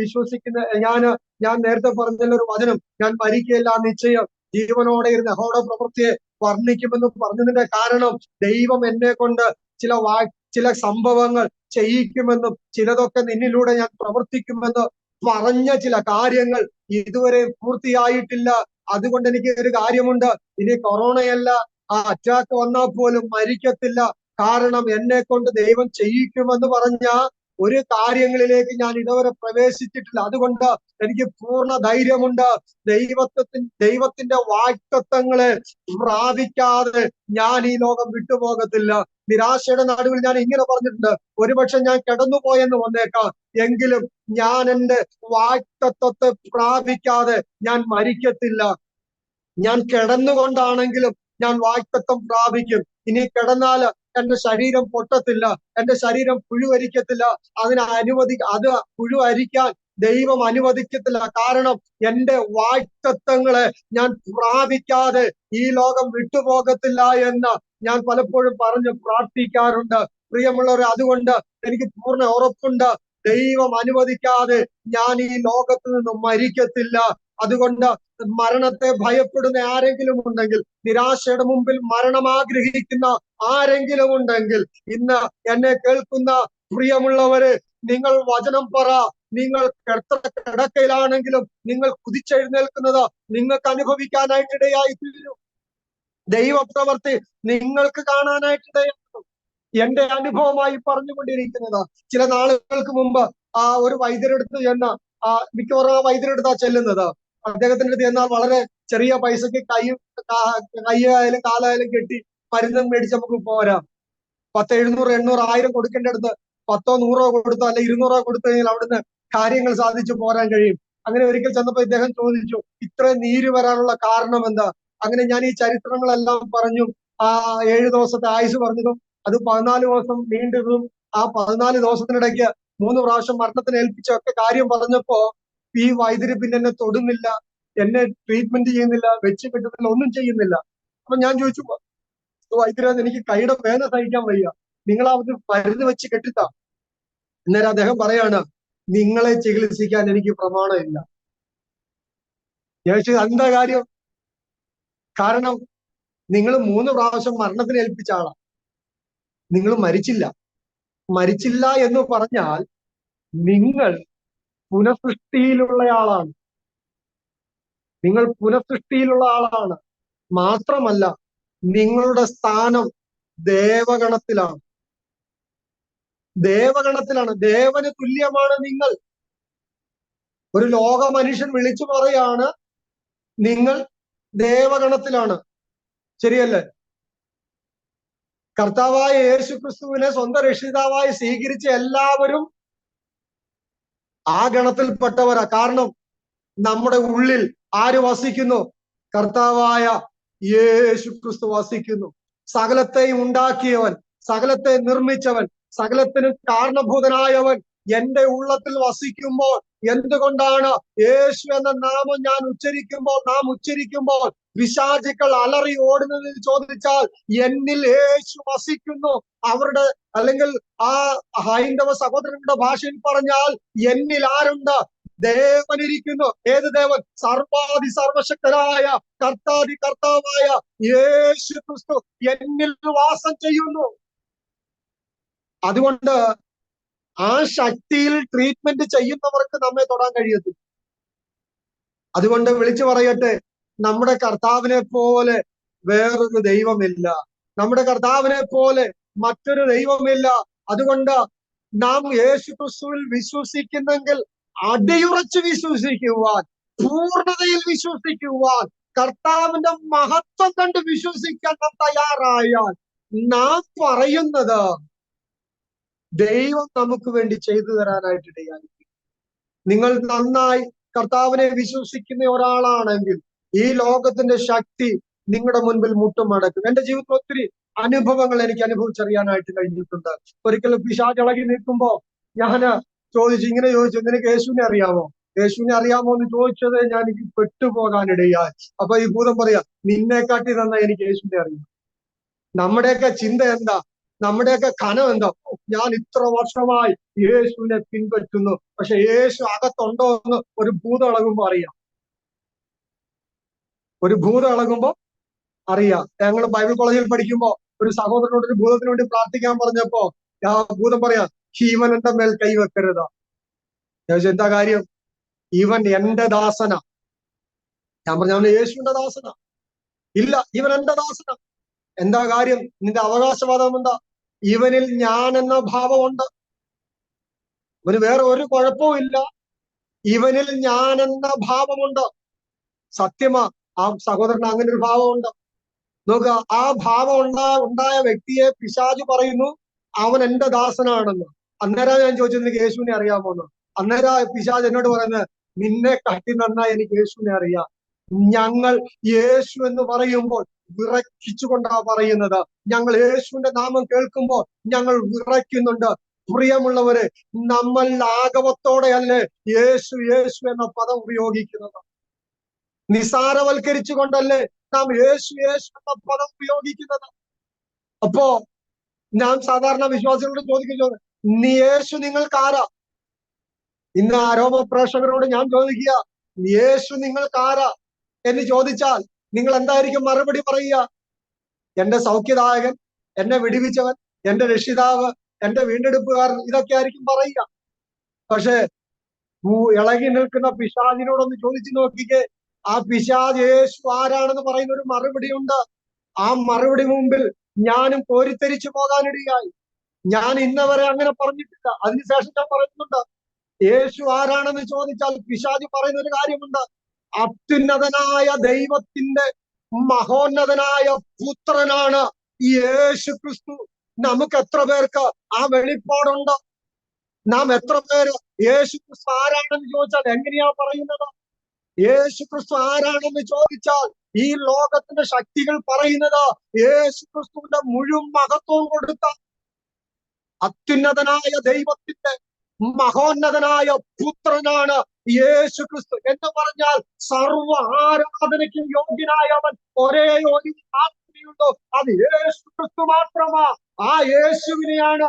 ഞാൻ നേരത്തെ പറഞ്ഞ ഒരു വചനം, ഞാൻ മരിക്കുകയില്ല നിശ്ചയം, ജീവനോടെ ഇരുന്ന് യഹോവയുടെ പ്രവൃത്തിയെ വർണ്ണിക്കുമെന്ന് പറഞ്ഞതിന്റെ കാരണം, ദൈവം എന്നെ കൊണ്ട് ചില സംഭവങ്ങൾ ചെയ്യിക്കുമെന്നും ചിലതൊക്കെ നിന്നിലൂടെ ഞാൻ പ്രവർത്തിക്കുമെന്ന് പറഞ്ഞ ചില കാര്യങ്ങൾ ഇതുവരെ പൂർത്തിയായിട്ടില്ല. അതുകൊണ്ട് എനിക്ക് ഒരു കാര്യമുണ്ട്, ഇനി കൊറോണയല്ല, ആ അറ്റാക്ക് വന്നാൽ പോലും മരിക്കത്തില്ല. കാരണം എന്നെ കൊണ്ട് ദൈവം ചെയ്യിക്കുമെന്ന് പറഞ്ഞ ഒരു കാര്യങ്ങളിലേക്ക് ഞാൻ ഇതുവരെ പ്രവേശിച്ചിട്ടില്ല. അതുകൊണ്ട് എനിക്ക് പൂർണ്ണ ധൈര്യമുണ്ട്. ദൈവത്തിന്റെ വാഗ്ദത്തങ്ങളെ പ്രാപിക്കാതെ ഞാൻ ഈ ലോകം വിട്ടുപോകത്തില്ല. നിരാശയുടെ നടുവിൽ ഞാൻ ഇങ്ങനെ പറഞ്ഞിട്ടുണ്ട്, ഒരുപക്ഷെ ഞാൻ കിടന്നുപോയെന്ന് വന്നേക്കാം, എങ്കിലും ഞാൻ എൻ്റെ വാഗ്ദത്തത്തെ പ്രാപിക്കാതെ ഞാൻ മരിക്കത്തില്ല. ഞാൻ കിടന്നുകൊണ്ടാണെങ്കിലും ഞാൻ വാഗ്ദത്തം പ്രാപിക്കും. ഇനി കിടന്നാൽ എന്റെ ശരീരം പൊട്ടത്തില്ല, എന്റെ ശരീരം പുഴുവരിക്കത്തില്ല. അത് പുഴുവരിക്കാൻ ദൈവം അനുവദിക്കത്തില്ല. കാരണം എന്റെ വാഗ്ദത്തങ്ങളെ ഞാൻ പ്രാപിക്കാതെ ഈ ലോകം വിട്ടുപോകത്തില്ല എന്ന് ഞാൻ പലപ്പോഴും പറഞ്ഞ് പ്രാർത്ഥിക്കാറുണ്ട്. പ്രിയമുള്ളവരെ, അതുകൊണ്ട് എനിക്ക് പൂർണ്ണ ഉറപ്പുണ്ട്, ദൈവം അനുവദിക്കാതെ ഞാൻ ഈ ലോകത്ത് നിന്ന് മരിക്കത്തില്ല. അതുകൊണ്ട് മരണത്തെ ഭയപ്പെടുന്ന ആരെങ്കിലും ഉണ്ടെങ്കിൽ, നിരാശയുടെ മുമ്പിൽ മരണം ആഗ്രഹിക്കുന്ന ആരെങ്കിലും ഉണ്ടെങ്കിൽ, ഇന്ന് എന്നെ കേൾക്കുന്ന പ്രിയമുള്ളവരെ, നിങ്ങൾ വചനം പറ. നിങ്ങൾ കിടക്കയിലാണെങ്കിലും നിങ്ങൾ കുതിച്ചെഴുന്നേൽക്കുന്നത് നിങ്ങൾക്ക് അനുഭവിക്കാനായിട്ടിടയായി തീരും. ദൈവപ്രവർത്തി നിങ്ങൾക്ക് കാണാനായിട്ടിടയാകും. എന്റെ അനുഭവമായി പറഞ്ഞുകൊണ്ടിരിക്കുന്നത്, ചില നാളുകൾക്ക് മുമ്പ് ഒരു വൈദ്യരെടുത്ത് ചെന്ന, മിക്കവാറും ആ വൈദ്യരെടുത്താ ചെല്ലുന്നത്. അദ്ദേഹത്തിന്റെ അടുത്ത് എന്നാൽ വളരെ ചെറിയ പൈസക്ക് കൈയായാലും കാലായാലും കെട്ടി മരുന്നും മേടിച്ച് നമുക്ക് പോരാം. 10, 700, 800, 1000 കൊടുക്കേണ്ട അടുത്ത് 10 100 കൊടുത്തോ അല്ലെ 200 കൊടുത്തു കഴിഞ്ഞാൽ അവിടുന്ന് കാര്യങ്ങൾ സാധിച്ചു പോരാൻ കഴിയും. അങ്ങനെ ഒരിക്കൽ ചെന്നപ്പോ ഇദ്ദേഹം ചോദിച്ചു, ഇത്രയും നീര് വരാനുള്ള കാരണം എന്താ? അങ്ങനെ ഞാൻ ഈ ചരിത്രങ്ങളെല്ലാം പറഞ്ഞു. 7 ദിവസത്തെ ആയുസ് പറഞ്ഞതും അത് 14 ദിവസം നീണ്ടതും ആ 14 ദിവസത്തിനിടയ്ക്ക് 3 പ്രാവശ്യം മരണത്തിന് ഏൽപ്പിച്ചൊക്കെ കാര്യം പറഞ്ഞപ്പോ ഈ വൈദ്യുതി പിന്നെ എന്നെ തൊടുന്നില്ല, എന്നെ ട്രീറ്റ്മെന്റ് ചെയ്യുന്നില്ല, വെച്ച് കെട്ടുന്നില്ല, ഒന്നും ചെയ്യുന്നില്ല. അപ്പൊ ഞാൻ ചോദിച്ചു, വൈദ്യുതി എനിക്ക് കൈയുടെ വേദന സഹിക്കാൻ വയ്യ, നിങ്ങൾ അത് മരുന്ന് വെച്ച് കെട്ടിത്താ. അന്നേരം അദ്ദേഹം പറയാണ്, നിങ്ങളെ ചികിത്സിക്കാൻ എനിക്ക് പ്രമാണമില്ല. ഞാൻ ചോദിച്ചു, എന്താ കാര്യം? കാരണം നിങ്ങൾ 3 പ്രാവശ്യം മരണത്തിന് ഏൽപ്പിച്ച ആളാ, നിങ്ങൾ മരിച്ചില്ല എന്ന് പറഞ്ഞാൽ നിങ്ങൾ പുനഃസൃഷ്ടിയിലുള്ള ആളാണ്. നിങ്ങൾ പുനഃസൃഷ്ടിയിലുള്ള ആളാണ്. മാത്രമല്ല, നിങ്ങളുടെ സ്ഥാനം ദേവഗണത്തിലാണ്. ദേവന് തുല്യമാണ് നിങ്ങൾ. ഒരു ലോക മനുഷ്യൻ വിളിച്ചു പറയാണ്, നിങ്ങൾ ദേവഗണത്തിലാണ്. ശരിയല്ലേ? കർത്താവായ യേശു ക്രിസ്തുവിനെ സ്വന്തം രക്ഷിതാവായി സ്വീകരിച്ച എല്ലാവരും ആ ഗണത്തിൽപ്പെട്ടവരാ. കാരണം നമ്മുടെ ഉള്ളിൽ ആര് വസിക്കുന്നു? കർത്താവായ യേശു ക്രിസ്തു വസിക്കുന്നു. സകലത്തെയും ഉണ്ടാക്കിയവൻ, സകലത്തെ നിർമ്മിച്ചവൻ, സകലത്തിന് കാരണഭൂതനായവൻ എന്റെ ഉള്ളത്തിൽ വസിക്കുമ്പോൾ, എന്തുകൊണ്ടാണ് യേശു എന്ന നാമം നാം ഉച്ചരിക്കുമ്പോൾ പിശാചുക്കൾ അലറി ഓടുന്നതിൽ ചോദിച്ചാൽ, എന്നിൽ യേശു വസിക്കുന്നു. അവരുടെ അല്ലെങ്കിൽ ആ ഹൈന്ദവ സഹോദരങ്ങളുടെ ഭാഷയിൽ പറഞ്ഞാൽ, എന്നിൽ ആരുണ്ട്? ദേവനിരിക്കുന്നു. ഏത് ദേവൻ? സർവാധി സർവശക്തനായ കർത്താവായ യേശു ക്രിസ്തു എന്നിൽ വാസം ചെയ്യുന്നു. അതുകൊണ്ട് ആ ശക്തിയിൽ ട്രീറ്റ്മെന്റ് ചെയ്യുന്നവർക്ക് നമ്മെ തൊടാൻ കഴിയത്തില്ല. അതുകൊണ്ട് വിളിച്ചു പറയട്ടെ, നമ്മുടെ കർത്താവിനെ പോലെ വേറൊരു ദൈവമില്ല. നമ്മുടെ കർത്താവിനെ പോലെ മറ്റൊരു ദൈവമില്ല. അതുകൊണ്ട് നാം യേശു ക്രിസ്തുവിൽ വിശ്വസിക്കുന്നെങ്കിൽ അടിയുറച്ച് വിശ്വസിക്കുവാൻ, പൂർണ്ണതയിൽ വിശ്വസിക്കുവാൻ, കർത്താവിന്റെ മഹത്വം കണ്ട് വിശ്വസിക്കാൻ നാം തയ്യാറായാൽ, നാം പറയുന്നത് ദൈവം നമുക്ക് വേണ്ടി ചെയ്തു തരാനായിട്ടിടയായിരിക്കും. നിങ്ങൾ നന്നായി കർത്താവിനെ വിശ്വസിക്കുന്ന ഒരാളാണെങ്കിൽ ഈ ലോകത്തിന്റെ ശക്തി നിങ്ങളുടെ മുൻപിൽ മുട്ടുമടക്കും. എന്റെ ജീവിതത്തിൽ ഒത്തിരി അനുഭവങ്ങൾ എനിക്ക് അനുഭവിച്ചറിയാനായിട്ട് കഴിഞ്ഞിട്ടുണ്ട്. ഒരിക്കലും പിശാച് ഇളകി നിൽക്കുമ്പോ ഞാന് ഇങ്ങനെ ചോദിച്ചു, നിനക്ക് യേശുവിനെ അറിയാമോ? യേശുവിനെ അറിയാമോ എന്ന് ചോദിച്ചത് ഞാൻ എനിക്ക് പെട്ടുപോകാനിടയായി. അപ്പൊ ഈ ഭൂതം പറയാ, നിന്നെക്കാട്ടി നന്നായി എനിക്ക് യേശുവിനെ അറിയാം. നമ്മുടെയൊക്കെ ചിന്ത എന്താ? നമ്മുടെയൊക്കെ കനം എന്താ? ഞാൻ ഇത്ര വർഷമായി യേശുവിനെ പിൻപറ്റുന്നു, പക്ഷെ യേശു അകത്തുണ്ടോ എന്ന് ഒരു ഭൂതം ഇളകുമ്പോ അറിയാം. ഒരു ഭൂതം ഇളകുമ്പോ അറിയാം. ഞങ്ങൾ ബൈബിൾ കോളേജിൽ പഠിക്കുമ്പോ ഒരു സഹോദരനോട് ഒരു ഭൂതത്തിന് വേണ്ടി പ്രാർത്ഥിക്കാൻ പറഞ്ഞപ്പോ ആ ഭൂതം പറയാ, ഇവൻ എന്റെ മേൽ കൈവെക്കരുത്. എന്താ കാര്യം? ഇവൻ എന്റെ ദാസന. ഞാൻ പറഞ്ഞു, അവന് യേശുവിന്റെ ദാസന? ഇല്ല, ഇവൻ എന്റെ ദാസന. എന്താ കാര്യം? നിന്റെ അവകാശവാദം എന്താ? ഇവനിൽ ഞാൻ എന്ന ഭാവമുണ്ട്. ഇവന് വേറെ ഒരു കുഴപ്പവും ഇല്ല, ഇവനിൽ ഞാൻ എന്ന ഭാവമുണ്ട്. സത്യമാ, ആ സഹോദരന് അങ്ങനെ ഒരു ഭാവമുണ്ട്. നോക്കുക, ആ ഭാവം ഉണ്ടായ വ്യക്തിയെ പിശാച് പറയുന്നു അവൻ എന്റെ ദാസനാണെന്ന്. അന്നേരം ഞാൻ ചോദിച്ചത്, നിനക്ക് യേശുവിനെ അറിയാമോന്ന്? അന്നേരം പിശാച് എന്നോട് പറയുന്നത്, നിന്നെ കാട്ടി നന്നായി എനിക്ക് യേശുവിനെ അറിയാം. ഞങ്ങൾ യേശു എന്ന് പറയുമ്പോൾ വിറയ്ക്കിച്ചുകൊണ്ടാ പറയുന്നത്. ഞങ്ങൾ യേശുവിന്റെ നാമം കേൾക്കുമ്പോൾ ഞങ്ങൾ വിറയ്ക്കുന്നുണ്ട്. പ്രിയമുള്ളവരെ, നമ്മൾ ലാഘവത്തോടെയല്ലേ യേശു യേശു എന്ന പദം ഉപയോഗിക്കുന്നത്. നിസാരവൽക്കരിച്ചുകൊണ്ടല്ലേ നാം യേശു യേശു എന്ന പദം ഉപയോഗിക്കുന്നത്. അപ്പോ ഞാൻ സാധാരണ വിശ്വാസികളോട് ചോദിക്കുന്നത്, യേശു നിങ്ങൾക്കാരാ? ഇന്ന് ആരോപ പ്രേക്ഷകരോട് ഞാൻ ചോദിക്കുക, യേശു നിങ്ങൾക്കാരാ എന്ന് ചോദിച്ചാൽ നിങ്ങൾ എന്തായിരിക്കും മറുപടി പറയുക? എന്റെ സൗഖ്യദായകൻ, എന്നെ വിടുവിച്ചവൻ, എന്റെ രക്ഷിതാവ്, എന്റെ വീണ്ടെടുപ്പുകാരൻ, ഇതൊക്കെ ആയിരിക്കും പറയുക. പക്ഷെ ഇളകി നിൽക്കുന്ന പിശാചിനോടൊന്ന് ചോദിച്ചു നോക്കിക്കേ, ആ പിശാച് യേശു ആരാണെന്ന് പറയുന്ന ഒരു മറുപടി ഉണ്ട്. ആ മറുപടി മുമ്പിൽ ഞാനും കോരിത്തരിച്ചു പോകാനിടയായി. ഞാൻ ഇന്നവരെ അങ്ങനെ പറഞ്ഞിട്ടില്ല. അതിനുശേഷം ഞാൻ പറയുന്നുണ്ട്, യേശു ആരാണെന്ന് ചോദിച്ചാൽ പിശാച് പറയുന്ന ഒരു കാര്യമുണ്ട്, അത്യുന്നതനായ ദൈവത്തിന്റെ മഹോന്നതനായ പുത്രനാണ് ഈ യേശു ക്രിസ്തു. നമുക്ക് എത്ര പേർക്ക് ആ വെളിപ്പാടുണ്ട്? നാം എത്ര പേര് യേശു ക്രിസ്തു ആരാണെന്ന് ചോദിച്ചാൽ എങ്ങനെയാ പറയുന്നത്? യേശു ക്രിസ്തു ആരാണെന്ന് ചോദിച്ചാൽ ഈ ലോകത്തിന്റെ ശക്തികൾ പറയുന്നത് യേശു ക്രിസ്തുവിന്റെ മുഴുവൻ മഹത്വം കൊടുത്ത അത്യുന്നതനായ ദൈവത്തിന്റെ മഹോന്നതനായ പുത്രനാണ് യേശു ക്രിസ്തു. എന്ന് പറഞ്ഞാൽ സർവ ആരാധനയ്ക്കും യോഗ്യനായവൻ ഒരേ ഒരു ആത്മീയുണ്ടോ, അത് യേശു ക്രിസ്തു മാത്രമാ. ആ യേശുവിനെയാണ്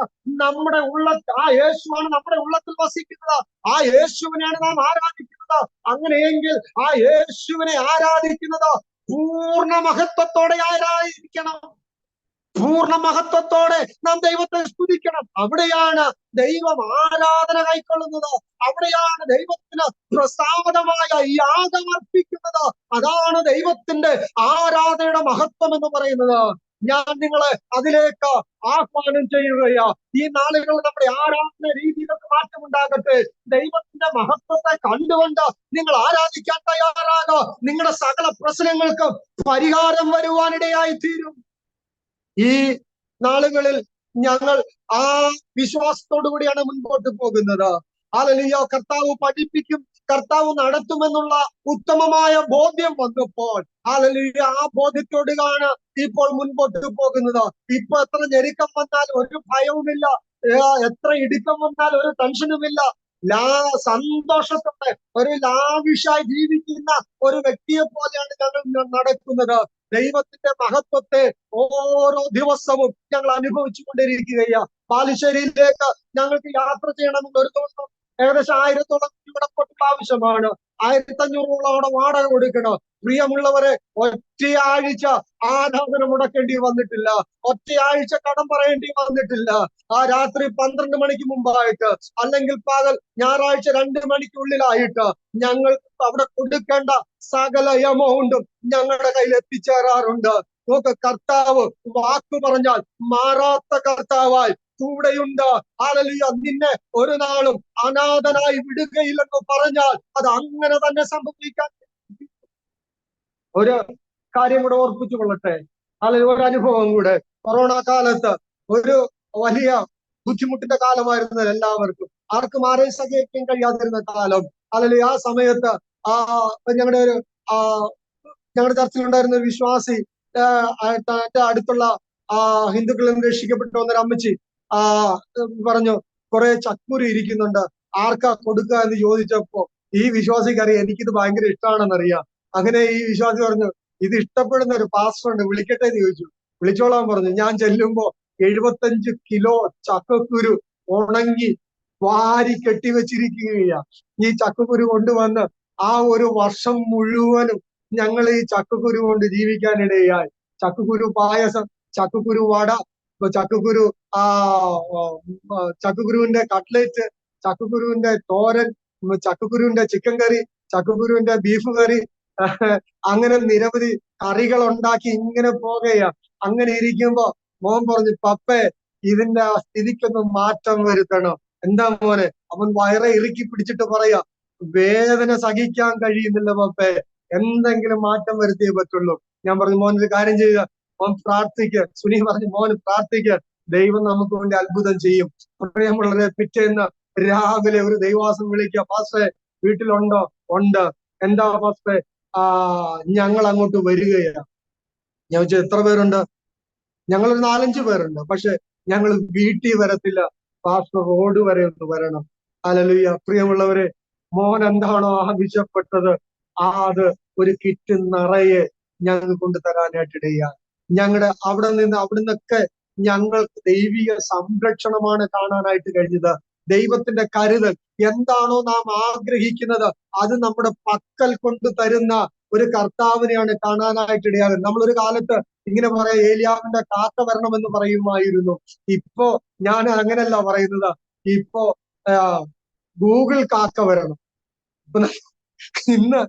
ആ യേശുവാണ് നമ്മുടെ ഉള്ളത്തിൽ വസിക്കുന്നത്. ആ യേശുവിനെയാണ് നാം ആരാധിക്കുന്നത്. അങ്ങനെയെങ്കിൽ ആ യേശുവിനെ ആരാധിക്കുന്നത് പൂർണ്ണ മഹത്വത്തോടെ ആരാധിക്കണം. പൂർണ്ണ മഹത്വത്തോടെ നാം ദൈവത്തെ സ്തുതിക്കണം. അവിടെയാണ് ദൈവം ആരാധന കൈക്കൊള്ളുന്നത്. അവിടെയാണ് ദൈവത്തിന് പ്രസാദമായ യാഗം അർപ്പിക്കുന്നത്. അതാണ് ദൈവത്തിന്റെ ആരാധനയുടെ മഹത്വം എന്ന് പറയുന്നത്. ഞാൻ നിങ്ങളെ അതിലേക്ക് ആഹ്വാനം ചെയ്യുകയാ. ഈ നാളുകളിൽ നമ്മുടെ ആരാധന രീതിയിലൊക്കെ മാറ്റമുണ്ടാകട്ടെ. ദൈവത്തിന്റെ മഹത്വത്തെ കണ്ടുകൊണ്ട് നിങ്ങൾ ആരാധിക്കാൻ തയ്യാറാകുക. നിങ്ങളുടെ സകല പ്രശ്നങ്ങൾക്കും പരിഹാരം വരുവാനിടയായി തീരും. ഈ നാളുകളിൽ ഞങ്ങൾ ആ വിശ്വാസത്തോടു കൂടിയാണ് മുൻപോട്ട് പോകുന്നത്. ഹല്ലേലൂയ. കർത്താവ് പഠിപ്പിക്കും, കർത്താവ് നടത്തുമെന്നുള്ള ഉത്തമമായ ബോധ്യം വന്നപ്പോൾ ഹല്ലേലൂയ, ആ ബോധ്യത്തോടാണ് ഇപ്പോൾ മുൻപോട്ട് പോകുന്നത്. ഇപ്പൊ എത്ര ഞെരുക്കം വന്നാൽ ഒരു ഭയവുമില്ല, എത്ര ഇടുക്കം വന്നാൽ ഒരു ടെൻഷനുമില്ല. സന്തോഷത്തോടെ ഒരു ലാവിഷായി ജീവിക്കുന്ന ഒരു വ്യക്തിയെ പോലെയാണ് ഞങ്ങൾ നടക്കുന്നത്. ദൈവത്തിന്റെ മഹത്വത്തെ ഓരോ ദിവസവും ഞങ്ങൾ അനുഭവിച്ചു കൊണ്ടിരിക്കുകയാണ്. ബാലുശ്ശേരിയിലേക്ക് ഞങ്ങൾക്ക് യാത്ര ചെയ്യണമെന്ന് ഒരു ദിവസം ഏകദേശം 1000-ഓളം ഇവിടെ ആവശ്യമാണ്. 1500 അവിടെ വാടക കൊടുക്കണം. പ്രിയമുള്ളവരെ, ഒറ്റയാഴ്ച ആരാധന മുടക്കേണ്ടി വന്നിട്ടില്ല, ഒറ്റയാഴ്ച കടം പറയേണ്ടി വന്നിട്ടില്ല. ആ രാത്രി 12 മണിക്ക് മുമ്പായിട്ട് അല്ലെങ്കിൽ പകൽ ഞായറാഴ്ച 2 മണിക്കുള്ളിലായിട്ട് ഞങ്ങൾ അവിടെ കൊടുക്കേണ്ട സകല എമൗണ്ടും ഞങ്ങളുടെ കയ്യിൽ എത്തിച്ചേരാറുണ്ട്. നോക്ക്, കർത്താവ് വാക്ക് പറഞ്ഞാൽ മാറാത്ത കർത്താവായി കൂടെയുണ്ട്. ഹല്ലേലൂയ. നിന്നെ ഒരു നാളും അനാഥനായി വിടുകയില്ലെന്ന് പറഞ്ഞാൽ അത് അങ്ങനെ തന്നെ സംഭവിക്കാൻ. ഒരു കാര്യം കൂടെ ഓർപ്പിച്ചു കൊള്ളട്ടെ. അല്ലെങ്കിൽ ഒരു അനുഭവം കൂടെ. കൊറോണ കാലത്ത് ഒരു വലിയ ബുദ്ധിമുട്ടിന്റെ കാലമായിരുന്നു എല്ലാവർക്കും. ആർക്കും ആരെയും സഹായിക്കാൻ കഴിയാതിരുന്ന കാലം. അല്ലെങ്കിൽ ആ സമയത്ത് ഞങ്ങളുടെ ചർച്ചിലുണ്ടായിരുന്ന ഒരു വിശ്വാസി അടുത്തുള്ള ആ ഹിന്ദുക്കളിൽ നിന്ന് രക്ഷിക്കപ്പെട്ടു വന്നൊരു അമ്മച്ചി ആ പറഞ്ഞു, കുറെ ചക്കുരു ഇരിക്കുന്നുണ്ട്, ആർക്കാ കൊടുക്കുക എന്ന് ചോദിച്ചപ്പോ ഈ വിശ്വാസിക്കറിയാം എനിക്കിത് ഭയങ്കര ഇഷ്ടമാണെന്നറിയാം. അങ്ങനെ ഈ വിശ്വാസി പറഞ്ഞു, ഇത് ഇഷ്ടപ്പെടുന്ന ഒരു പാസ്റ്റർ ഉണ്ട്, വിളിക്കട്ടെ എന്ന് ചോദിച്ചു. വിളിച്ചോളാൻ പറഞ്ഞു. ഞാൻ ചെല്ലുമ്പോ 75 കിലോ ചക്കക്കുരു ഉണങ്ങി വാരി കെട്ടിവെച്ചിരിക്കുകയാ. ഈ ചക്കക്കുരു കൊണ്ടുവന്ന് ആ ഒരു വർഷം മുഴുവനും ഞങ്ങൾ ഈ ചക്കക്കുരു കൊണ്ട് ജീവിക്കാനിടയായി. ചക്കക്കുരു പായസം, ചക്കക്കുരു വട, ചക്കക്കുരു ആ ചക്കക്കുരുവിന്റെ കട്ട്ലേറ്റ്, ചക്കക്കുരുവിന്റെ തോരൻ, ചക്കക്കുരുവിന്റെ ചിക്കൻ കറി, ചക്കക്കുരുവിന്റെ ബീഫ് കറി, അങ്ങനെ നിരവധി കറികൾ ഉണ്ടാക്കി ഇങ്ങനെ പോകുകയാ. അങ്ങനെ ഇരിക്കുമ്പോ മോൻ പറഞ്ഞു, പപ്പേ ഇതിന്റെ സ്ഥിതിക്കൊന്ന് മാറ്റം വരുത്തണം. എന്താ മോനെ? അവൻ വയറെ ഇറുക്കി പിടിച്ചിട്ട് പറയാ, വേദന സഹിക്കാൻ കഴിയുന്നില്ല പപ്പേ, എന്തെങ്കിലും മാറ്റം വരുത്തിയേ പറ്റുള്ളൂ. ഞാൻ പറഞ്ഞു, മോൻ ഒരു കാര്യം ചെയ്യുക, മോൻ പ്രാർത്ഥിക്കുക. സുനി പറഞ്ഞു, മോന് പ്രാർത്ഥിക്കുക, ദൈവം നമുക്ക് വേണ്ടി അത്ഭുതം ചെയ്യും. പ്രിയമുള്ളവരെ, പിറ്റേന്ന് രാവിലെ ഒരു ദൈവാസം വിളിക്കുക, പാസ്റ്ററെ വീട്ടിലുണ്ടോ? ഉണ്ട്. എന്താ പാസ്റ്ററെ? ഞങ്ങൾ അങ്ങോട്ട് വരികയാണ്. ഞാൻ ചോദിച്ചു, എത്ര പേരുണ്ട്? ഞങ്ങളൊരു 4-5 പേരുണ്ട്. പക്ഷെ ഞങ്ങൾ വീട്ടിൽ വരത്തില്ല, പാസ്റ്റർ റോഡ് വരെ ഒന്ന് വരണം. ഹല്ലേലൂയ. പ്രിയമുള്ളവരെ, മോൻ എന്താണോ ആവശ്യപ്പെട്ടത് അത് ഒരു കിറ്റ് നിറയെ ഞങ്ങൾ കൊണ്ടുതരാനായിട്ട് ഇടയായി. ഞങ്ങളുടെ അവിടുന്നൊക്കെ ഞങ്ങൾക്ക് ദൈവിക സംരക്ഷണമാണ് കാണാനായിട്ട് കഴിഞ്ഞത്. ദൈവത്തിന്റെ കരുതൽ, എന്താണോ നാം ആഗ്രഹിക്കുന്നത് അത് നമ്മുടെ പക്കൽ കൊണ്ട് തരുന്ന ഒരു കർത്താവിനെയാണ് കാണാനായിട്ട് ഇടയാകുന്നത്. നമ്മളൊരു കാലത്ത് ഇങ്ങനെ പറയാം, ഏലിയാവിന്റെ കാക്ക വരണമെന്ന് പറയുമായിരുന്നു. ഇപ്പോ ഞാൻ അങ്ങനെയല്ല പറയുന്നത്, ഇപ്പോ ഗൂഗിൾ കാക്ക വരണം. ഇന്ന്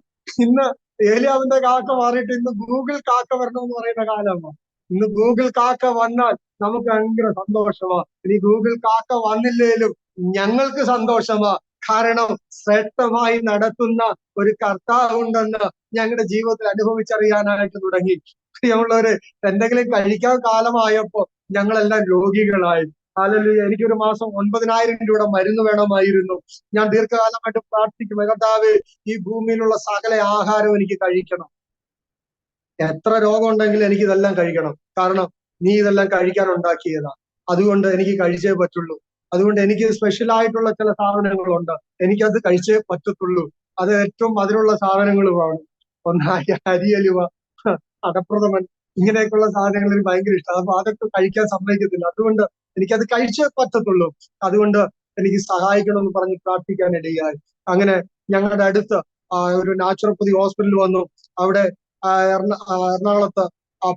ഇന്ന് ഏലിയാവിന്റെ കാക്ക മാറിയിട്ട് ഇന്ന് ഗൂഗിൾ കാക്ക വരണമെന്ന് പറയുന്ന കാലമാണ്. ഇന്ന് ഗൂഗിൾ കാക്ക വന്നാൽ നമുക്ക് ഭയങ്കര സന്തോഷമാ. ഇനി ഗൂഗിൾ കാക്ക വന്നില്ലേലും ഞങ്ങൾക്ക് സന്തോഷമാ. കാരണം ശ്രേഷ്ഠമായി നടത്തുന്ന ഒരു കർത്താവ് ഉണ്ടെന്ന് ഞങ്ങളുടെ ജീവിതത്തിൽ അനുഭവിച്ചറിയാനായിട്ട് തുടങ്ങി. പ്രിയമുള്ളവര്, എന്തെങ്കിലും കഴിക്കാൻ കാലമായപ്പോ ഞങ്ങളെല്ലാം രോഗികളായി. ഹല്ലേലൂയ. എനിക്കൊരു മാസം 9,000 രൂപയുടെ മരുന്ന് വേണമായിരുന്നു. ഞാൻ ദീർഘകാലമായിട്ട് പ്രാർത്ഥിക്കും, കർത്താവേ ഈ ഭൂമിയിലുള്ള സകല ആഹാരം എനിക്ക് കഴിക്കണം. എത്ര രോഗം ഉണ്ടെങ്കിലും എനിക്ക് ഇതെല്ലാം കഴിക്കണം. കാരണം നീ ഇതെല്ലാം കഴിക്കാൻ ഉണ്ടാക്കിയതാ. അതുകൊണ്ട് എനിക്ക് കഴിച്ചേ പറ്റുള്ളൂ. അതുകൊണ്ട് എനിക്ക് സ്പെഷ്യൽ ആയിട്ടുള്ള ചില സാധനങ്ങളുണ്ട്, എനിക്കത് കഴിച്ചേ പറ്റത്തുള്ളൂ. അത് ഏറ്റവും മധുരമുള്ള സാധനങ്ങളുമാണ്. ഒന്നായ അരിയലുവ, അടപ്രഥമൻ, ഇങ്ങനെയൊക്കെയുള്ള സാധനങ്ങൾ എനിക്ക് ഭയങ്കര ഇഷ്ടമാണ്. അപ്പൊ അതൊക്കെ കഴിക്കാൻ സമ്മതിക്കത്തില്ല. അതുകൊണ്ട് എനിക്കത് കഴിച്ചേ പറ്റത്തുള്ളൂ. അതുകൊണ്ട് എനിക്ക് സഹായിക്കണമെന്ന് പറഞ്ഞ് പ്രാർത്ഥിക്കാൻ ഇടയായി. അങ്ങനെ ഞങ്ങളുടെ അടുത്ത് ഒരു നാച്ചുറോപ്പതി ഹോസ്പിറ്റൽ വന്നു. അവിടെ എറണാകുളത്ത്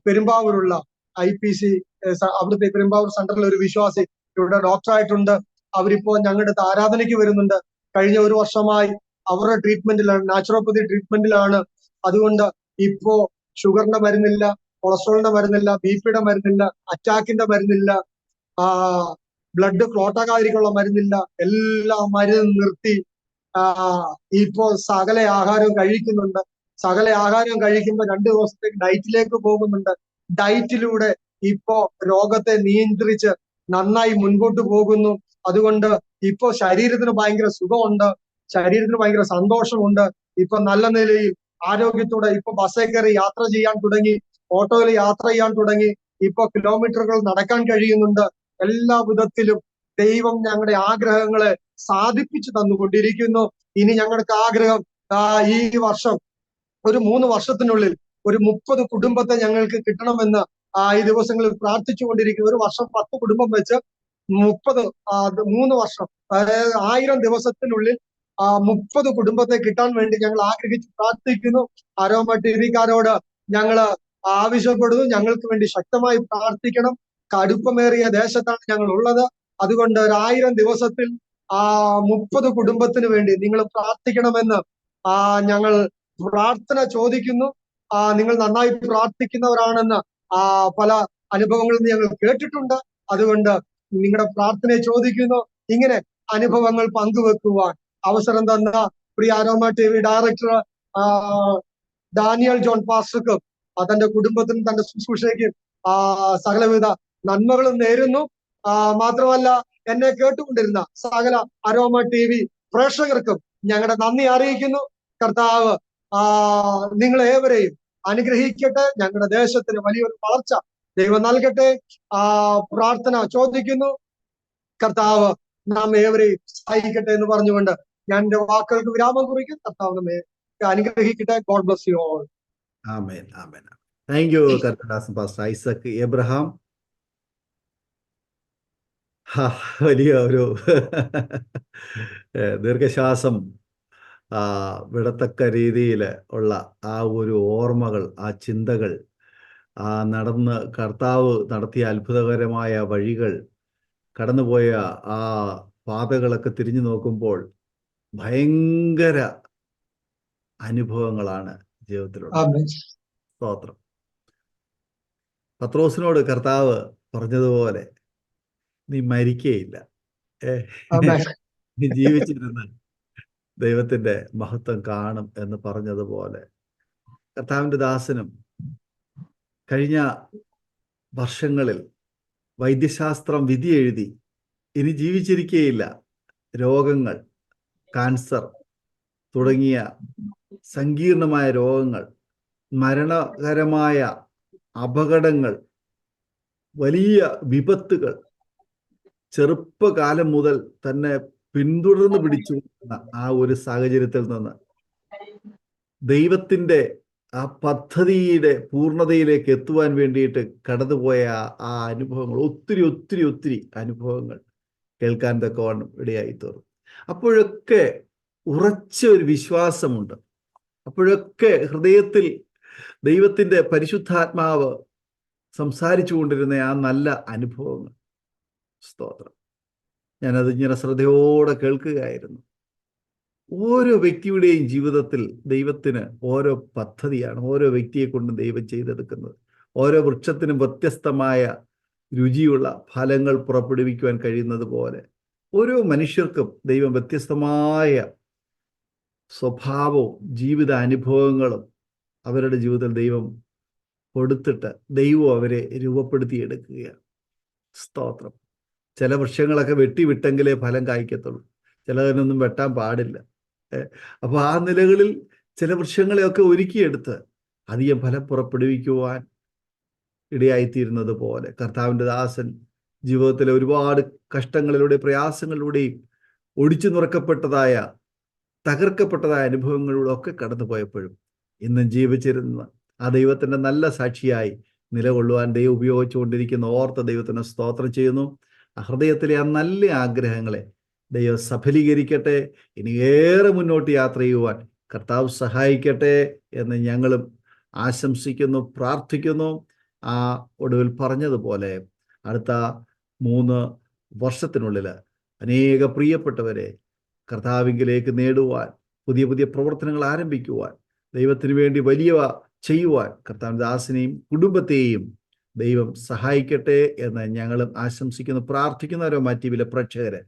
പെരുമ്പാവൂരുള്ള IPC, അവിടുത്തെ പെരുമ്പാവൂർ സെന്ററിൽ ഒരു വിശ്വാസി ഇവിടെ ഡോക്ടറായിട്ടുണ്ട്. അവരിപ്പോ ഞങ്ങളുടെ ആരാധനയ്ക്ക് വരുന്നുണ്ട്. കഴിഞ്ഞ ഒരു വർഷമായി അവരുടെ ട്രീറ്റ്മെന്റിലാണ്, നാച്ചുറോപ്പതി ട്രീറ്റ്മെന്റിലാണ്. അതുകൊണ്ട് ഇപ്പോ ഷുഗറിന്റെ മരുന്നില്ല, കൊളസ്ട്രോളിന്റെ മരുന്നില്ല, BP-യുടെ മരുന്നില്ല, അറ്റാക്കിന്റെ മരുന്നില്ല, ബ്ലഡ് ക്ലോട്ടാകാതിരിക്കുള്ള മരുന്നില്ല, എല്ലാ മരുന്നും നിർത്തി ഇപ്പോ സകല ആഹാരവും കഴിക്കുന്നുണ്ട്. സകല ആഹാരവും കഴിക്കുമ്പോൾ 2 ദിവസത്തേക്ക് ഡയറ്റിലേക്ക് പോകുന്നുണ്ട്. ഡയറ്റിലൂടെ ഇപ്പോ രോഗത്തെ നിയന്ത്രിച്ച് നന്നായി മുൻപോട്ട് പോകുന്നു. അതുകൊണ്ട് ഇപ്പോ ശരീരത്തിന് ഭയങ്കര സുഖമുണ്ട്, ശരീരത്തിന് ഭയങ്കര സന്തോഷമുണ്ട്. ഇപ്പൊ നല്ല നിലയിൽ ആരോഗ്യത്തോടെ ഇപ്പൊ ബസ്സിൽ കയറി യാത്ര ചെയ്യാൻ തുടങ്ങി, ഓട്ടോയിൽ യാത്ര ചെയ്യാൻ തുടങ്ങി, ഇപ്പൊ കിലോമീറ്ററുകൾ നടക്കാൻ കഴിയുന്നുണ്ട്. എല്ലാ വിധത്തിലും ദൈവം ഞങ്ങളുടെ ആഗ്രഹങ്ങളെ സാധിപ്പിച്ചു തന്നുകൊണ്ടിരിക്കുന്നു. ഇനി ഞങ്ങൾക്ക് ആഗ്രഹം ഈ വർഷം ഒരു 3 വർഷത്തിനുള്ളിൽ ഒരു 30 കുടുംബത്തെ ഞങ്ങൾക്ക് കിട്ടണമെന്ന് ഈ ദിവസങ്ങളിൽ പ്രാർത്ഥിച്ചുകൊണ്ടിരിക്കുന്നു. ഒരു വർഷം 10 കുടുംബം വെച്ച് 3 വർഷം, അതായത് 1000 ദിവസത്തിനുള്ളിൽ 30 കുടുംബത്തെ കിട്ടാൻ വേണ്ടി ഞങ്ങൾ ആഗ്രഹിച്ച് പ്രാർത്ഥിക്കുന്നു. അരോമ TV-ക്കാരോട് ഞങ്ങൾ ആവശ്യപ്പെടുന്നു, ഞങ്ങൾക്ക് വേണ്ടി ശക്തമായി പ്രാർത്ഥിക്കണം. കടുപ്പമേറിയ ദേശത്താണ് ഞങ്ങൾ ഉള്ളത്. അതുകൊണ്ട് 1000 ദിവസത്തിൽ 30 കുടുംബത്തിന് വേണ്ടി നിങ്ങൾ പ്രാർത്ഥിക്കണമെന്ന് ഞങ്ങൾ പ്രാർത്ഥന ചോദിക്കുന്നു. നിങ്ങൾ നന്നായി പ്രാർത്ഥിക്കുന്നവരാണെന്ന് പല അനുഭവങ്ങളിൽ നിന്ന് ഞങ്ങൾ കേട്ടിട്ടുണ്ട്. അതുകൊണ്ട് നിങ്ങളുടെ പ്രാർത്ഥനയെ ചോദിക്കുന്നു. ഇങ്ങനെ അനുഭവങ്ങൾ പങ്കുവെക്കുവാൻ അവസരം തന്ന പ്രിയ Aroma TV director Daniel John പാസ്റ്റർക്കും തന്റെ കുടുംബത്തിനും തന്റെ ശുശ്രൂഷയ്ക്കും സകലവിധ നന്മകളും നേരുന്നു. മാത്രമല്ല, എന്നെ കേട്ടുകൊണ്ടിരുന്ന സകല അരോമ TV പ്രേക്ഷകർക്കും ഞങ്ങളുടെ നന്ദി അറിയിക്കുന്നു. കർത്താവ് നിങ്ങളേവരെയും അനുഗ്രഹിക്കട്ടെ. ഞങ്ങളുടെ ദേശത്തിന് വലിയൊരു വളർച്ച ദൈവം നൽകട്ടെ. പ്രാർത്ഥന ചോദിക്കുന്നു. കർത്താവ് നാം ഏവരെയും സഹായിക്കട്ടെ എന്ന് പറഞ്ഞുകൊണ്ട് ഞാൻ എന്റെ വാക്കുകൾക്ക് വിരാമം കുറിക്കും. കർത്താവ് നമ്മെ അനുഗ്രഹിക്കട്ടെ. God bless you all. Amen, amen. Thank you കർത്തദാസൻ പാസ്റ്റർ ഐസക് എബ്രഹാം. വലിയ ഒരു ദീർഘശ്വാസം വിടത്തക്ക രീതിയിൽ ഉള്ള ആ ഒരു ഓർമ്മകൾ, ആ ചിന്തകൾ, കർത്താവ് നടത്തിയ അത്ഭുതകരമായ വഴികൾ, കടന്നുപോയ ആ പാതകളൊക്കെ തിരിഞ്ഞു നോക്കുമ്പോൾ ഭയങ്കര അനുഭവങ്ങളാണ് ജീവിതത്തിലുള്ളത്. സ്തോത്രം. പത്രോസിനോട് കർത്താവ് പറഞ്ഞതുപോലെ നീ മരിക്കുകയില്ല, നീ ജീവിച്ചിരുന്ന് ദൈവത്തിന്റെ മഹത്വം കാണും എന്ന് പറഞ്ഞതുപോലെ കർത്താവിന്റെ ദാസനും കഴിഞ്ഞ വർഷങ്ങളിൽ വൈദ്യശാസ്ത്രം വിധി എഴുതി ഇനി ജീവിച്ചിരിക്കുകയില്ല, രോഗങ്ങൾ, കാൻസർ തുടങ്ങിയ സങ്കീർണമായ രോഗങ്ങൾ, മരണകരമായ അപകടങ്ങൾ, വലിയ വിപത്തുകൾ ചെറുപ്പകാലം മുതൽ തന്നെ പിന്തുടർന്ന് പിടിച്ചു ആ ഒരു സാഹചര്യത്തിൽ നിന്ന് ദൈവത്തിന്റെ ആ പദ്ധതിയുടെ പൂർണ്ണതയിലേക്ക് എത്തുവാൻ വേണ്ടിയിട്ട് കടന്നുപോയ ആ അനുഭവങ്ങൾ, ഒത്തിരി ഒത്തിരി ഒത്തിരി അനുഭവങ്ങൾ കേൾക്കാൻ തക്കവണ്ണം ഇടയായി തീർന്നു. അപ്പോഴൊക്കെ ഉറച്ച ഒരു വിശ്വാസമുണ്ട്. അപ്പോഴൊക്കെ ഹൃദയത്തിൽ ദൈവത്തിന്റെ പരിശുദ്ധാത്മാവ് സംസാരിച്ചു കൊണ്ടിരുന്ന ആ നല്ല അനുഭവങ്ങൾ. സ്തോത്രം. ഞാനത് ഇങ്ങനെ ശ്രദ്ധയോടെ കേൾക്കുകയായിരുന്നു. ഓരോ വ്യക്തിയുടെയും ജീവിതത്തിൽ ദൈവത്തിന് ഓരോ പദ്ധതിയാണ് ഓരോ വ്യക്തിയെ കൊണ്ട് ദൈവം ചെയ്തെടുക്കുന്നത്. ഓരോ വൃക്ഷത്തിനും വ്യത്യസ്തമായ രുചിയുള്ള ഫലങ്ങൾ പുറപ്പെടുവിക്കുവാൻ കഴിയുന്നത് പോലെ ഓരോ മനുഷ്യർക്കും ദൈവം വ്യത്യസ്തമായ സ്വഭാവവും ജീവിത അനുഭവങ്ങളും അവരുടെ ജീവിതത്തിൽ ദൈവം കൊടുത്തിട്ട് ദൈവം അവരെ രൂപപ്പെടുത്തിയെടുക്കുകയാണ്. സ്തോത്രം. ചില വൃക്ഷങ്ങളൊക്കെ വെട്ടിവിട്ടെങ്കിലേ ഫലം കായ്ക്കത്തുള്ളൂ, ചിലതിനൊന്നും വെട്ടാൻ പാടില്ല. അപ്പോൾ ആ നിലകളിൽ ചില വൃക്ഷങ്ങളെയൊക്കെ ഒരുക്കിയെടുത്ത് അധികം ഫലം പുറപ്പെടുവിക്കുവാൻ ഇടയായിത്തീരുന്നത് പോലെ കർത്താവിൻ്റെ ദാസൻ ജീവിതത്തിലെ ഒരുപാട് കഷ്ടങ്ങളിലൂടെ പ്രയാസങ്ങളിലൂടെയും ഒടിച്ചു നുറക്കപ്പെട്ടതായ തകർക്കപ്പെട്ടതായ അനുഭവങ്ങളിലൂടെ ഒക്കെ കടന്നുപോയപ്പോഴും ഇന്നും ജീവിച്ചിരുന്ന ആ ദൈവത്തിൻ്റെ നല്ല സാക്ഷിയായി നിലകൊള്ളുവാൻ ദൈവം ഉപയോഗിച്ചുകൊണ്ടിരിക്കുന്ന ഓർത്ത ദൈവത്തിന് സ്തോത്രം ചെയ്യുന്നു. ഹൃദയത്തിലെ ആ നല്ല ആഗ്രഹങ്ങളെ ദൈവം സഫലീകരിക്കട്ടെ. ഇനി ഏറെ മുന്നോട്ട് യാത്ര ചെയ്യുവാൻ കർത്താവ് സഹായിക്കട്ടെ എന്ന് ഞങ്ങളും ആശംസിക്കുന്നു, പ്രാർത്ഥിക്കുന്നു. ഒടുവിൽ പറഞ്ഞതുപോലെ അടുത്ത 3 വർഷത്തിനുള്ളിൽ അനേക പ്രിയപ്പെട്ടവരെ കർത്താവിങ്കിലേക്ക് നേടുവാൻ, പുതിയ പുതിയ പ്രവർത്തനങ്ങൾ ആരംഭിക്കുവാൻ, ദൈവത്തിന് വേണ്ടി വലിയവ ചെയ്യുവാൻ കർത്താവിൻ്റെ ദാസനെയും കുടുംബത്തെയും ദൈവം സഹായിക്കട്ടെ എന്ന് ഞങ്ങളും ആശംസിക്കുന്നു, പ്രാർത്ഥിക്കുന്ന അരോമ ടിവിയിലെ പ്രേക്ഷകരെ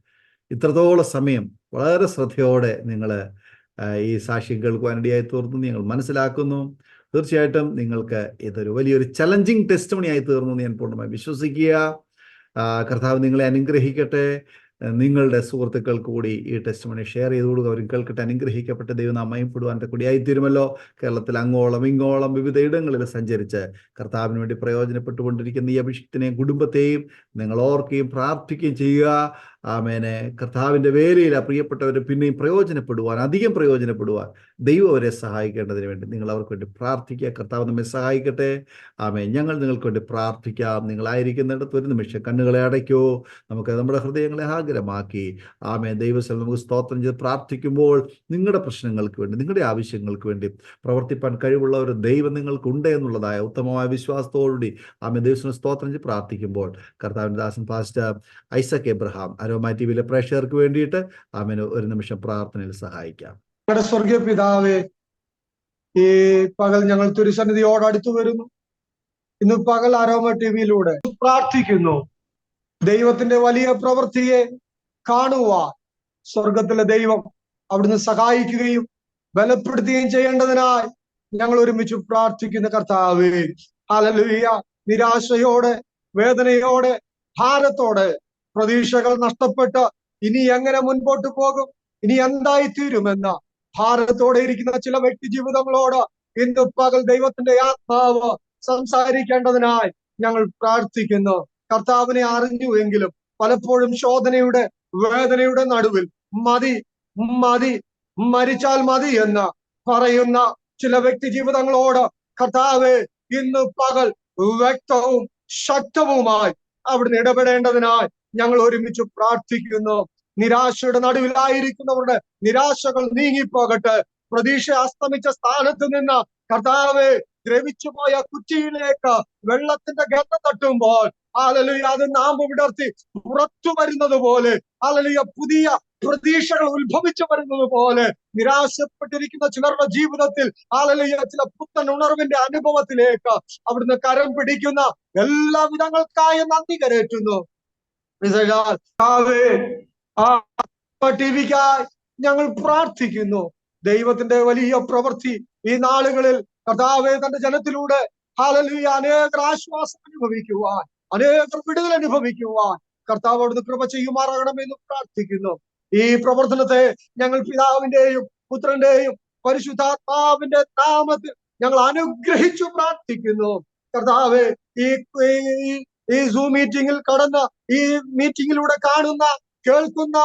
ഇത്രത്തോളം സമയം വളരെ ശ്രദ്ധയോടെ നിങ്ങൾ ഈ സാക്ഷ്യം കേൾക്കുവാനിടയായി തീർന്നു ഞങ്ങൾ മനസ്സിലാക്കുന്നു. തീർച്ചയായിട്ടും നിങ്ങൾക്ക് ഇതൊരു വലിയൊരു ചലഞ്ചിങ് ടെസ്റ്റിമണി ആയി തീർന്നു എന്ന് ഞാൻ പൂർണ്ണമായി വിശ്വസിക്കുക. കർത്താവ് നിങ്ങളെ അനുഗ്രഹിക്കട്ടെ. നിങ്ങളുടെ സുഹൃത്തുക്കൾക്ക് കൂടി ഈ ടെസ്റ്റിമണി ഷെയർ ചെയ്ത് കൊടുക്കുക, അവരും കേൾക്കട്ടെ. അനുഗ്രഹിക്കപ്പെട്ട ദൈവനാമയപ്പെടുവാൻ്റെ കൂടിയായി തീരുമല്ലോ. കേരളത്തിൽ അങ്ങോളം ഇങ്ങോളം വിവിധ ഇടങ്ങളിൽ സഞ്ചരിച്ച് കർത്താവിന് വേണ്ടി പ്രയോജനപ്പെട്ടുകൊണ്ടിരിക്കുന്ന ഈ അഭിഷിക്തനെയും കുടുംബത്തെയും നിങ്ങൾ ഓർക്കുകയും പ്രാർത്ഥിക്കുകയും ചെയ്യുക. ആമേനെ. കർത്താവിൻ്റെ വേലയിൽ ആ പ്രിയപ്പെട്ടവർ പിന്നെയും പ്രയോജനപ്പെടുവാൻ, അധികം പ്രയോജനപ്പെടുവാൻ ദൈവം അവരെ സഹായിക്കേണ്ടതിന് വേണ്ടി നിങ്ങൾ അവർക്ക് വേണ്ടി പ്രാർത്ഥിക്കുക. കർത്താവ് നമ്മെ സഹായിക്കട്ടെ. ആമേൻ. ഞങ്ങൾ നിങ്ങൾക്ക് വേണ്ടി പ്രാർത്ഥിക്കാം. നിങ്ങളായിരിക്കുന്നിടത്ത് ഒരു നിമിഷം കണ്ണുകളെ അടയ്ക്കോ. നമുക്ക് നമ്മുടെ ഹൃദയങ്ങളെ ആഗ്രഹമാക്കി ആമേൻ ദൈവസ്ഥലം നമുക്ക് സ്തോത്രം ചെയ്ത് പ്രാർത്ഥിക്കുമ്പോൾ നിങ്ങളുടെ പ്രശ്നങ്ങൾക്ക് വേണ്ടി, നിങ്ങളുടെ ആവശ്യങ്ങൾക്ക് വേണ്ടി പ്രവർത്തിപ്പാൻ കഴിവുള്ള ഒരു ദൈവം നിങ്ങൾക്കുണ്ട് എന്നുള്ളതായ ഉത്തമമായ വിശ്വാസത്തോടുകൂടി ആമേൻ ദൈവത്തിന് സ്തോത്രം ചെയ്ത് പ്രാർത്ഥിക്കുമ്പോൾ കർത്താവിൻ്റെ ദാസൻ പാസ്റ്റർ ഐസക് എബ്രഹാം അരോമ ടിവിയിലെ പ്രേക്ഷകർക്ക് വേണ്ടിയിട്ട് ആമേൻ ഒരു നിമിഷം പ്രാർത്ഥനയിൽ സഹായിക്കാം. ഞങ്ങളുടെ സ്വർഗീയ പിതാവേ, ഈ പകൽ ഞങ്ങൾ തിരുസന്നിധിയോട് അടുത്തു വരുന്നു. ഇന്ന് പകൽ അരോമ ടിവിയിലൂടെ പ്രാർത്ഥിക്കുന്നു. ദൈവത്തിന്റെ വലിയ പ്രവൃത്തിയെ കാണുവാൻ സ്വർഗത്തിലെ ദൈവം അവിടുന്ന് സഹായിക്കുകയും ബലപ്പെടുത്തുകയും ചെയ്യേണ്ടതിനായി ഞങ്ങൾ ഒരുമിച്ച് പ്രാർത്ഥിക്കുന്ന കർത്താവേ, ഹല്ലേലൂയ. നിരാശയോടെ, വേദനയോടെ, ഭാരത്തോടെ, പ്രതീക്ഷകൾ നഷ്ടപ്പെട്ട് ഇനി എങ്ങനെ മുൻപോട്ട് പോകും, ഇനി എന്തായിത്തീരുമെന്ന ഭാരത്തോടെ ഇരിക്കുന്ന ചില വ്യക്തി ജീവിതങ്ങളോട് ഇന്ന് പകൽ ദൈവത്തിന്റെ ആത്മാവ് സംസാരിക്കേണ്ടതിനായി ഞങ്ങൾ പ്രാർത്ഥിക്കുന്നു. കർത്താവിനെ അറിഞ്ഞുവെങ്കിലും പലപ്പോഴും ശോധനയുടെ വേദനയുടെ നടുവിൽ മതി മതി മരിച്ചാൽ മതി എന്ന് പറയുന്ന ചില വ്യക്തി ജീവിതങ്ങളോട് കർത്താവെ ഇന്ന് പകൽ വ്യക്തവും ശക്തവുമായി അവിടുന്ന് ഇടപെടേണ്ടതിനായി ഞങ്ങൾ ഒരുമിച്ച് പ്രാർത്ഥിക്കുന്നു. നിരാശയുടെ നടുവിലായിരിക്കുന്നവരുടെ നിരാശകൾ നീങ്ങിപ്പോകട്ടെ. പ്രതീക്ഷ അസ്തമിച്ച സ്ഥാനത്ത് നിന്ന് കർത്താവെ ദ്രവിച്ചു പോയ കുറ്റിയിലേക്ക് വെള്ളത്തിന്റെ ഗന്ധം തട്ടുമ്പോൾ ഹല്ലേലൂയ അത് നാമ്പ് വിടർത്തി പുറത്തു വരുന്നത് പോലെ, ഹല്ലേലൂയ പുതിയ പ്രതീക്ഷകൾ ഉത്ഭവിച്ചു വരുന്നത് പോലെ നിരാശപ്പെട്ടിരിക്കുന്ന ചിലരുടെ ജീവിതത്തിൽ ഹല്ലേലൂയ ചില പുത്തൻ ഉണർവിന്റെ അനുഭവത്തിലേക്ക് അവിടുന്ന് കരം പിടിക്കുന്ന എല്ലാ വിധങ്ങൾക്കായി നന്ദി കരേറ്റുന്നു. ടിവിക്കായി ഞങ്ങൾ പ്രാർത്ഥിക്കുന്നു. ദൈവത്തിന്റെ വലിയ പ്രവൃത്തി ഈ നാളുകളിൽ കർത്താവേ തന്റെ ജനത്തിലൂടെ ഹല്ലേലൂയ അനേകർ ആശ്വാസം അനുഭവിക്കുവാൻ, അനേകർ വിടുതൽ അനുഭവിക്കുവാൻ കർത്താവ് അവിടുന്ന് കൃപ ചെയ്യുമാറാകണമെന്ന് പ്രാർത്ഥിക്കുന്നു. ഈ പ്രവർത്തനത്തെ ഞങ്ങൾ പിതാവിന്റെയും പുത്രന്റെയും പരിശുദ്ധാത്മാവിന്റെ നാമത്തിൽ ഞങ്ങൾ അനുഗ്രഹിച്ചു പ്രാർത്ഥിക്കുന്നു. കർത്താവെ ഈ സൂം മീറ്റിംഗിൽ കടന്ന് ഈ മീറ്റിംഗിലൂടെ കാണുന്ന കേൾക്കുന്ന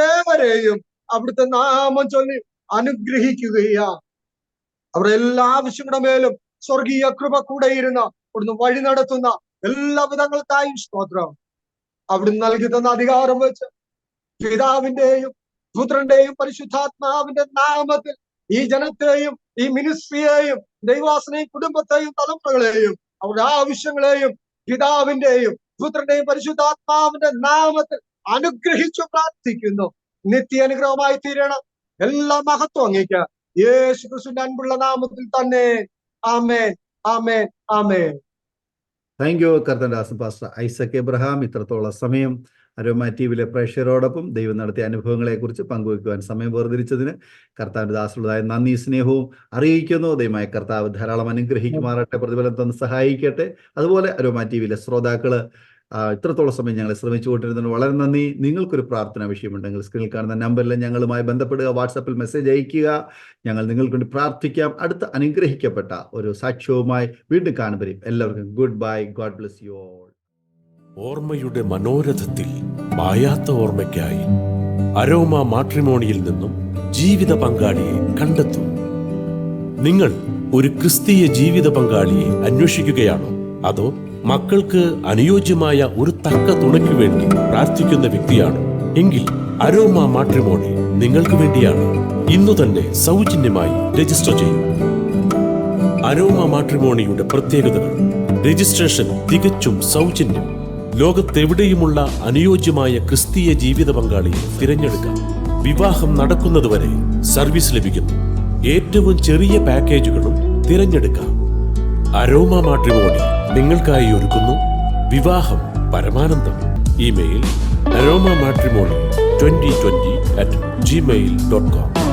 ഏവരെയും അവിടുത്തെ നാമം ചൊല്ലി അനുഗ്രഹിക്കുകയാ. അവരുടെ എല്ലാ ആവശ്യങ്ങളുടെ മേലും സ്വർഗീയ കൃപ കൂടെ ഇരുന്ന് അവിടുന്ന് വഴി നടത്തുന്ന എല്ലാ വിധങ്ങൾക്കായും സ്തോത്രം. അവിടുന്ന് നൽകി തന്ന അധികാരം വെച്ച് പിതാവിന്റെയും പുത്രന്റെയും പരിശുദ്ധാത്മാവിന്റെ നാമത്തിൽ ഈ ജനത്തെയും ഈ മിനിസ്ട്രിയെയും ദൈവാസനെയും കുടുംബത്തെയും തലമുറകളെയും അവരുടെ ആവശ്യങ്ങളെയും പിതാവിന്റെയും പുത്രന്റെയും പരിശുദ്ധാത്മാവിന്റെ നാമത്തിൽ അനുഗ്രഹിച്ചു പ്രാർത്ഥിക്കുന്നു. നിത്യ അനുഗ്രഹമായി തീരണം. എല്ലാ മഹത്വം അങ്ങേക്ക് യേശു ക്രിസ്തുവിന്റെ അൻപുള്ള നാമത്തിൽ തന്നെ. Amen, amen, amen. Thank you കർത്തൻദാസൻ പാസ്റ്റർ ഐസക് എബ്രഹാം. ഇത്രത്തോളം സമയം അരോമ ടിവിയിലെ പ്രേക്ഷകരോടൊപ്പം ദൈവം നടത്തിയ അനുഭവങ്ങളെക്കുറിച്ച് പങ്കുവയ്ക്കുവാൻ സമയം വേർതിരിച്ചതിന് കർത്താവിന്റെ ദാസനുള്ളതായ നന്ദി സ്നേഹവും അറിയിക്കുന്നു. ദൈവമായ കർത്താവ് ധാരാളം അനുഗ്രഹിക്കുമാറട്ടെ, പ്രതിഫലം തന്ന് സഹായിക്കട്ടെ. അതുപോലെ അരോമ ടിവിയിലെ ശ്രോതാക്കള് ഇത്രത്തോളം സമയം ഞങ്ങളെ ശ്രമിച്ചുകൊണ്ടിരുന്നതിന് വളരെ നന്ദി. നിങ്ങൾക്കൊരു പ്രാർത്ഥന വിഷയമുണ്ടെങ്കിൽ സ്ക്രീനിൽ കാണുന്ന നമ്പറിൽ ഞങ്ങളുമായി ബന്ധപ്പെടുക, വാട്സാപ്പിൽ മെസ്സേജ് അയയ്ക്കുക. ഞങ്ങൾ നിങ്ങൾക്ക് വേണ്ടി പ്രാർത്ഥിക്കാം. അടുത്ത അനുഗ്രഹിക്കപ്പെട്ട ഒരു സാക്ഷ്യവുമായി വീണ്ടും കാണുവരും. എല്ലാവർക്കും good bye. God bless you all. ഓർമ്മയുടെ മനോരഥത്തിൽ മായാത്ത ഓർമ്മയ്ക്കായി അരോമ മാട്രിമോണിയിൽ നിന്നും ജീവിത പങ്കാളിയെ കണ്ടെത്തൂ. നിങ്ങൾ ഒരു ക്രിസ്തീയ ജീവിത പങ്കാളിയെ അന്വേഷിക്കുകയാണോ? അതോ മക്കൾക്ക് അനുയോജ്യമായ ഒരു തക്ക തുണയ്ക്കു വേണ്ടി പ്രാർത്ഥിക്കുന്ന വ്യക്തിയാണോ? എങ്കിൽ അരോമ മാട്രിമോണി നിങ്ങൾക്ക് വേണ്ടിയാണ്. ഇന്നു തന്നെ സൗജന്യമായി രജിസ്റ്റർ ചെയ്യൂ. അരോമ മാട്രിമോണിയുടെ പ്രത്യേകതകൾ: രജിസ്ട്രേഷൻ തികച്ചും സൗജന്യം. ലോകത്തെവിടെയുമുള്ള അനുയോജ്യമായ ക്രിസ്തീയ ജീവിത പങ്കാളിയെ തിരഞ്ഞെടുക്കാം. വിവാഹം നടക്കുന്നതുവരെ സർവീസ് ലഭിക്കുന്നു. ഏറ്റവും ചെറിയ പാക്കേജുകളും തിരഞ്ഞെടുക്കാം. അരോമ മാട്രിമോണി നിങ്ങൾക്കായി ഒരുക്കുന്നു വിവാഹം പരമാനന്ദം. Email aroma matrimony2020@gmail.com.